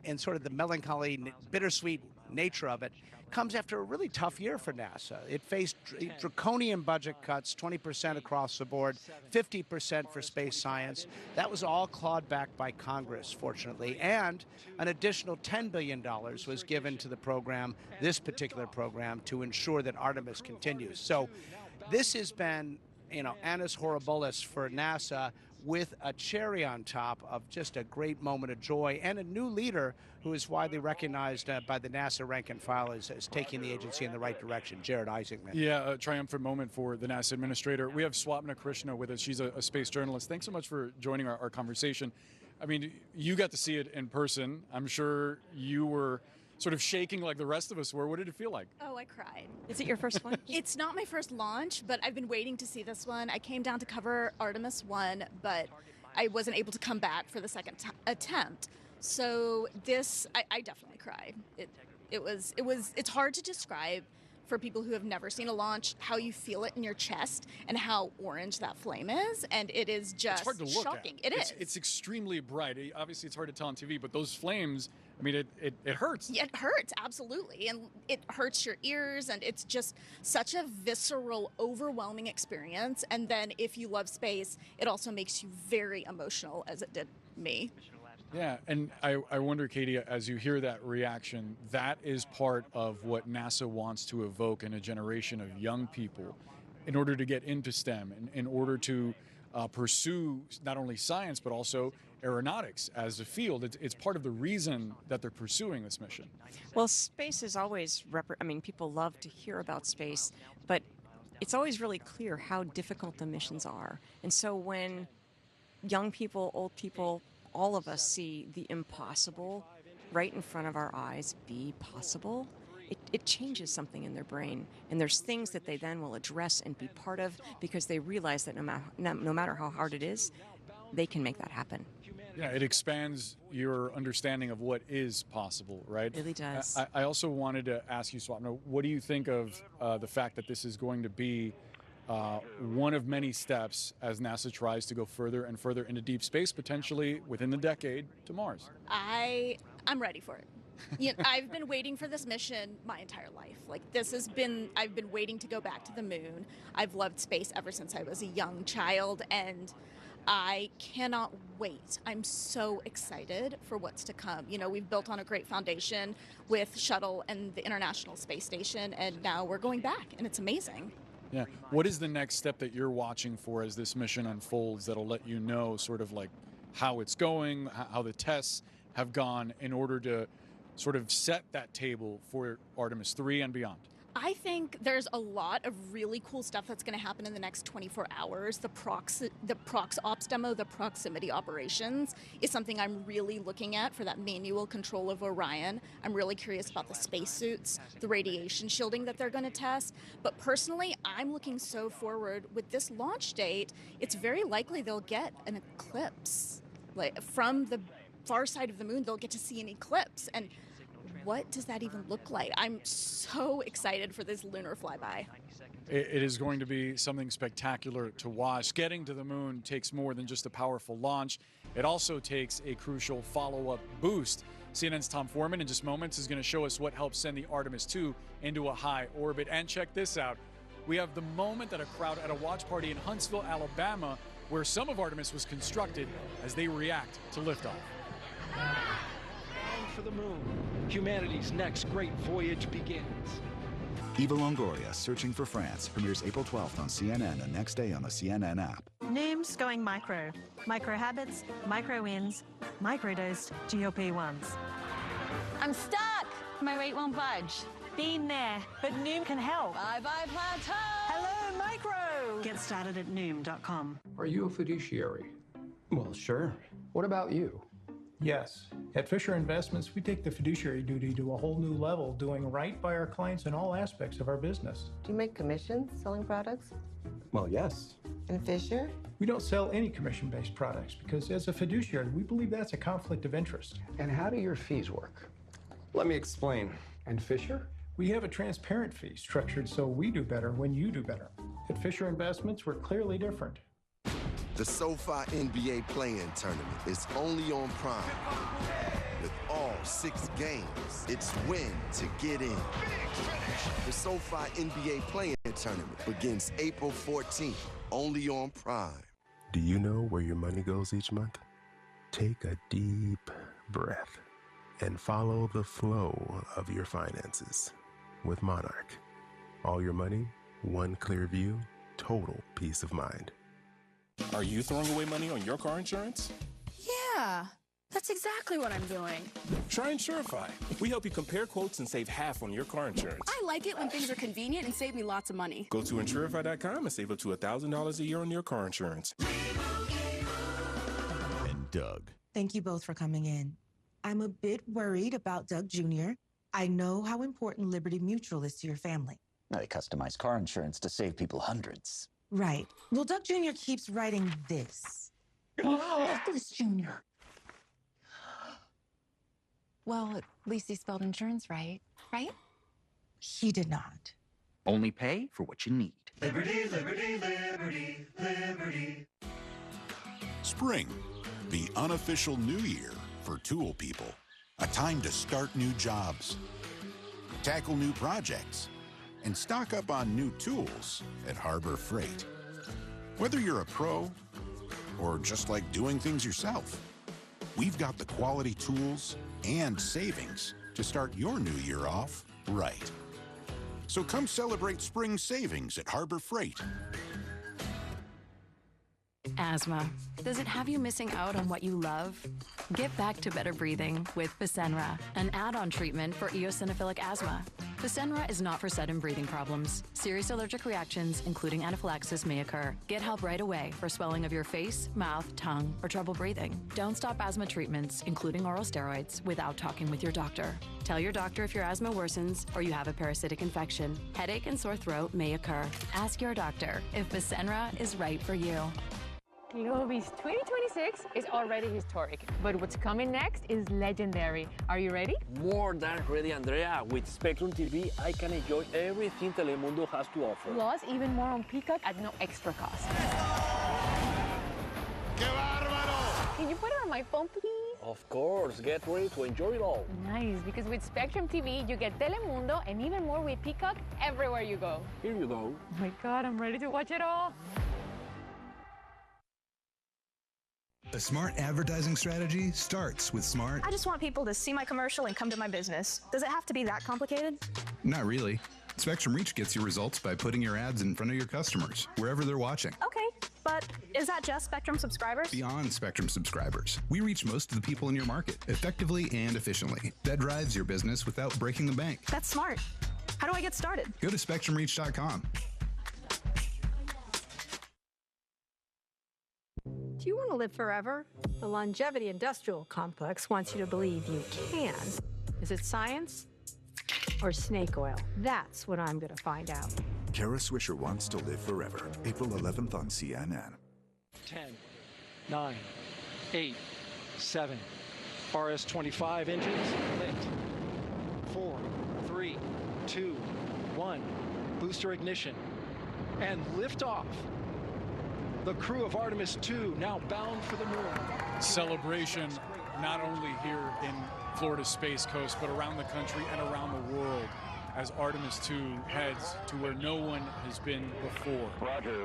and sort of the melancholy, bittersweet nature of it, comes after a really tough year for NASA. It faced draconian budget cuts, 20% across the board, 50% for space science. That was all clawed back by Congress, fortunately, and an additional $10 billion was given to the program, this particular program, to ensure that Artemis continues. So this has been annus horribilis for NASA, with a cherry on top of just a great moment of joy, and a new leader who is widely recognized by the NASA rank and file as taking the agency in the right direction, Jared Isaacman. Yeah, a triumphant moment for the NASA administrator. We have Swapna Krishna with us. She's a space journalist. Thanks so much for joining our conversation. I mean, you got to see it in person. I'm sure you were sort of shaking like the rest of us were. What did it feel like? Oh, I cried. Is it your first one? It's not my first launch, but I've been waiting to see this one. I came down to cover Artemis 1, but I wasn't able to come back for the second attempt. So this, I definitely cried. It's hard to describe for people who have never seen a launch how you feel it in your chest and how orange that flame is, and it is just it's hard to look shocking. At. It is. It's extremely bright. Obviously, it's hard to tell on TV, but those flames, I mean, it hurts. Yeah, it hurts, absolutely. And it hurts your ears, and it's just such a visceral, overwhelming experience. And then if you love space, it also makes you very emotional, as it did me. Yeah, and I wonder, Katie, as you hear that reaction, that is part of what NASA wants to evoke in a generation of young people in order to get into STEM, in order to pursue not only science, but also aeronautics as a field. It's part of the reason that they're pursuing this mission. Well, space is always, people love to hear about space, but it's always really clear how difficult the missions are. And so when young people, old people, all of us see the impossible right in front of our eyes be possible, it changes something in their brain. And there's things that they then will address and be part of because they realize that no matter how hard it is, they can make that happen. Yeah, it expands your understanding of what is possible, right? It really does. I also wanted to ask you, Swapna, what do you think of the fact that this is going to be one of many steps as NASA tries to go further and further into deep space, potentially within the decade to Mars? I'm ready for it. I've been waiting for this mission my entire life. I've been waiting to go back to the moon. I've loved space ever since I was a young child, and I cannot wait. I'm so excited for what's to come. We've built on a great foundation with Shuttle and the International Space Station, and now we're going back, and it's amazing. Yeah. What is the next step that you're watching for as this mission unfolds that'll let you know sort of like how it's going, how the tests have gone in order to sort of set that table for Artemis III and beyond? I think there's a lot of really cool stuff that's going to happen in the next 24 hours. The prox ops demo, the proximity operations, is something I'm really looking at for that manual control of Orion. I'm really curious about the spacesuits, the radiation shielding that they're going to test. But personally, I'm looking so forward. With this launch date, it's very likely they'll get an eclipse. Like from the far side of the moon, they'll get to see an eclipse. And what does that even look like? I'm so excited for this lunar flyby. It is going to be something spectacular to watch. Getting to the moon takes more than just a powerful launch. It also takes a crucial follow-up boost. CNN's Tom Foreman in just moments is going to show us what helps send the Artemis II into a high orbit. And check this out. We have the moment that a crowd at a watch party in Huntsville, Alabama, where some of Artemis was constructed as they react to liftoff. For the moon, humanity's next great voyage begins. Eva Longoria, Searching for France, premieres April 12th on CNN and next day on the CNN app. Noom's going micro. Micro habits, micro wins, microdosed GLP-1s. I'm stuck! My weight won't budge. Been there, but Noom can help. Bye-bye plateau! Hello, micro! Get started at Noom.com. Are you a fiduciary? Well, sure. What about you? Yes. At Fisher Investments, we take the fiduciary duty to a whole new level, doing right by our clients in all aspects of our business. Do you make commissions selling products? Well, yes. And Fisher? We don't sell any commission-based products because as a fiduciary, we believe that's a conflict of interest. And how do your fees work? Let me explain. And Fisher? We have a transparent fee structured so we do better when you do better. At Fisher Investments, we're clearly different. The SoFi NBA Play-In Tournament is only on Prime. With all 6 games, it's win to get in. The SoFi NBA Play-In Tournament begins April 14th, only on Prime. Do you know where your money goes each month? Take a deep breath and follow the flow of your finances with Monarch. All your money, one clear view, total peace of mind. Are you throwing away money on your car insurance? Yeah, that's exactly what I'm doing. Try Insurify. We help you compare quotes and save half on your car insurance. I like it when things are convenient and save me lots of money. Go to Insurify.com and save up to $1,000 a year on your car insurance. And Doug. Thank you both for coming in. I'm a bit worried about Doug Jr. I know how important Liberty Mutual is to your family. They customize car insurance to save people hundreds. Right. Well, Doug Jr. keeps writing this. This Junior. Well, at least he spelled insurance right? He did not. Only pay for what you need. Liberty, liberty, liberty, liberty. Spring, the unofficial new year for tool people. A time to start new jobs, tackle new projects, and stock up on new tools at Harbor Freight. Whether you're a pro or just like doing things yourself, we've got the quality tools and savings to start your new year off right. So come celebrate spring savings at Harbor Freight. Asthma. Does it have you missing out on what you love? Get back to better breathing with Fasenra, an add-on treatment for eosinophilic asthma. Fasenra is not for sudden breathing problems. Serious allergic reactions, including anaphylaxis, may occur. Get help right away for swelling of your face, mouth, tongue, or trouble breathing. Don't stop asthma treatments, including oral steroids, without talking with your doctor. Tell your doctor if your asthma worsens or you have a parasitic infection. Headache and sore throat may occur. Ask your doctor if Fasenra is right for you. Globi's 2026 is already historic, but what's coming next is legendary. Are you ready? More than ready, Andrea. With Spectrum TV, I can enjoy everything Telemundo has to offer. Plus, even more on Peacock at no extra cost. ¡Qué bárbaro! Can you put it on my phone, please? Of course. Get ready to enjoy it all. Nice, because with Spectrum TV, you get Telemundo and even more with Peacock everywhere you go. Here you go. Oh my God, I'm ready to watch it all. A smart advertising strategy starts with smart. I just want people to see my commercial and come to my business. Does it have to be that complicated? Not really. Spectrum Reach gets you results by putting your ads in front of your customers, wherever they're watching. Okay, but is that just Spectrum subscribers? Beyond Spectrum subscribers, we reach most of the people in your market, effectively and efficiently. That drives your business without breaking the bank. That's smart. How do I get started? Go to SpectrumReach.com. Do you want to live forever? The Longevity Industrial Complex wants you to believe you can. Is it science or snake oil? That's what I'm going to find out. Kara Swisher Wants to Live Forever, April 11th on CNN. 10, 9, 8, 7. RS-25 engines lit. 4, 3, 2, 1. Booster ignition. And liftoff. The crew of Artemis II now bound for the moon. Celebration not only here in Florida's Space Coast, but around the country and around the world as Artemis II heads to where no one has been before.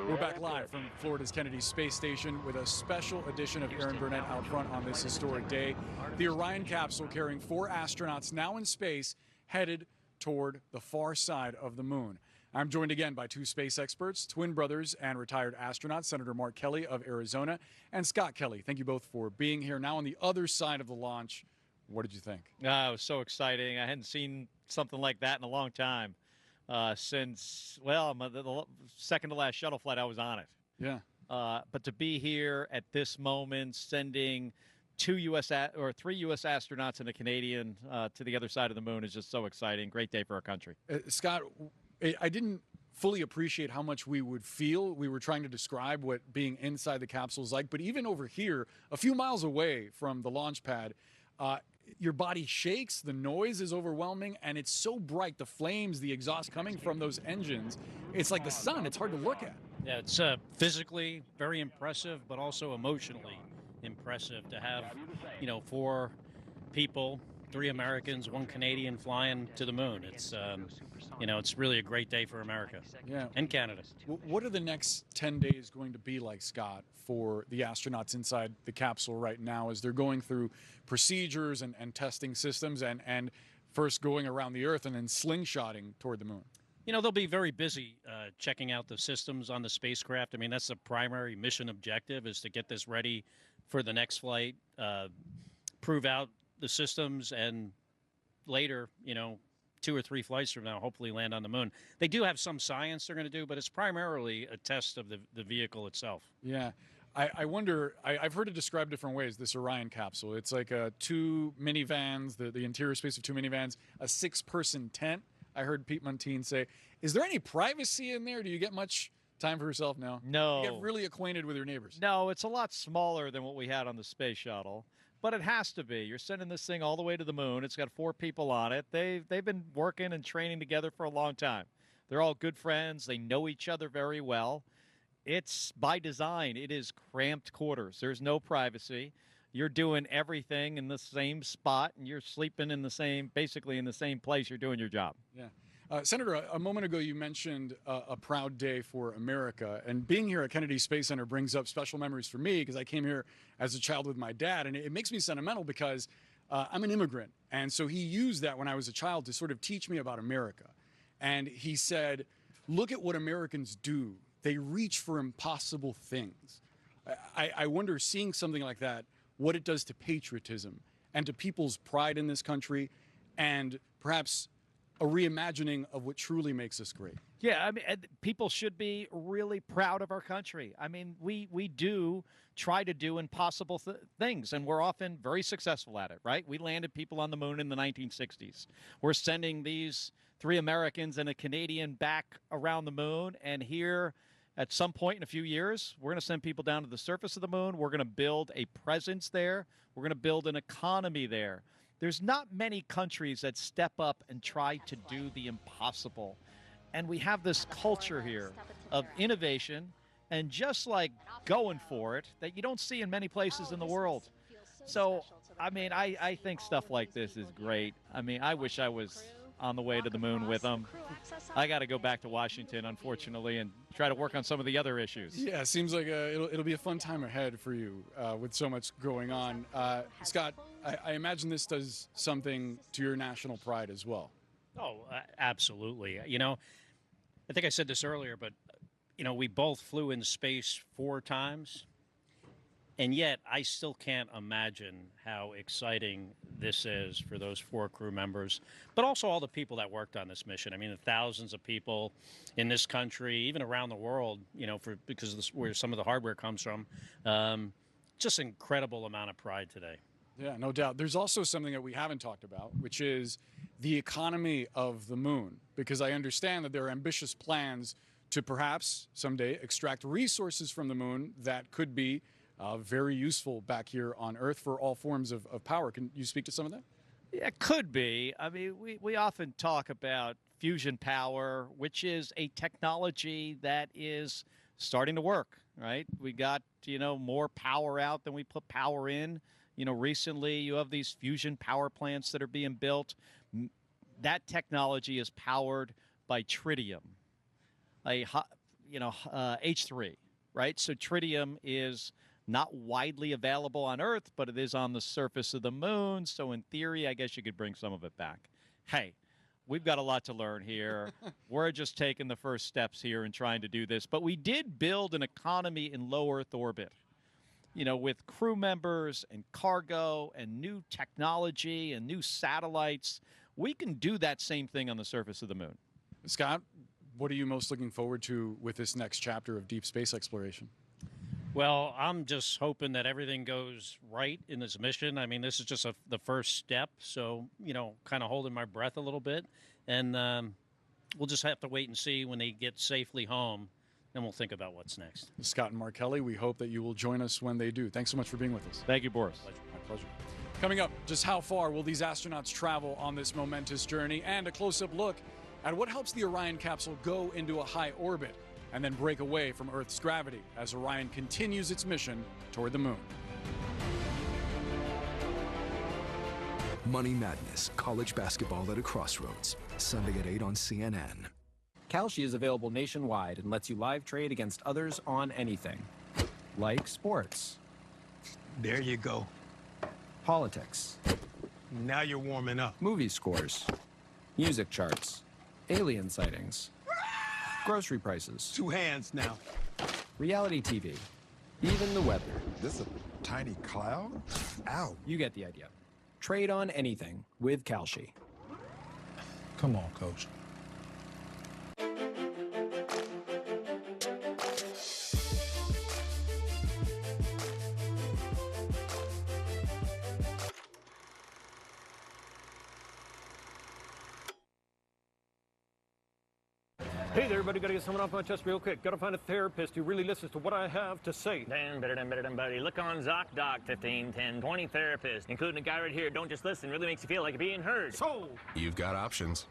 We're back live from Florida's Kennedy Space Station with a special edition of Aaron Burnett out front on this historic day. The Orion capsule carrying 4 astronauts now in space headed toward the far side of the moon. I'm joined again by 2 space experts, twin brothers and retired astronauts, Senator Mark Kelly of Arizona and Scott Kelly. Thank you both for being here. Now on the other side of the launch, what did you think? It was so exciting. I hadn't seen something like that in a long time since, well, the second to last shuttle flight I was on it. Yeah. But to be here at this moment, sending 3 U.S. astronauts and a Canadian to the other side of the moon is just so exciting. Great day for our country. Scott, I didn't fully appreciate how much we would feel. We were trying to describe what being inside the capsule is like, but even over here, a few miles away from the launch pad, your body shakes, the noise is overwhelming, and it's so bright, the flames, the exhaust coming from those engines, it's like the sun, it's hard to look at. Yeah, it's physically very impressive, but also emotionally impressive to have, 4 people, 3 Americans, 1 Canadian flying to the moon. It's, it's really a great day for America and Canada. What are the next 10 days going to be like, Scott, for the astronauts inside the capsule right now as they're going through procedures and testing systems and first going around the Earth and then slingshotting toward the moon? You know, they'll be very busy checking out the systems on the spacecraft. I mean, that's the primary mission objective, is to get this ready for the next flight, prove out the systems, and later, you know, 2 or 3 flights from now, hopefully land on the moon. They do have some science they're going to do, but it's primarily a test of the vehicle itself. Yeah. I wonder, I've heard it described different ways, this Orion capsule. It's like 2 minivans, the interior space of 2 minivans, a 6-person tent. I heard Pete Montine say, is there any privacy in there? Do you get much time for yourself now? No. You get really acquainted with your neighbors? No, it's a lot smaller than what we had on the space shuttle. But it has to be. You're sending this thing all the way to the moon. It's got 4 people on it. They've been working and training together for a long time. They're all good friends. They know each other very well. It's by design. It is cramped quarters. There's no privacy. You're doing everything in the same spot, and you're sleeping in the same, basically in the same place you're doing your job. Yeah. Senator, a moment ago you mentioned a proud day for America, and being here at Kennedy Space Center brings up special memories for me because I came here as a child with my dad, and it makes me sentimental because I'm an immigrant, and so he used that when I was a child to sort of teach me about America. And he said, look at what Americans do. They reach for impossible things. I wonder, seeing something like that, what it does to patriotism and to people's pride in this country, and perhaps a reimagining of what truly makes us great. Yeah, I mean, people should be really proud of our country. I mean, we do try to do impossible things, and we're often very successful at it, right? We landed people on the moon in the 1960s. We're sending these 3 Americans and a Canadian back around the moon, and here at some point in a few years, we're going to send people down to the surface of the moon. We're going to build a presence there. We're going to build an economy there. There's not many countries that step up and try to do the impossible. And we have this culture here of innovation and just like going for it that you don't see in many places in the world. So, I mean, I think stuff like this is great. I mean, I wish I was on the way to the moon with them. I got to go back to Washington, unfortunately, and try to work on some of the other issues. Yeah, it seems like it'll be a fun time ahead for you with so much going on. Scott, I imagine this does something to your national pride as well. Oh, absolutely. You know, I think I said this earlier, but, you know, we both flew in space 4 times. And yet, I still can't imagine how exciting this is for those 4 crew members, but also all the people that worked on this mission. I mean, the thousands of people in this country, even around the world, you know, because of where some of the hardware comes from. Just an incredible amount of pride today. Yeah, no doubt. There's also something that we haven't talked about, which is the economy of the moon, because I understand that there are ambitious plans to perhaps someday extract resources from the moon that could be very useful back here on Earth for all forms of power. Can you speak to some of that? Yeah, it could be. I mean, we often talk about fusion power, which is a technology that is starting to work, right? We got, you know, more power out than we put power in. You know, recently you have these fusion power plants that are being built. That technology is powered by tritium, H3, right? So tritium is not widely available on Earth, but it is on the surface of the moon. So in theory, I guess you could bring some of it back. Hey, we've got a lot to learn here. We're just taking the first steps here and trying to do this. But we did build an economy in low Earth orbit, you know, with crew members and cargo and new technology and new satellites. We can do that same thing on the surface of the moon. Scott, what are you most looking forward to with this next chapter of deep space exploration? Well, I'm just hoping that everything goes right in this mission. I mean, this is just the first step, so, you know, kind of holding my breath a little bit. And we'll just have to wait and see when they get safely home, then we'll think about what's next. Scott and Mark Kelly, we hope that you will join us when they do. Thanks so much for being with us. Thank you, Boris. My pleasure. Coming up, just how far will these astronauts travel on this momentous journey, and a close-up look at what helps the Orion capsule go into a high orbit and then break away from Earth's gravity as Orion continues its mission toward the moon. Money Madness, college basketball at a crossroads. Sunday at 8 on CNN. Kalshi is available nationwide and lets you live trade against others on anything. Like sports. There you go. Politics. Now you're warming up. Movie scores. Music charts. Alien sightings. Grocery prices. 2 hands now. Reality TV. Even the weather. This is a tiny cloud? Ow. You get the idea. Trade on anything with Kalshi. Come on, Coach. Hey there, everybody. Gotta get someone off my chest real quick. Gotta find a therapist who really listens to what I have to say. Damn, buddy. Look on ZocDoc, 15, 10, 20 therapists, including a guy right here. Don't just listen. Really makes you feel like you're being heard. So, You've got options.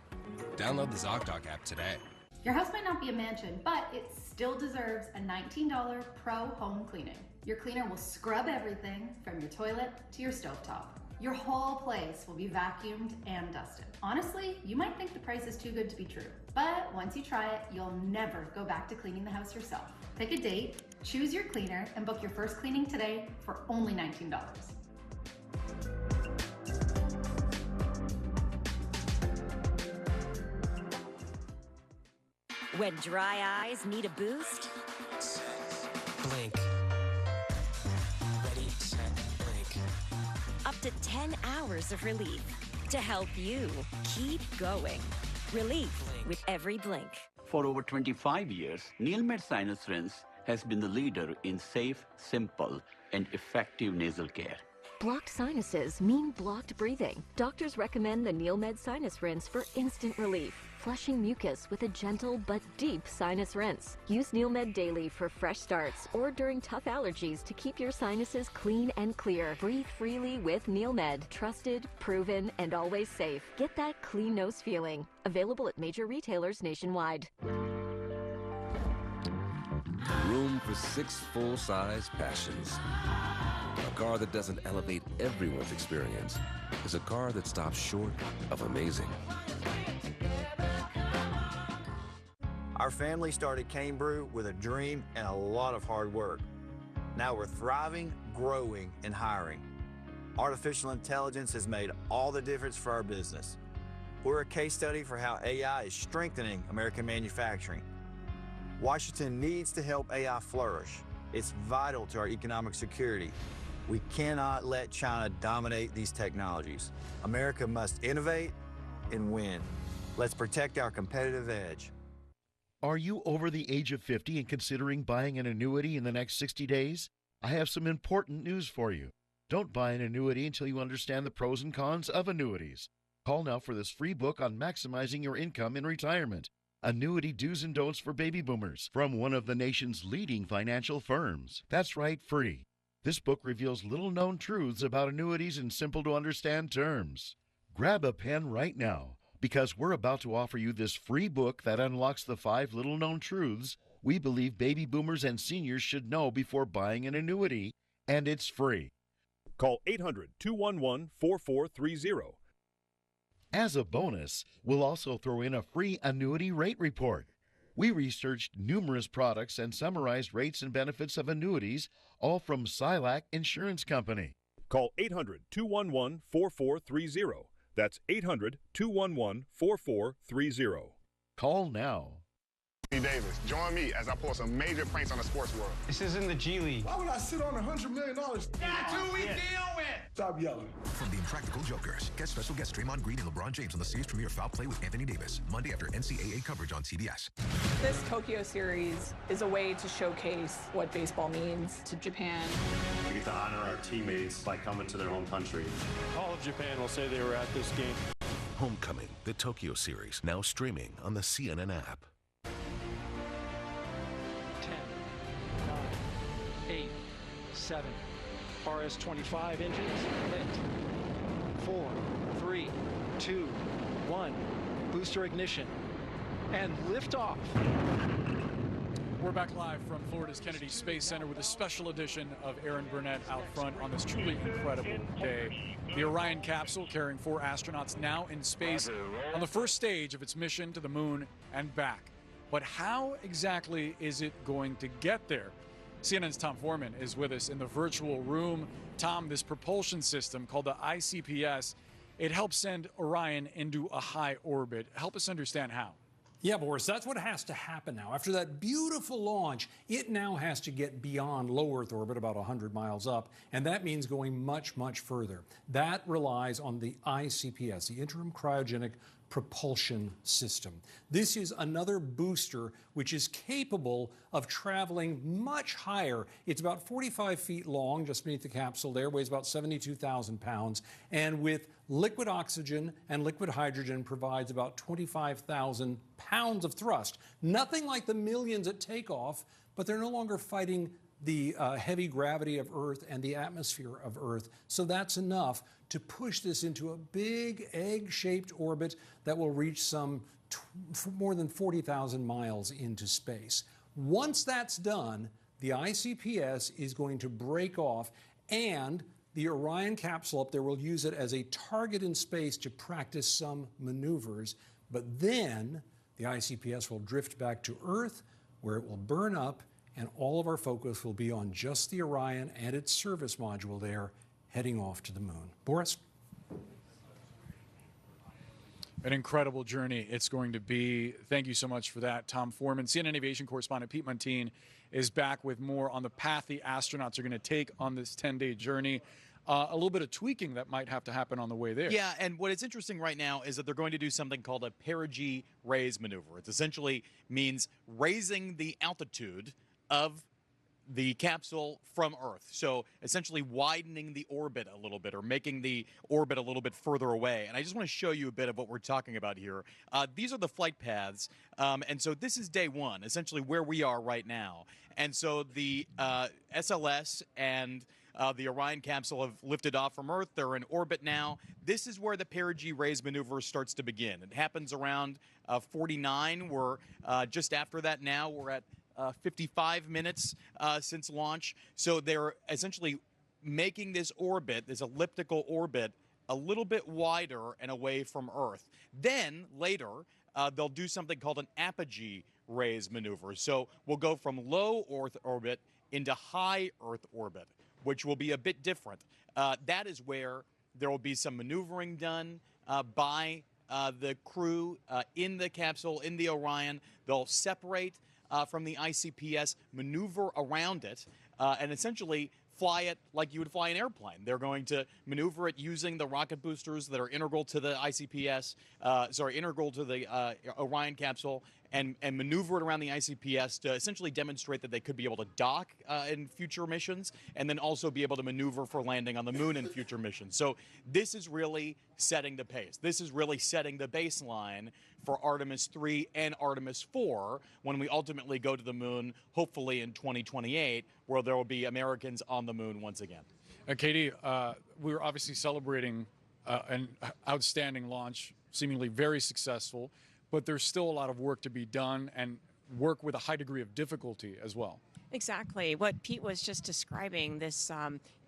Download the ZocDoc app today. Your house might not be a mansion, but it still deserves a $19 pro home cleaning. Your cleaner will scrub everything from your toilet to your stovetop. Your whole place will be vacuumed and dusted. Honestly, you might think the price is too good to be true, but once you try it, you'll never go back to cleaning the house yourself. Pick a date, choose your cleaner, and book your first cleaning today for only $19. When dry eyes need a boost, Blink. Ready, set, blink. up to 10 hours of relief to help you keep going. Relief with every blink. For over 25 years, NeilMed Sinus Rinse has been the leader in safe, simple, and effective nasal care. Blocked sinuses mean blocked breathing. Doctors recommend the NeilMed Sinus Rinse for instant relief, flushing mucus with a gentle but deep sinus rinse. Use NeilMed daily for fresh starts or during tough allergies to keep your sinuses clean and clear. Breathe freely with NeilMed. Trusted, proven, and always safe. Get that clean nose feeling. Available at major retailers nationwide. Room for 6 full-size passions. A car that doesn't elevate everyone's experience is a car that stops short of amazing. Our family started Cane Brew with a dream and a lot of hard work. Now we're thriving, growing, and hiring. Artificial intelligence has made all the difference for our business. We're a case study for how AI is strengthening American manufacturing. Washington needs to help AI flourish. It's vital to our economic security. We cannot let China dominate these technologies. America must innovate and win. Let's protect our competitive edge. Are you over the age of 50 and considering buying an annuity in the next 60 days? I have some important news for you. Don't buy an annuity until you understand the pros and cons of annuities. Call now for this free book on maximizing your income in retirement. Annuity Do's and Don'ts for Baby Boomers from one of the nation's leading financial firms. That's right, free. This book reveals little-known truths about annuities in simple-to-understand terms. Grab a pen right now, because we're about to offer you this free book that unlocks the 5 little-known truths we believe baby boomers and seniors should know before buying an annuity, and it's free. Call 800-211-4430. As a bonus, we'll also throw in a free annuity rate report. We researched numerous products and summarized rates and benefits of annuities, all from Silac Insurance Company. Call 800-211-4430. That's 800-211-4430. Call now. Davis, join me as I pour some major pranks on the sports world. This isn't the G League. Why would I sit on $100 million? That's who we deal with. Stop yelling. From the Impractical Jokers, get special guest Draymond Green and LeBron James on the series premiere Foul Play with Anthony Davis, Monday after NCAA coverage on CBS. This Tokyo series is a way to showcase what baseball means to Japan. We get to honor our teammates by coming to their home country. all of Japan will say they were at this game. Homecoming, the Tokyo series, now streaming on the CNN app. 10, 9, 8, 7. RS-25 engines lit. 4, 3, 2, 1. Booster ignition. And liftoff. We're back live from Florida's Kennedy Space Center with a special edition of Aaron Burnett out front on this truly incredible day. The Orion capsule carrying 4 astronauts now in space on the first stage of its mission to the moon and back. But how exactly is it going to get there? CNN's Tom Foreman is with us in the virtual room. Tom, this propulsion system called the ICPS, it helps send Orion into a high orbit. Help us understand how. Yeah, Boris, that's what has to happen now. After that beautiful launch, it now has to get beyond low Earth orbit, about 100 miles up, and that means going much, much further. That relies on the ICPS, the Interim Cryogenic Propulsion System. This is another booster which is capable of traveling much higher. It's about 45 feet long, just beneath the capsule there, weighs about 72,000 pounds, and with liquid oxygen and liquid hydrogen provides about 25,000 pounds of thrust. Nothing like the millions at takeoff, but they're no longer fighting the heavy gravity of Earth and the atmosphere of Earth. So that's enough to push this into a big egg-shaped orbit that will reach some more than 40,000 miles into space. Once that's done, the ICPS is going to break off, and the Orion capsule up there will use it as a target in space to practice some maneuvers. But then the ICPS will drift back to Earth, where it will burn up, and all of our focus will be on just the Orion and its service module there, heading off to the moon. Boris? An incredible journey it's going to be. Thank you so much for that, Tom Foreman. CNN Aviation correspondent Pete Montine is back with more on the path the astronauts are going to take on this 10-day journey. A little bit of tweaking that might have to happen on the way there. Yeah, and what is interesting right now is that they're going to do something called a perigee raise maneuver. It essentially means raising the altitude of the capsule from Earth. So essentially widening the orbit a little bit, or making the orbit a little bit further away. And I just want to show you a bit of what we're talking about here. These are the flight paths. And so this is day one, essentially where we are right now. And so the SLS and the Orion capsule have lifted off from Earth. They're in orbit now. This is where the perigee raise maneuver starts to begin. It happens around 49. We're just after that now. We're at 55 minutes since launch. So they're essentially making this orbit, this elliptical orbit, a little bit wider and away from Earth. Then later, they'll do something called an apogee raise maneuver. So we'll go from low Earth orbit into high Earth orbit, which will be a bit different. That is where there will be some maneuvering done by the crew in the capsule, in the Orion. They'll separate from the ICPS, maneuver around it, and essentially fly it like you would fly an airplane. They're going to maneuver it using the rocket boosters that are integral to the ICPS, integral to the Orion capsule, and maneuver it around the ICPS to essentially demonstrate that they could be able to dock in future missions, and then also be able to maneuver for landing on the moon in future missions. So this is really setting the pace. This is really setting the baseline for Artemis III and Artemis IV when we ultimately go to the moon, hopefully in 2028, where there will be Americans on the moon once again. Katie, we were obviously celebrating an outstanding launch, seemingly very successful, but there's still a lot of work to be done, and work with a high degree of difficulty as well. Exactly. What Pete was just describing, this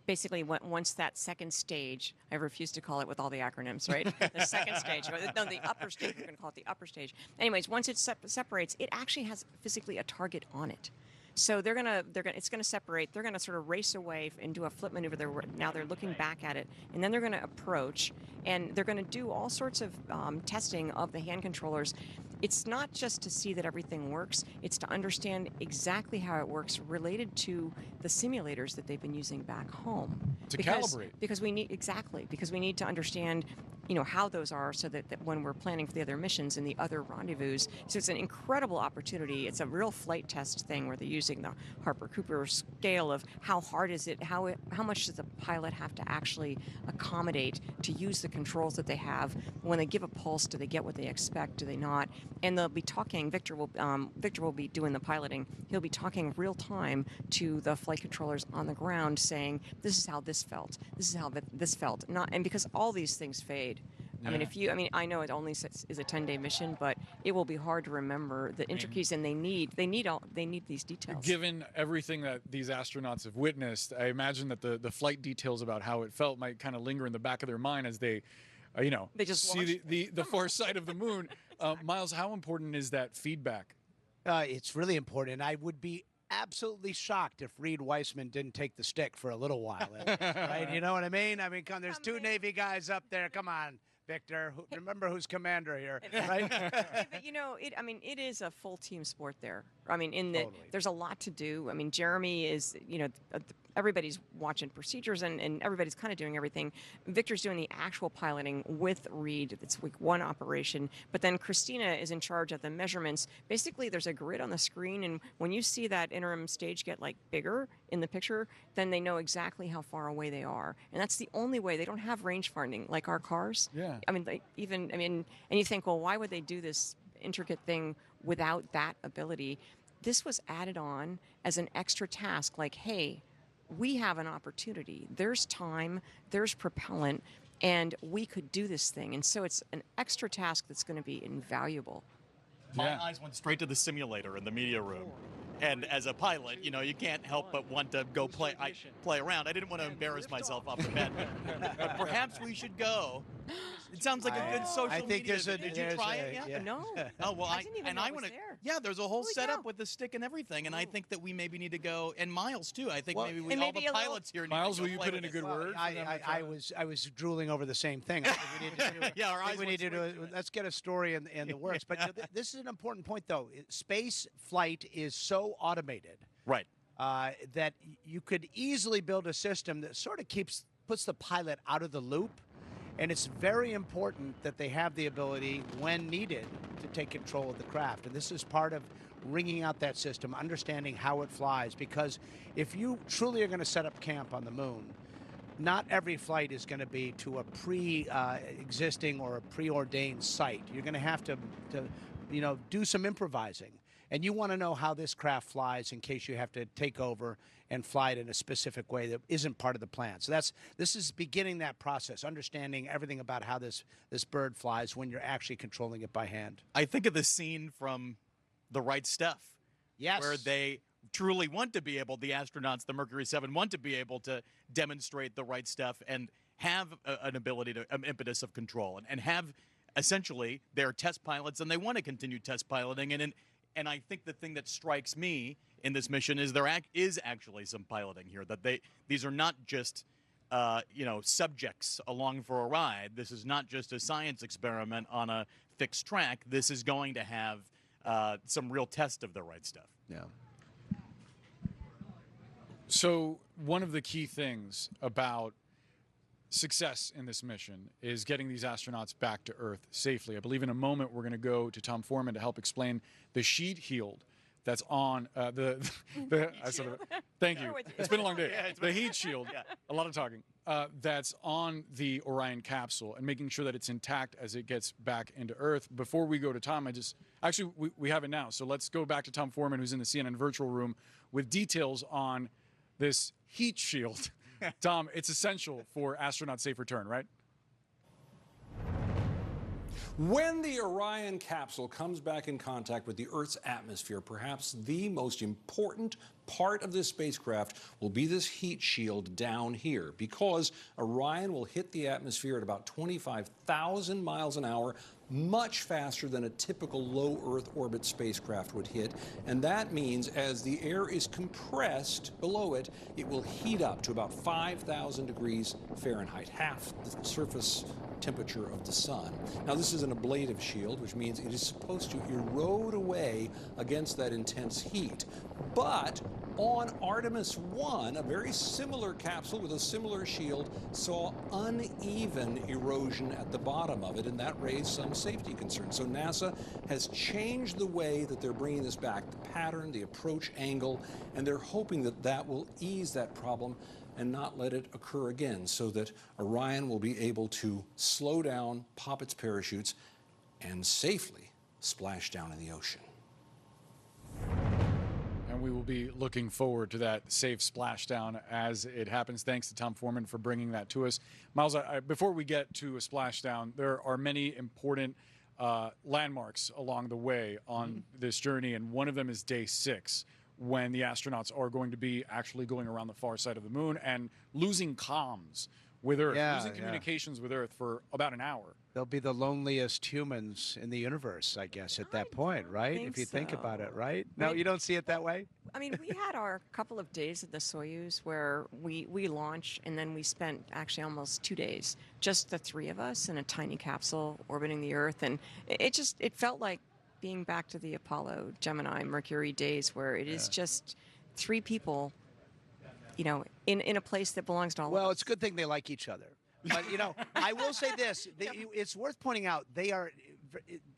basically once that second stage, I refuse to call it with all the acronyms, right? The second stage, no, the upper stage, we're going to call it the upper stage. Anyways, once it separates, it actually has physically a target on it. So it's gonna separate. They're gonna sort of race away and do a flip maneuver. Now they're looking back at it, and then they're gonna approach, and they're gonna do all sorts of testing of the hand controllers. It's not just to see that everything works, it's to understand exactly how it works related to the simulators that they've been using back home. Calibrate. Because we need to understand, how those are, so that when we're planning for the other missions and the other rendezvous. So it's an incredible opportunity. It's a real flight test thing where they're using the Harper-Cooper scale of how hard is it, how much does the pilot have to actually accommodate to use the controls that they have. When they give a pulse, do they get what they expect, do they not? And they'll be talking, Victor will be doing the piloting. He'll be talking real time to the flight controllers on the ground, saying, this is how this felt, this is how this felt. And because all these things fade. Yeah. I know it only is a 10-day mission, but it will be hard to remember the intricacies, and they need these details. Given everything that these astronauts have witnessed, I imagine that the flight details about how it felt might kind of linger in the back of their mind as they they just see the far side of the moon. Miles, how important is that feedback? It's really important. I would be absolutely shocked if Reed Weissman didn't take the stick for a little while. Right? You know what I mean? There's two Navy guys up there. Come on. Victor. Remember who's commander here, right? But it is a full team sport there. I mean, there's a lot to do. I mean, Jeremy is, everybody's watching procedures and everybody's kind of doing everything. Victor's doing the actual piloting with Reed. It's week 1 operation. But then Christina is in charge of the measurements. Basically, there's a grid on the screen, and when you see that interim stage get bigger in the picture, then they know exactly how far away they are. And that's the only way. They don't have range finding like our cars. Yeah. I mean, and you think, well, why would they do this intricate thing without that ability? This was added on as an extra task, like, hey, we have an opportunity. There's time, there's propellant, and we could do this thing. And so it's an extra task that's going to be invaluable. My eyes went straight to the simulator in the media room. And as a pilot, you can't help but want to go play around. I didn't want to embarrass myself off the bed, but perhaps we should go. It sounds like a good social media. Did you try it yet? Yeah. No. Oh well, I didn't even know it was there. Yeah, there's a whole Holy setup cow. with the stick and everything, and I think that we maybe need to go, and Miles too. I think maybe and all the maybe a little- pilots here. Miles, need to will go you play put with in a good it. word? I was drooling over the same thing. I think we need to do, Yeah, our I think eyes we went need to do. straight to it. Let's get a story in the works. But this is an important point, though. Space flight is so automated, right? That you could easily build a system that sort of puts the pilot out of the loop. And it's very important that they have the ability, when needed, to take control of the craft. And this is part of wringing out that system, understanding how it flies. Because if you truly are going to set up camp on the moon, not every flight is going to be to a pre-existing or a preordained site. You're going to have to do some improvising. And you want to know how this craft flies in case you have to take over and fly it in a specific way that isn't part of the plan. So this is beginning that process, understanding everything about how this bird flies when you're actually controlling it by hand. I think of the scene from The Right Stuff. Yes. Where they truly want to be able, the astronauts, the Mercury 7, want to be able to demonstrate the right stuff and have an ability to, an impetus of control and have essentially their test pilots, and they want to continue test piloting. And I think the thing that strikes me in this mission is there is actually some piloting here, that these are not just subjects along for a ride. This is not just a science experiment on a fixed track. This is going to have some real test of the right stuff. Yeah. So one of the key things about success in this mission is getting these astronauts back to Earth safely. I believe in a moment we're going to go to Tom Foreman to help explain the sheet shield that's on thank you. It's been a long day. Yeah, the heat shield, a lot of talking, that's on the Orion capsule and making sure that it's intact as it gets back into Earth. Before we go to Tom, we have it now. So let's go back to Tom Foreman, who's in the CNN virtual room with details on this heat shield. Tom, it's essential for astronaut safe return, right? When the Orion capsule comes back in contact with the Earth's atmosphere, perhaps the most important part of this spacecraft will be this heat shield down here, because Orion will hit the atmosphere at about 25,000 miles an hour, much faster than a typical low Earth orbit spacecraft would hit. And that means as the air is compressed below it, it will heat up to about 5,000 degrees Fahrenheit, half the surface temperature of the sun. Now, this is an ablative shield, which means it is supposed to erode away against that intense heat. But on Artemis I, a very similar capsule with a similar shield saw uneven erosion at the bottom of it, and that raised some safety concerns. So NASA has changed the way that they're bringing this back, the pattern, the approach angle, and they're hoping that that will ease that problem and not let it occur again, so that Orion will be able to slow down, pop its parachutes, and safely splash down in the ocean. And we will be looking forward to that safe splashdown as it happens. Thanks to Tom Foreman for bringing that to us. Miles, before we get to a splashdown, there are many important landmarks along the way on this journey, and one of them is day 6, when the astronauts are going to be actually going around the far side of the moon and losing comms with Earth, losing communications with Earth for about an hour. They'll be the loneliest humans in the universe, I guess, at that point, right? If you think about it, right? No, you don't see it that way? I mean, we had our couple of days at the Soyuz where we launched, and then we spent actually almost 2 days, just the three of us in a tiny capsule orbiting the Earth, and it felt like being back to the Apollo, Gemini, Mercury days, where it is just three people, you know, in a place that belongs to all of us. Well, it's a good thing they like each other. But, you know, I will say this. It's worth pointing out they are,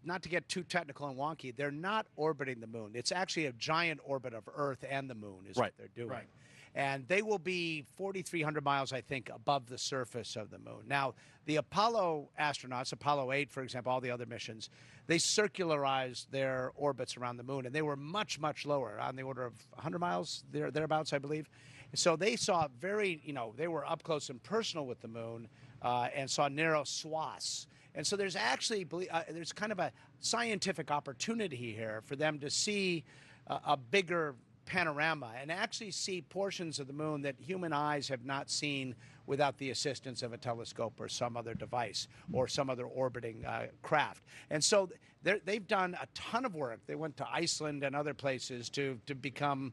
not to get too technical and wonky, they're not orbiting the moon. It's actually a giant orbit of Earth and the moon is what they're doing. Right. And they will be 4,300 miles, I think, above the surface of the moon. Now, the Apollo astronauts, Apollo 8, for example, all the other missions, they circularized their orbits around the moon, and they were much, much lower, on the order of 100 miles, thereabouts, I believe. So they saw very, you know, they were up close and personal with the moon and saw narrow swaths. And so there's actually, there's kind of a scientific opportunity here for them to see a bigger panorama and actually see portions of the moon that human eyes have not seen without the assistance of a telescope or some other device or some other orbiting craft. And so they've done a ton of work. They went to Iceland and other places to become,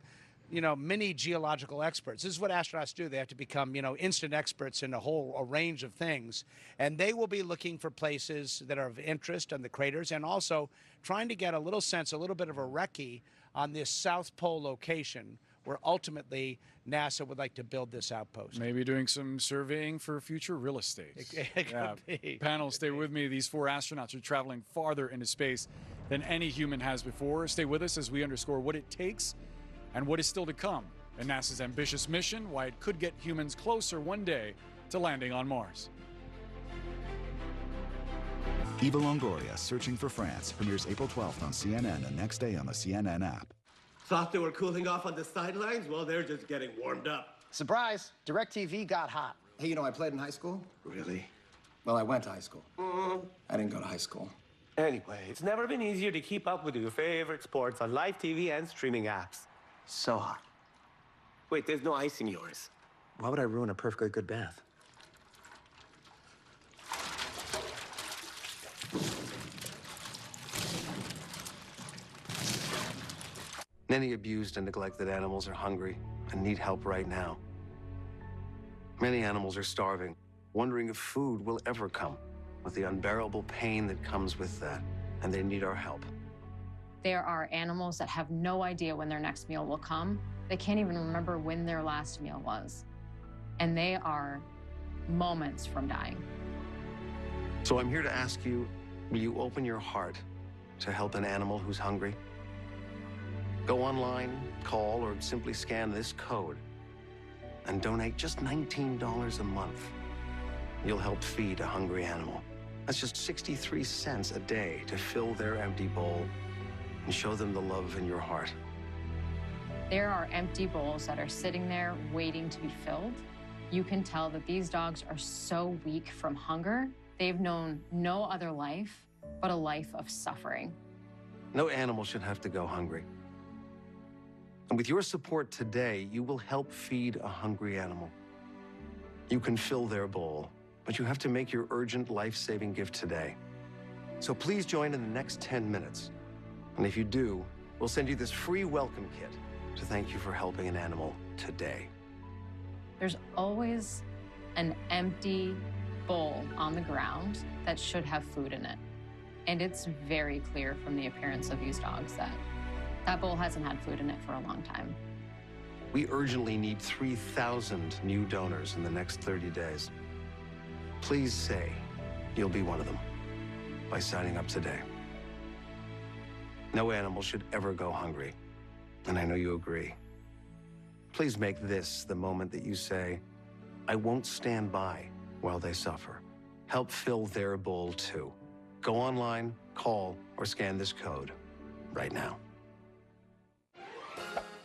you know, mini geological experts. This is what astronauts do. They have to become, you know, instant experts in a range of things. And they will be looking for places that are of interest on the craters and also trying to get a little sense, a little bit of a recce on this South Pole location where ultimately NASA would like to build this outpost. Maybe doing some surveying for future real estate. It could be. Panel, stay with me. These four astronauts are traveling farther into space than any human has before. Stay with us as we underscore what it takes and what is still to come in NASA's ambitious mission, why it could get humans closer one day to landing on Mars. Eva Longoria, Searching for France, premieres April 12th on CNN and next day on the CNN app. Thought they were cooling off on the sidelines? Well, they're just getting warmed up. Surprise! DirecTV got hot. Hey, you know, I played in high school. Really? Well, I went to high school. I didn't go to high school. Anyway, it's never been easier to keep up with your favorite sports on live TV and streaming apps. So hot. Wait, there's no ice in yours. Why would I ruin a perfectly good bath? Many abused and neglected animals are hungry and need help right now. Many animals are starving, wondering if food will ever come, with the unbearable pain that comes with that, and they need our help. There are animals that have no idea when their next meal will come. They can't even remember when their last meal was. And they are moments from dying. So I'm here to ask you, will you open your heart to help an animal who's hungry? Go online, call, or simply scan this code and donate just $19 a month. You'll help feed a hungry animal. That's just 63 cents a day to fill their empty bowl and show them the love in your heart. There are empty bowls that are sitting there waiting to be filled. You can tell that these dogs are so weak from hunger. They've known no other life but a life of suffering. No animal should have to go hungry. And with your support today, you will help feed a hungry animal. You can fill their bowl, but you have to make your urgent life-saving gift today. So please join in the next 10 minutes. And if you do, we'll send you this free welcome kit to thank you for helping an animal today. There's always an empty bowl on the ground that should have food in it. And it's very clear from the appearance of these dogs that that bowl hasn't had food in it for a long time. We urgently need 3,000 new donors in the next 30 days. Please say you'll be one of them by signing up today. No animal should ever go hungry, and I know you agree. Please make this the moment that you say, I won't stand by while they suffer. Help fill their bowl too. Go online, call, or scan this code right now.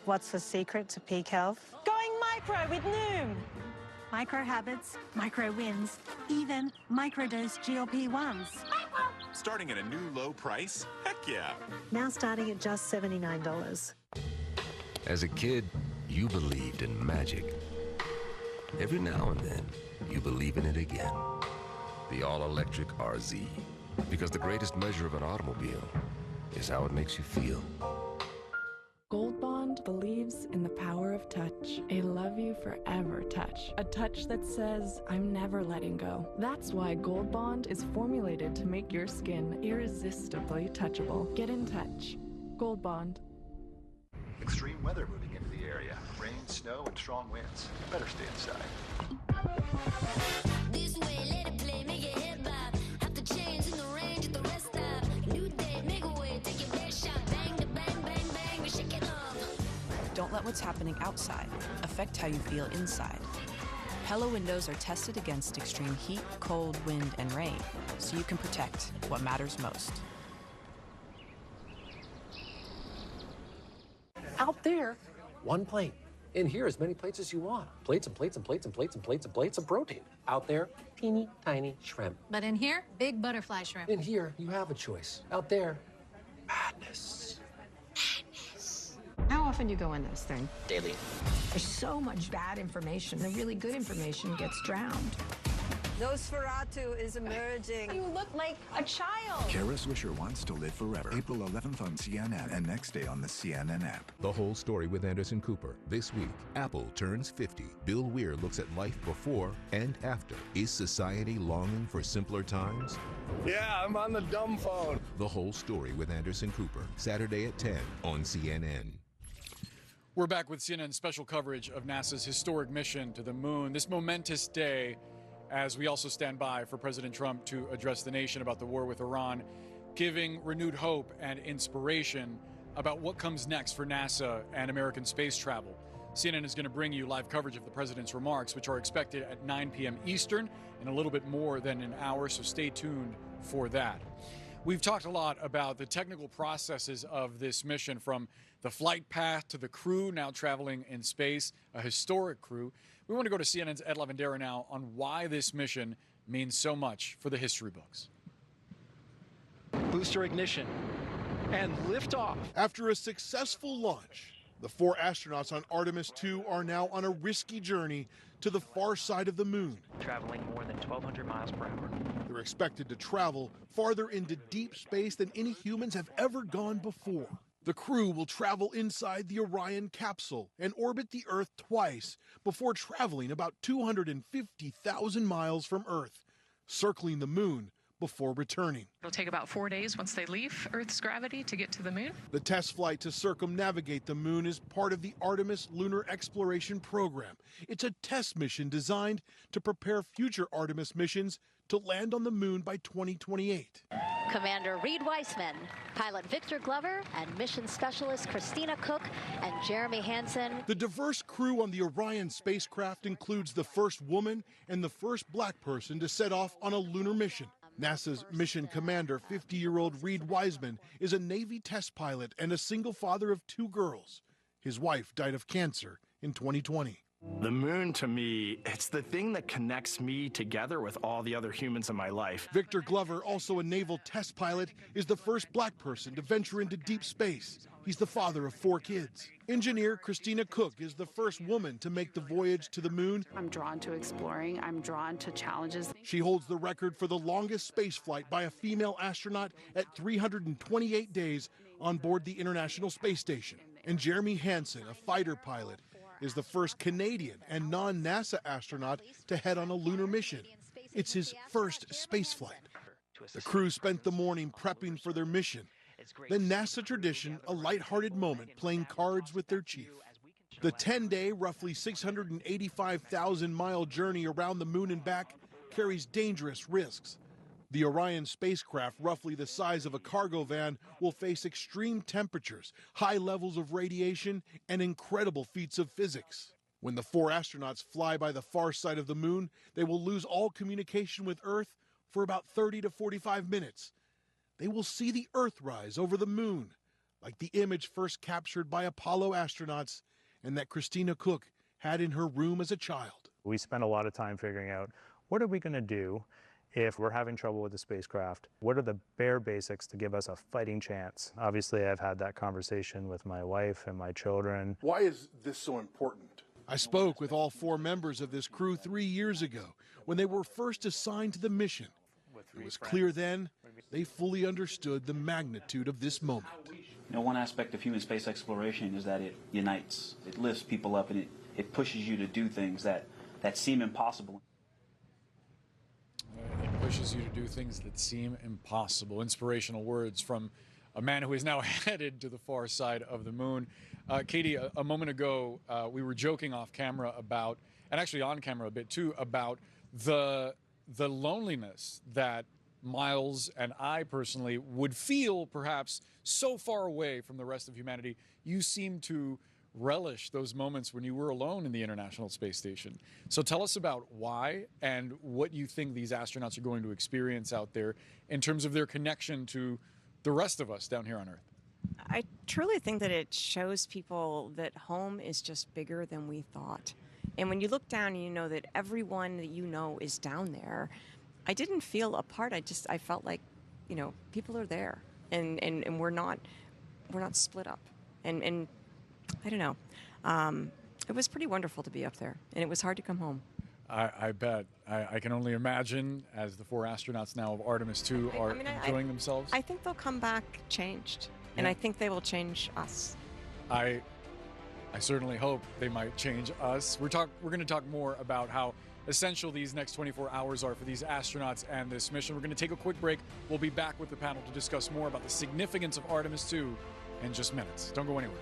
What's the secret to peak health? Going micro with Noom. Micro habits, micro wins, even microdose GLP-1s. Starting at a new low price? Heck yeah. Now starting at just $79. As a kid, you believed in magic. Every now and then, you believe in it again. The all-electric RZ. Because the greatest measure of an automobile is how it makes you feel. Gold Bond believes in the power of touch. A love you forever touch. A touch that says, I'm never letting go. That's why Gold Bond is formulated to make your skin irresistibly touchable. Get in touch. Gold Bond. Extreme weather moving into the area. Rain, snow, and strong winds. Better stay inside. This way, let it play, make your head bob. Have to change in the range at the rest stop. New day, make a way, take your best shot. Bang, the bang, bang, bang, we shake it up. Don't let what's happening outside affect how you feel inside. Pella windows are tested against extreme heat, cold, wind, and rain, so you can protect what matters most. Out there, one plate. In here, as many plates as you want. Plates and plates and plates and plates and plates and plates of protein. Out there, teeny tiny shrimp. But in here, big butterfly shrimp. In here, you have a choice. Out there, madness. How often do you go in this thing? Daily. There's so much bad information. The really good information gets drowned. Nosferatu is emerging. You look like a child. Kara Swisher Wants to Live Forever. April 11th on CNN and next day on the CNN app. The Whole Story with Anderson Cooper. This week, Apple turns 50. Bill Weir looks at life before and after. Is society longing for simpler times? Yeah, I'm on the dumb phone. The Whole Story with Anderson Cooper. Saturday at 10 on CNN. We're back with CNN's special coverage of NASA's historic mission to the moon. This momentous day, as we also stand by for President Trump to address the nation about the war with Iran, giving renewed hope and inspiration about what comes next for NASA and American space travel. CNN is going to bring you live coverage of the president's remarks, which are expected at 9 p.m. Eastern in a little bit more than an hour, so stay tuned for that. We've talked a lot about the technical processes of this mission, from the flight path to the crew now traveling in space, a historic crew. We want to go to CNN's Ed Lavandera now on why this mission means so much for the history books. Booster ignition and liftoff. After a successful launch, the 4 astronauts on Artemis II are now on a risky journey to the far side of the moon. Traveling more than 1,200 miles per hour. They're expected to travel farther into deep space than any humans have ever gone before. The crew will travel inside the Orion capsule and orbit the Earth twice before traveling about 250,000 miles from Earth, circling the moon before returning. It'll take about 4 days once they leave Earth's gravity to get to the moon. The test flight to circumnavigate the moon is part of the Artemis Lunar Exploration Program. It's a test mission designed to prepare future Artemis missions to land on the moon by 2028. Commander Reed Weissman, pilot Victor Glover, and mission specialist Christina Cook and Jeremy Hansen. The diverse crew on the Orion spacecraft includes the first woman and the first black person to set off on a lunar mission. NASA's mission commander, 50-year-old Reed Wiseman, is a Navy test pilot and a single father of 2 girls. His wife died of cancer in 2020. The moon, to me, it's the thing that connects me together with all the other humans in my life. Victor Glover, also a naval test pilot, is the first black person to venture into deep space. He's the father of 4 kids. Engineer Christina Cook is the first woman to make the voyage to the moon. I'm drawn to exploring. I'm drawn to challenges. She holds the record for the longest space flight by a female astronaut at 328 days on board the International Space Station. And Jeremy Hansen, a fighter pilot, is the first Canadian and non-NASA astronaut to head on a lunar mission. It's his first space flight. The crew spent the morning prepping for their mission. Then NASA tradition, a lighthearted moment playing cards with their chief. The 10-day, roughly 685,000-mile journey around the moon and back carries dangerous risks. The Orion spacecraft, roughly the size of a cargo van, will face extreme temperatures, high levels of radiation, and incredible feats of physics. When the 4 astronauts fly by the far side of the moon, they will lose all communication with Earth for about 30 to 45 minutes. They will see the Earth rise over the moon, like the image first captured by Apollo astronauts and that Christina Cook had in her room as a child. We spent a lot of time figuring out, what are we going to do if we're having trouble with the spacecraft? What are the bare basics to give us a fighting chance? Obviously, I've had that conversation with my wife and my children. Why is this so important? I spoke with all 4 members of this crew 3 years ago when they were first assigned to the mission. It was clear then they fully understood the magnitude of this moment. You know, one aspect of human space exploration is that it unites, it lifts people up, and it pushes you to do things that seem impossible. It pushes you to do things that seem impossible. Inspirational words from a man who is now headed to the far side of the moon. Katie, a moment ago, we were joking off camera about, and actually on camera a bit too, about the loneliness that Miles and I personally would feel perhaps so far away from the rest of humanity. You seem to relish those moments when you were alone in the International Space Station. So tell us about why and what you think these astronauts are going to experience out there in terms of their connection to the rest of us down here on Earth. I truly think that it shows people that home is just bigger than we thought. And when you look down and you know that everyone that you know is down there, I didn't feel apart. I felt like, you know, people are there and we're not split up. And I don't know. It was pretty wonderful to be up there, and it was hard to come home. I bet. I can only imagine, as the 4 astronauts now of Artemis II are enjoying themselves. I think they'll come back changed, and I think they will change us. I certainly hope they might change us. We're going to talk more about how essential these next 24 hours are for these astronauts and this mission. We're going to take a quick break. We'll be back with the panel to discuss more about the significance of Artemis II in just minutes. Don't go anywhere.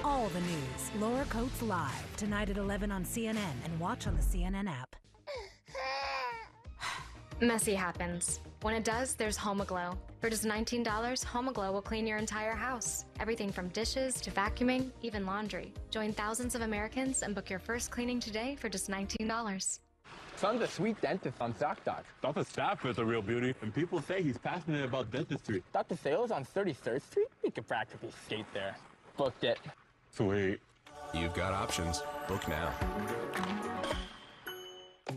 All the news, Laura Coates Live, tonight at 11 on CNN and watch on the CNN app. Messy happens. When it does, there's HomeAglow. For just $19, HomeAglow will clean your entire house. Everything from dishes to vacuuming, even laundry. Join thousands of Americans and book your first cleaning today for just $19. Son's a sweet dentist on ZocDoc. Dr. Stafford's a real beauty, and people say he's passionate about dentistry. Dr. Sales on 33rd Street? We could practically skate there. Booked it. Sweet. You've got options. Book now.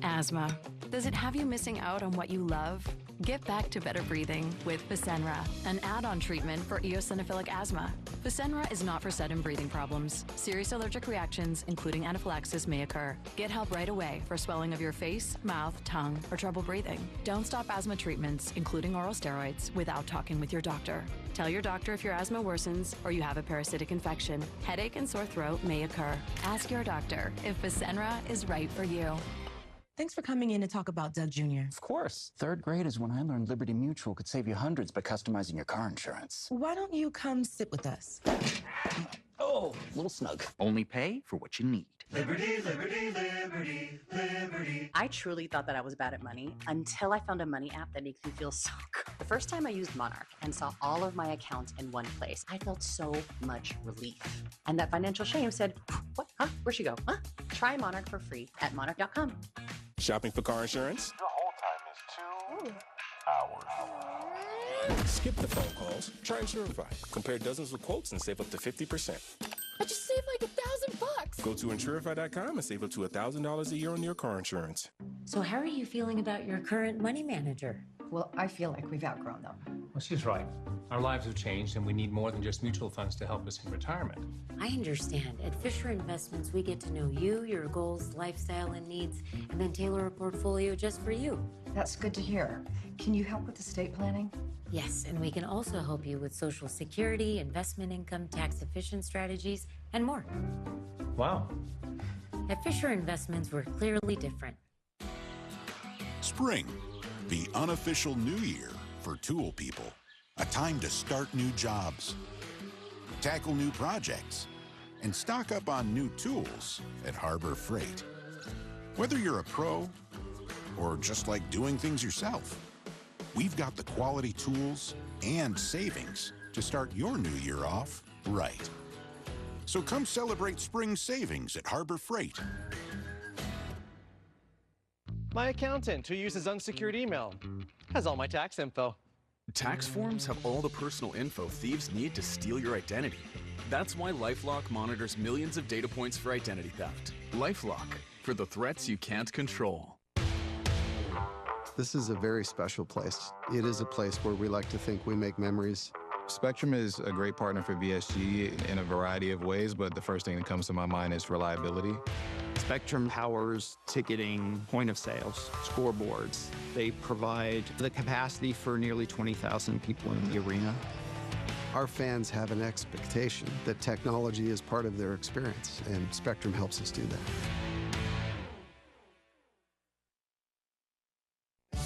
Asthma. Does it have you missing out on what you love? Get back to better breathing with Fasenra, an add-on treatment for eosinophilic asthma. Fasenra is not for sudden breathing problems. Serious allergic reactions, including anaphylaxis, may occur. Get help right away for swelling of your face, mouth, tongue, or trouble breathing. Don't stop asthma treatments, including oral steroids, without talking with your doctor. Tell your doctor if your asthma worsens or you have a parasitic infection. Headache and sore throat may occur. Ask your doctor if Fasenra is right for you. Thanks for coming in to talk about Doug Jr. Of course. Third grade is when I learned Liberty Mutual could save you hundreds by customizing your car insurance. Why don't you come sit with us? Oh, a little snug. Only pay for what you need. Liberty, liberty, liberty, liberty. I truly thought that I was bad at money until I found a money app that makes me feel so good. The first time I used Monarch and saw all of my accounts in one place, I felt so much relief. And that financial shame said, what? Huh? Where'd she go? Huh? Try Monarch for free at monarch.com. Shopping for car insurance? The whole time is 2 hours. Skip the phone calls. Try Insurify. Compare dozens of quotes and save up to 50%. I just saved like $1,000. Go to Insurify.com and save up to $1,000 a year on your car insurance. So how are you feeling about your current money manager? Well, I feel like we've outgrown them. Well, she's right. Our lives have changed, and we need more than just mutual funds to help us in retirement. I understand. At Fisher Investments, we get to know you, your goals, lifestyle, and needs, and then tailor a portfolio just for you. That's good to hear. Can you help with estate planning? Yes, and we can also help you with Social Security, investment income, tax-efficient strategies, and more. Wow. At Fisher Investments, we're clearly different. Spring, the unofficial new year for tool people. A time to start new jobs, tackle new projects, and stock up on new tools at Harbor Freight. Whether you're a pro or just like doing things yourself, we've got the quality tools and savings to start your new year off right. So come celebrate spring savings at Harbor Freight. My accountant, who uses unsecured email, has all my tax info. Tax forms have all the personal info thieves need to steal your identity. That's why LifeLock monitors millions of data points for identity theft. LifeLock, for the threats you can't control. This is a very special place. It is a place where we like to think we make memories Spectrum is a great partner for VSG in a variety of ways, but the first thing that comes to my mind is reliability. Spectrum powers ticketing, point of sales, scoreboards. They provide the capacity for nearly 20,000 people in the arena. Our fans have an expectation that technology is part of their experience, and Spectrum helps us do that.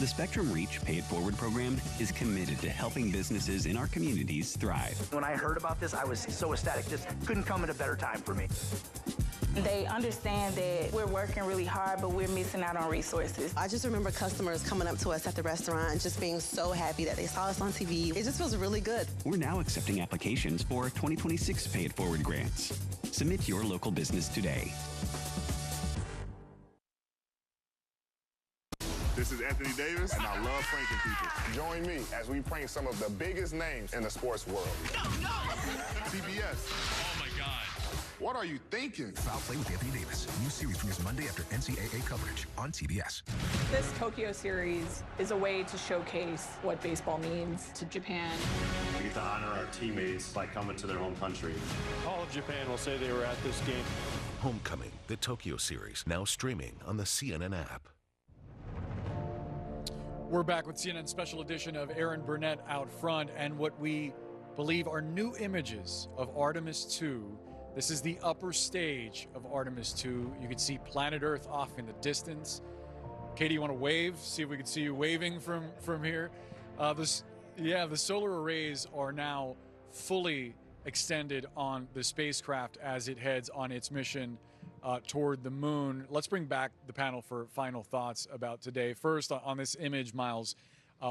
The Spectrum Reach Pay It Forward program is committed to helping businesses in our communities thrive. When I heard about this, I was so ecstatic. Just couldn't come at a better time for me. They understand that we're working really hard, but we're missing out on resources. I just remember customers coming up to us at the restaurant just being so happy that they saw us on TV. It just feels really good. We're now accepting applications for 2026 Pay It Forward grants. Submit your local business today. This is Anthony Davis, and I love pranking people. Join me as we prank some of the biggest names in the sports world. No! CBS. Oh, my God. What are you thinking? Foul Play with Anthony Davis. New series premieres Monday after NCAA coverage on TBS. This Tokyo series is a way to showcase what baseball means to Japan. We get to honor our teammates by coming to their home country. All of Japan will say they were at this game. Homecoming, the Tokyo series, now streaming on the CNN app. We're back with CNN special edition of Aaron Burnett out front and what we believe are new images of Artemis II. This is the upper stage of Artemis II. You can see planet Earth off in the distance. Katie, you want to wave? See if we can see you waving from here. The solar arrays are now fully extended on the spacecraft as it heads on its mission toward the moon. Let's bring back the panel for final thoughts about today. First, on this image, Miles,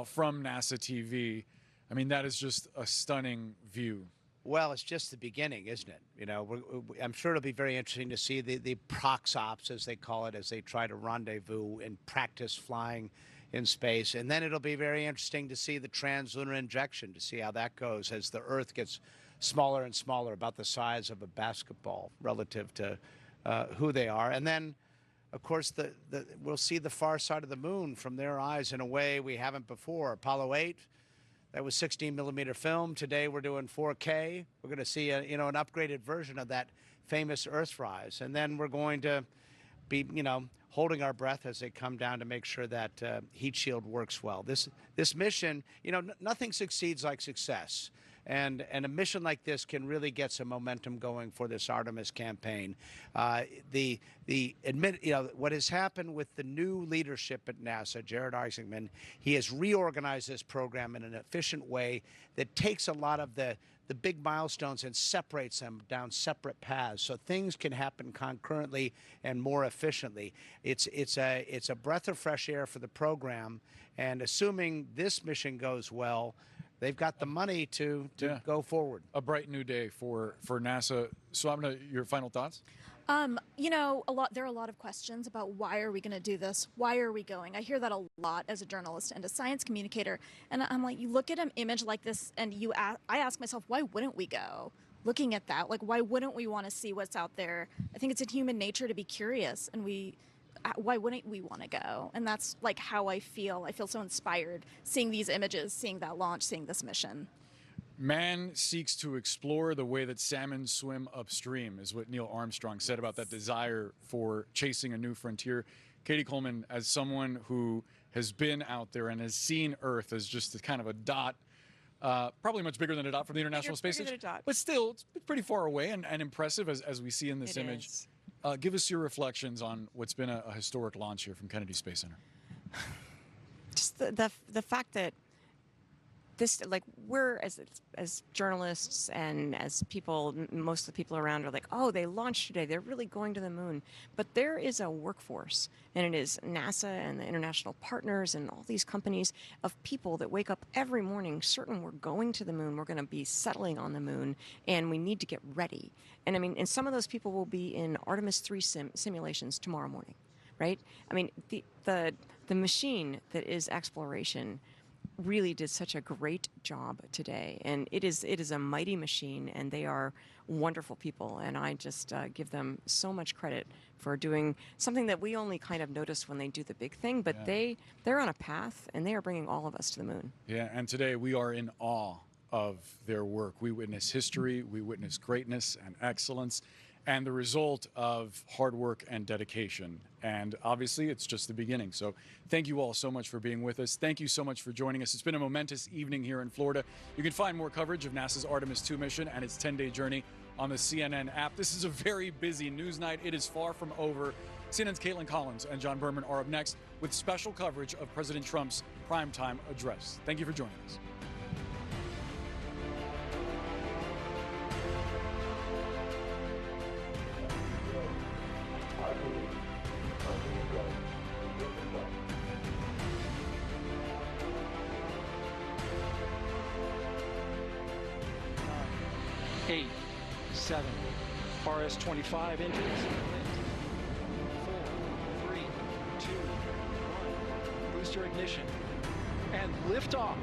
from NASA TV. I mean, that is just a stunning view. Well, it's just the beginning, isn't it? You know, I'm sure it'll be very interesting to see the prox ops, as they call it, as they try to rendezvous and practice flying in space. And then it'll be very interesting to see the translunar injection, to see how that goes as the Earth gets smaller and smaller, about the size of a basketball relative to who they are. And then, of course, we'll see the far side of the moon from their eyes in a way we haven't before. Apollo 8, that was 16mm film. Today we're doing 4K. We're going to see an upgraded version of that famous Earthrise. And then we're going to be, holding our breath as they come down to make sure that heat shield works well. This mission, nothing succeeds like success. And a mission like this can really get some momentum going for this Artemis campaign. What has happened with the new leadership at NASA, Jared Isaacman, he has reorganized this program in an efficient way that takes a lot of the big milestones and separates them down separate paths, so things can happen concurrently and more efficiently. It's a breath of fresh air for the program, and assuming this mission goes well, they've got the money to go forward. A bright new day for NASA. So, your final thoughts? There are a lot of questions about why are we going to do this? Why are we going? I hear that a lot as a journalist and a science communicator. And I'm like, you look at an image like this and I ask myself, why wouldn't we go? Looking at that, like, why wouldn't we want to see what's out there? I think it's in human nature to be curious, and why wouldn't we want to go? And that's like how I feel. I feel so inspired seeing these images, seeing that launch, seeing this mission. Man seeks to explore the way that salmon swim upstream, is what Neil Armstrong said about that desire for chasing a new frontier. Katie Coleman, as someone who has been out there and has seen Earth as just a kind of a dot, probably much bigger than a dot from the International Space Station, but still it's pretty far away and impressive as we see in this image. Give us your reflections on what's been a historic launch here from Kennedy Space Center. Just the fact that this, like, we're as journalists and as people, most of the people around are like, oh, they launched today, they're really going to the moon. But there is a workforce, and it is NASA and the international partners and all these companies of people that wake up every morning certain we're going to the moon, we're going to be settling on the moon, and we need to get ready. And I mean, and some of those people will be in Artemis III simulations tomorrow morning, right? I mean, the machine that is exploration really did such a great job today, and it is a mighty machine, and they are wonderful people, and I just give them so much credit for doing something that we only kind of notice when they do the big thing, but they're on a path, and they are bringing all of us to the moon. Yeah, and today we are in awe of their work. We witness history, we witness greatness and excellence, and the result of hard work and dedication. And obviously, it's just the beginning. So thank you all so much for being with us. Thank you so much for joining us. It's been a momentous evening here in Florida. You can find more coverage of NASA's Artemis II mission and its 10-day journey on the CNN app. This is a very busy news night. It is far from over. CNN's Caitlin Collins and John Berman are up next with special coverage of President Trump's primetime address. Thank you for joining us. Eight, 7, RS-25 engines lit. 4, 3, 2, 1. Booster ignition and liftoff.